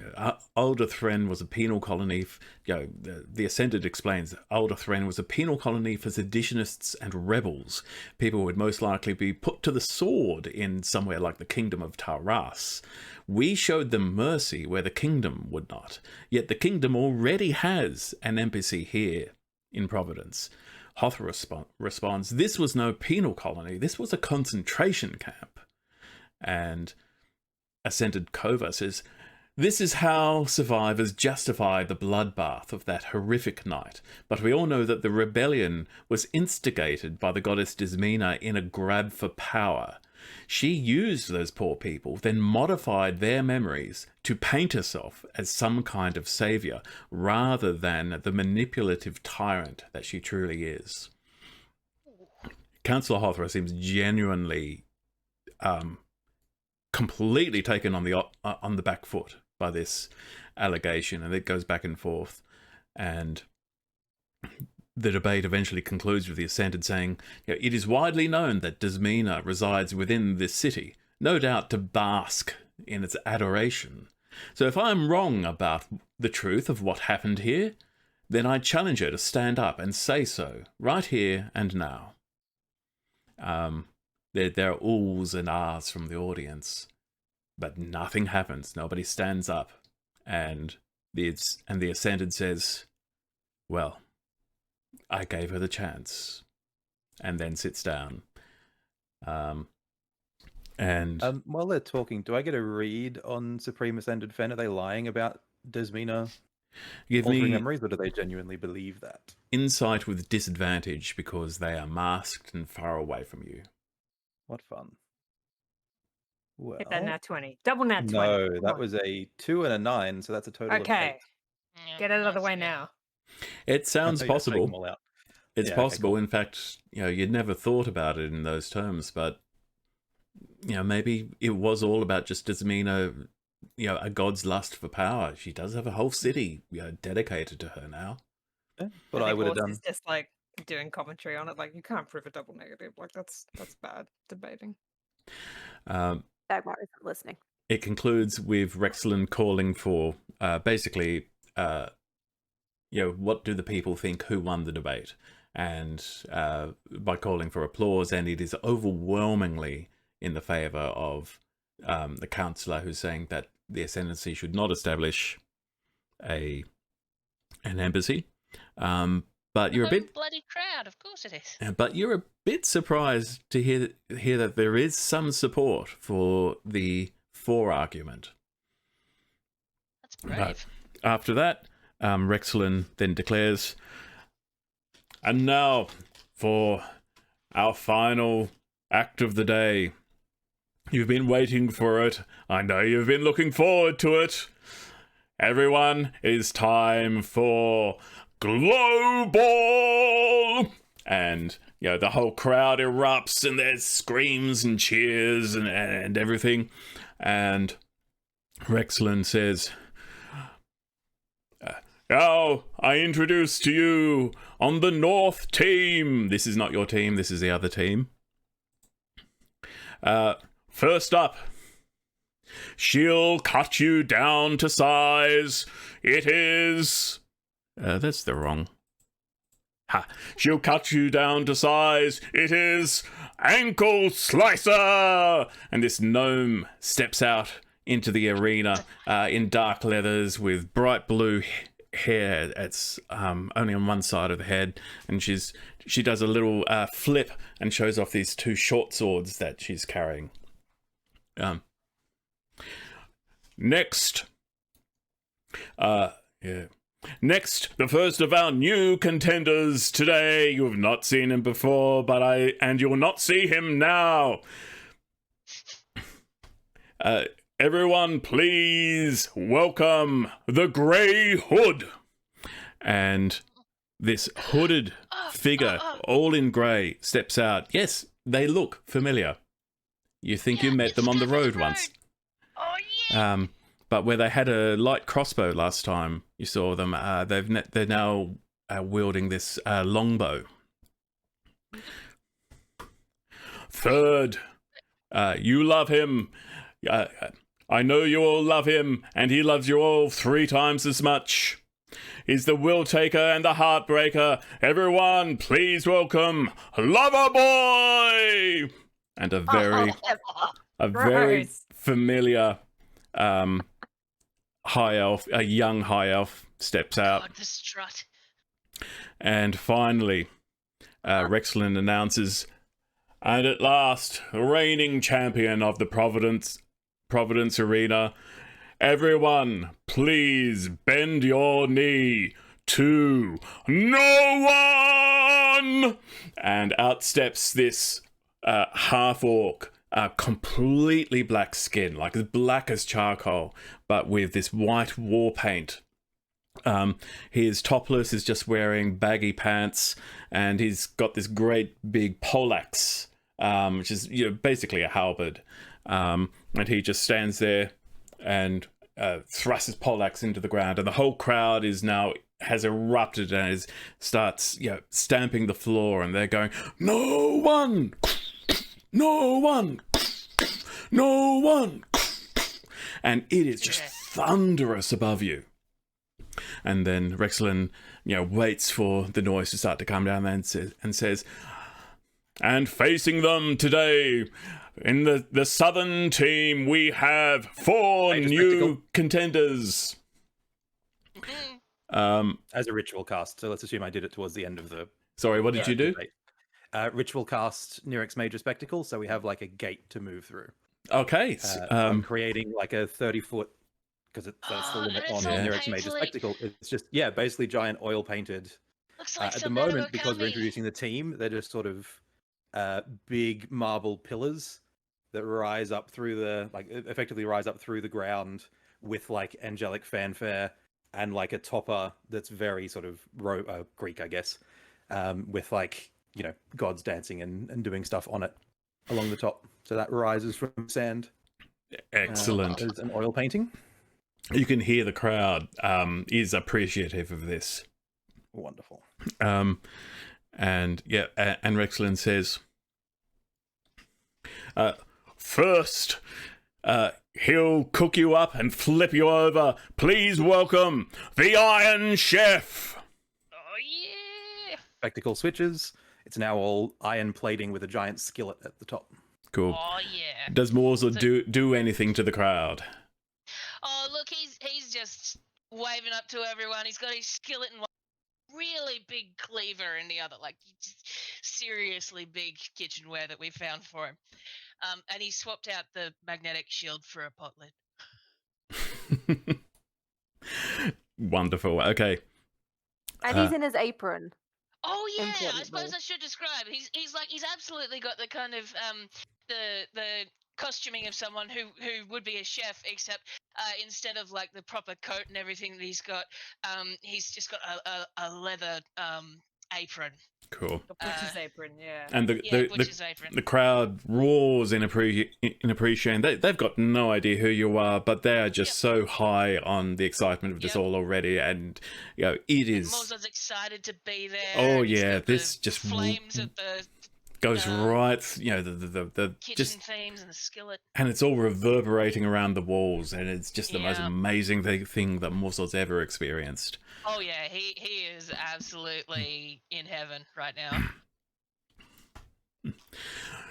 Alder Thren was a penal colony. The Ascended explains Alder Thren was a penal colony for seditionists and rebels. People would most likely be put to the sword in somewhere like the Kingdom of Taras. We showed them mercy where the kingdom would not. Yet the kingdom already has an embassy here in Providence. Hothra responds, this was no penal colony. This was a concentration camp. And Ascended Kova says, this is how survivors justify the bloodbath of that horrific night. But we all know that the rebellion was instigated by the goddess Desmina in a grab for power. She used those poor people, then modified their memories to paint herself as some kind of savior, rather than the manipulative tyrant that she truly is. Councillor Hothra seems genuinely completely taken on the back foot by this allegation, and it goes back and forth, and the debate eventually concludes with the Ascended saying, it is widely known that Desmina resides within this city, no doubt to bask in its adoration. So if I'm wrong about the truth of what happened here, then I challenge her to stand up and say so, right here and now. There are oohs and ahs from the audience, but nothing happens. Nobody stands up, and the Ascended says, well, I gave her the chance, and then sits down. And while they're talking, do I get a read on Supreme Ascended Fen? Are they lying about Desmina altering memories, or do they genuinely believe that? Insight with disadvantage because they are masked and far away from you. What fun. Well, Hit that nat 20. Double nat 20. No, Come that on. was a 2 and a 9, so that's a total of 8. Okay. Get it out of the way now. It sounds I know you're taking them possible. all out. It's Yeah, okay, possible. cool. In fact, you'd never thought about it in those terms, but maybe it was all about just Desmina, a god's lust for power. She does have a whole city, dedicated to her now. Yeah, what I would have done. Is just like doing commentary on it. Like, you can't prove a double negative. Like, that's bad debating. Dagmar isn't listening. It concludes with Rexlin calling for basically, what do the people think who won the debate? And by calling for applause, and it is overwhelmingly in the favour of the councillor who's saying that the Ascendancy should not establish an embassy. But you're a bit bloody crowd, of course it is. But you're a bit surprised to hear that there is some support for the argument. That's brave. After that, Rexlin then declares, and now for our final act of the day. You've been waiting for it. I know you've been looking forward to it. Everyone, it is time for Glow Ball! And, the whole crowd erupts and there's screams and cheers and everything. And Rexlin says, now I introduce to you on the North team. This is not your team, this is the other team. First up, she'll cut you down to size. It is... that's the wrong... Ha! She'll cut you down to size. It is Ankle Slicer! And this gnome steps out into the arena in dark leathers with bright blue hair. It's only on one side of the head. And she does a little flip and shows off these 2 short swords that she's carrying. Next, Yeah. Next, the first of our new contenders today. You have not seen him before, and you will not see him now. Everyone, please welcome the Grey Hood. And this hooded figure, all in grey, steps out. Yes, they look familiar. You think you met them on the road once. Oh yeah. But where they had a light crossbow last time you saw them, they're now wielding this longbow. Third, you love him. I know you all love him, and he loves you all 3 times as much. He's the will taker and the heartbreaker. Everyone, please welcome Loverboy! And a very familiar high elf, a young high elf, steps out. God, the strut. And finally, Rexlin announces, and at last, reigning champion of the Providence Arena, everyone, please bend your knee to no one! And out steps this half-orc, completely black skin, like as black as charcoal, but with this white war paint. He is topless, is just wearing baggy pants, and he's got this great big poleaxe, which is basically a halberd. And he just stands there and thrusts his poleaxe into the ground, and the whole crowd has erupted and starts stamping the floor, and they're going, "No one! No one! No one!" And it is just thunderous above you. And then Rexlin, waits for the noise to start to come down and says, "And facing them today, in the southern team, we have 4 new contenders." As a ritual cast, so let's assume I did it towards the end of the... Sorry, what did you do? Ritual cast Nyrix Major Spectacle, so we have like a gate to move through. Okay. I'm creating like a 30-foot, because that's the limit on Nyrix Major Spectacle. It's just, basically giant oil painted. Looks like At the moment, because we're introducing the team, they're just sort of big marble pillars that rise up through effectively rise up through the ground with like angelic fanfare and like a topper that's very sort of Greek, I guess, with like, gods dancing and doing stuff on it along the top. So that rises from sand. Excellent. As an oil painting. You can hear the crowd is appreciative of this. Wonderful. And Rexlin says, first, he'll cook you up and flip you over. Please welcome the Iron Chef. Oh yeah. Spectacle switches. It's now all iron plating with a giant skillet at the top. Cool. Oh yeah. Does Morsel do anything to the crowd? Oh look, he's just waving up to everyone. He's got his skillet in one really big cleaver in the other, like just seriously big kitchenware that we found for him. And he swapped out the magnetic shield for a pot lid. Wonderful. Okay. And he's in his apron. Oh yeah, I Importantly. suppose I should describe. He's absolutely got the kind of the costuming of someone who would be a chef, except instead of like the proper coat and everything that he's got, he's just got a leather apron. Cool. The butcher's apron, yeah. And butcher's apron. the crowd roars in appreciation. They've got no idea who you are, but they are just so high on the excitement of this all already, and it is. Mozart's excited to be there. Oh and he's yeah, got this the just flames at the goes right. The kitchen just, themes and the skillet. and it's all reverberating around the walls, and it's just the most amazing thing that Morsel's ever experienced. Oh yeah, he is absolutely in heaven right now.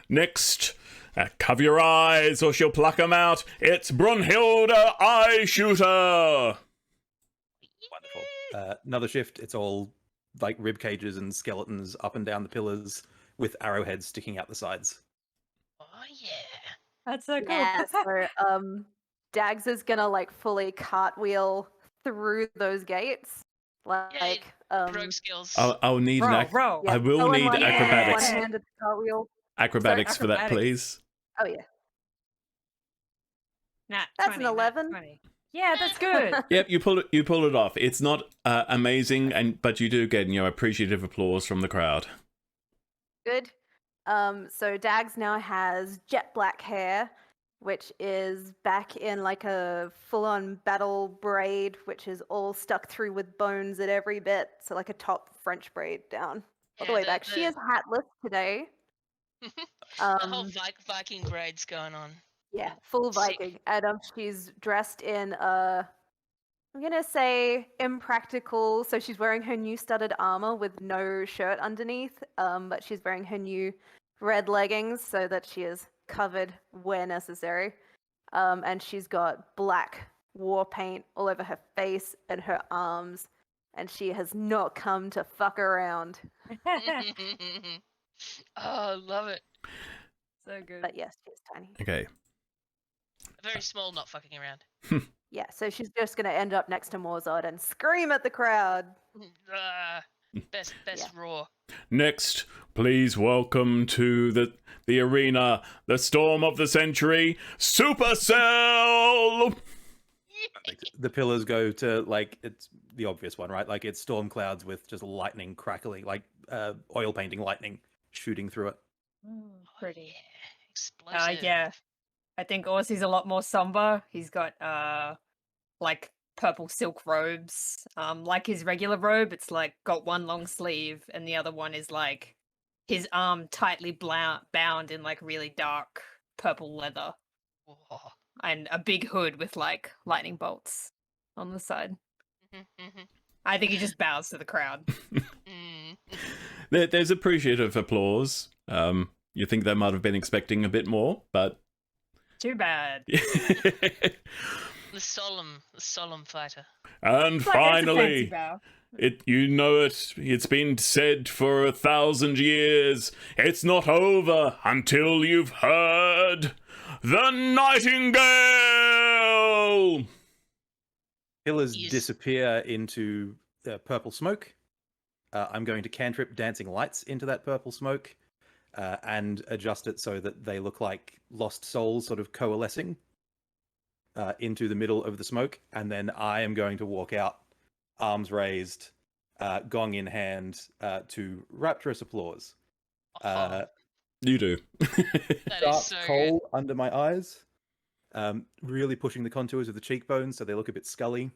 Next, cover your eyes or she'll pluck 'em out. It's Brunhilde Eye Shooter. Wonderful. Another shift. It's all like rib cages and skeletons up and down the pillars with arrowheads sticking out the sides. Oh yeah. That's so cool. Yeah, so Dags is gonna like fully cartwheel through those gates. Like, Rogue skills. I'll need Roll. I will go in need one hand, acrobatics. one-handed cartwheel. Acrobatics for that, Acrobatics. please. Oh yeah, Nat That's 20, an nat 11. 20. Yeah, that's good. Yep, you pull it off. It's not amazing, but you do get appreciative applause from the crowd. Good. So Dags now has jet black hair, which is back in like a full-on battle braid, which is all stuck through with bones at every bit. So like a top French braid down all the way back. She is hatless today. The whole Viking braid's going on. Yeah, full Sick. Viking. And she's dressed in I'm gonna say impractical. So she's wearing her new studded armor with no shirt underneath, but she's wearing her new red leggings so that she is covered where necessary. And she's got black war paint all over her face and her arms, and she has not come to fuck around. Oh, love it. So good. But yes, she's tiny. Okay. Very small, not fucking around. Yeah, so she's just gonna end up next to Morzod and scream at the crowd. Best raw. Next, please welcome to the arena, the storm of the century, Supercell! Like, the pillars go to, like, it's the obvious one, right? Like, it's storm clouds with just lightning crackling, like oil painting lightning shooting through it. Pretty. Explosive. Yeah. I think Orsie's a lot more somber. He's got like purple silk robes. Like his regular robe, it's like got one long sleeve and the other one is like his arm tightly bound in like really dark purple leather. Whoa. And a big hood with like lightning bolts on the side. Mm-hmm. I think he just bows to the crowd. There's appreciative applause. You think they might have been expecting a bit more, but Too bad. The solemn fighter. And It's like, it's a fancy finally, bow. it's been said for 1,000 years, it's not over until you've heard the nightingale! Pillars Yes. disappear into purple smoke. I'm going to cantrip dancing lights into that purple smoke and adjust it so that they look like lost souls sort of coalescing into the middle of the smoke. And then I am going to walk out, arms raised, gong in hand, to rapturous applause. You do. That Dark is so coal under my eyes, really pushing the contours of the cheekbones so they look a bit scully.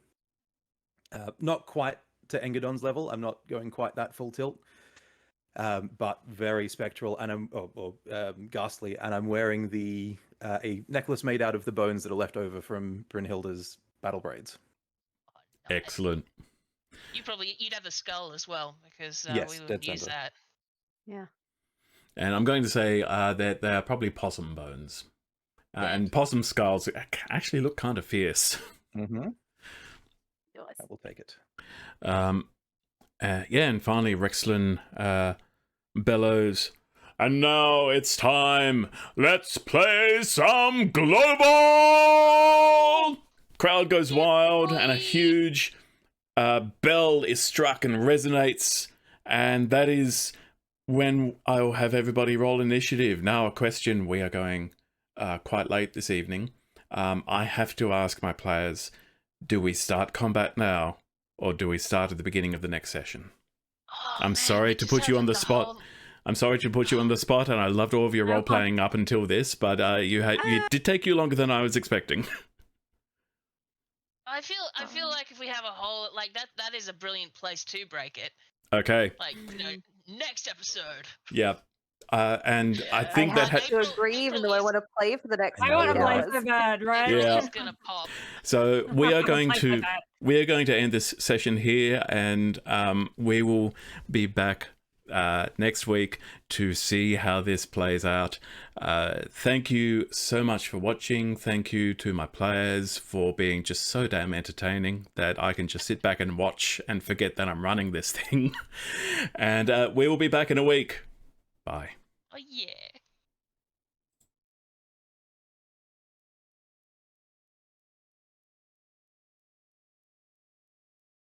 Not quite to Engadon's level. I'm not going quite that full tilt, but very spectral and I'm ghastly. And I'm wearing a necklace made out of the bones that are left over from Brynhilda's battle braids. Nice. Excellent. You'd have the skull as well because Yes, we would dead use center. that. Yeah. And I'm going to say that they are probably possum bones. Yeah. And possum skulls actually look kind of fierce. Mm-hmm. Yours. I will take it. And finally Rexlin bellows, and now it's time, let's play some Global! Crowd goes wild and a huge bell is struck and resonates, and that is when I'll have everybody roll initiative. Now a question, we are going quite late this evening. I have to ask my players, do we start combat now? Or do we start at the beginning of the next session? Oh, I'm man, sorry we to just put have, you like, on the spot. whole- I'm sorry to put you on the spot, and I loved all of your No role playing up until this, but you did take you longer than I was expecting. I feel like if we have a whole like that is a brilliant place to break it. Okay, Like, next episode. yeah, and I Yeah. think I that have to April- agree, even though I April want to play for the next I want to know, play hours. so bad, right? April Yeah. is gonna pop. so we are going Play to like that. end this session here, and we will be back next week to see how this plays out. Thank you so much for watching. Thank you to my players for being just so damn entertaining that I can just sit back and watch and forget that I'm running this thing. And we will be back in a week. Bye. Oh yeah.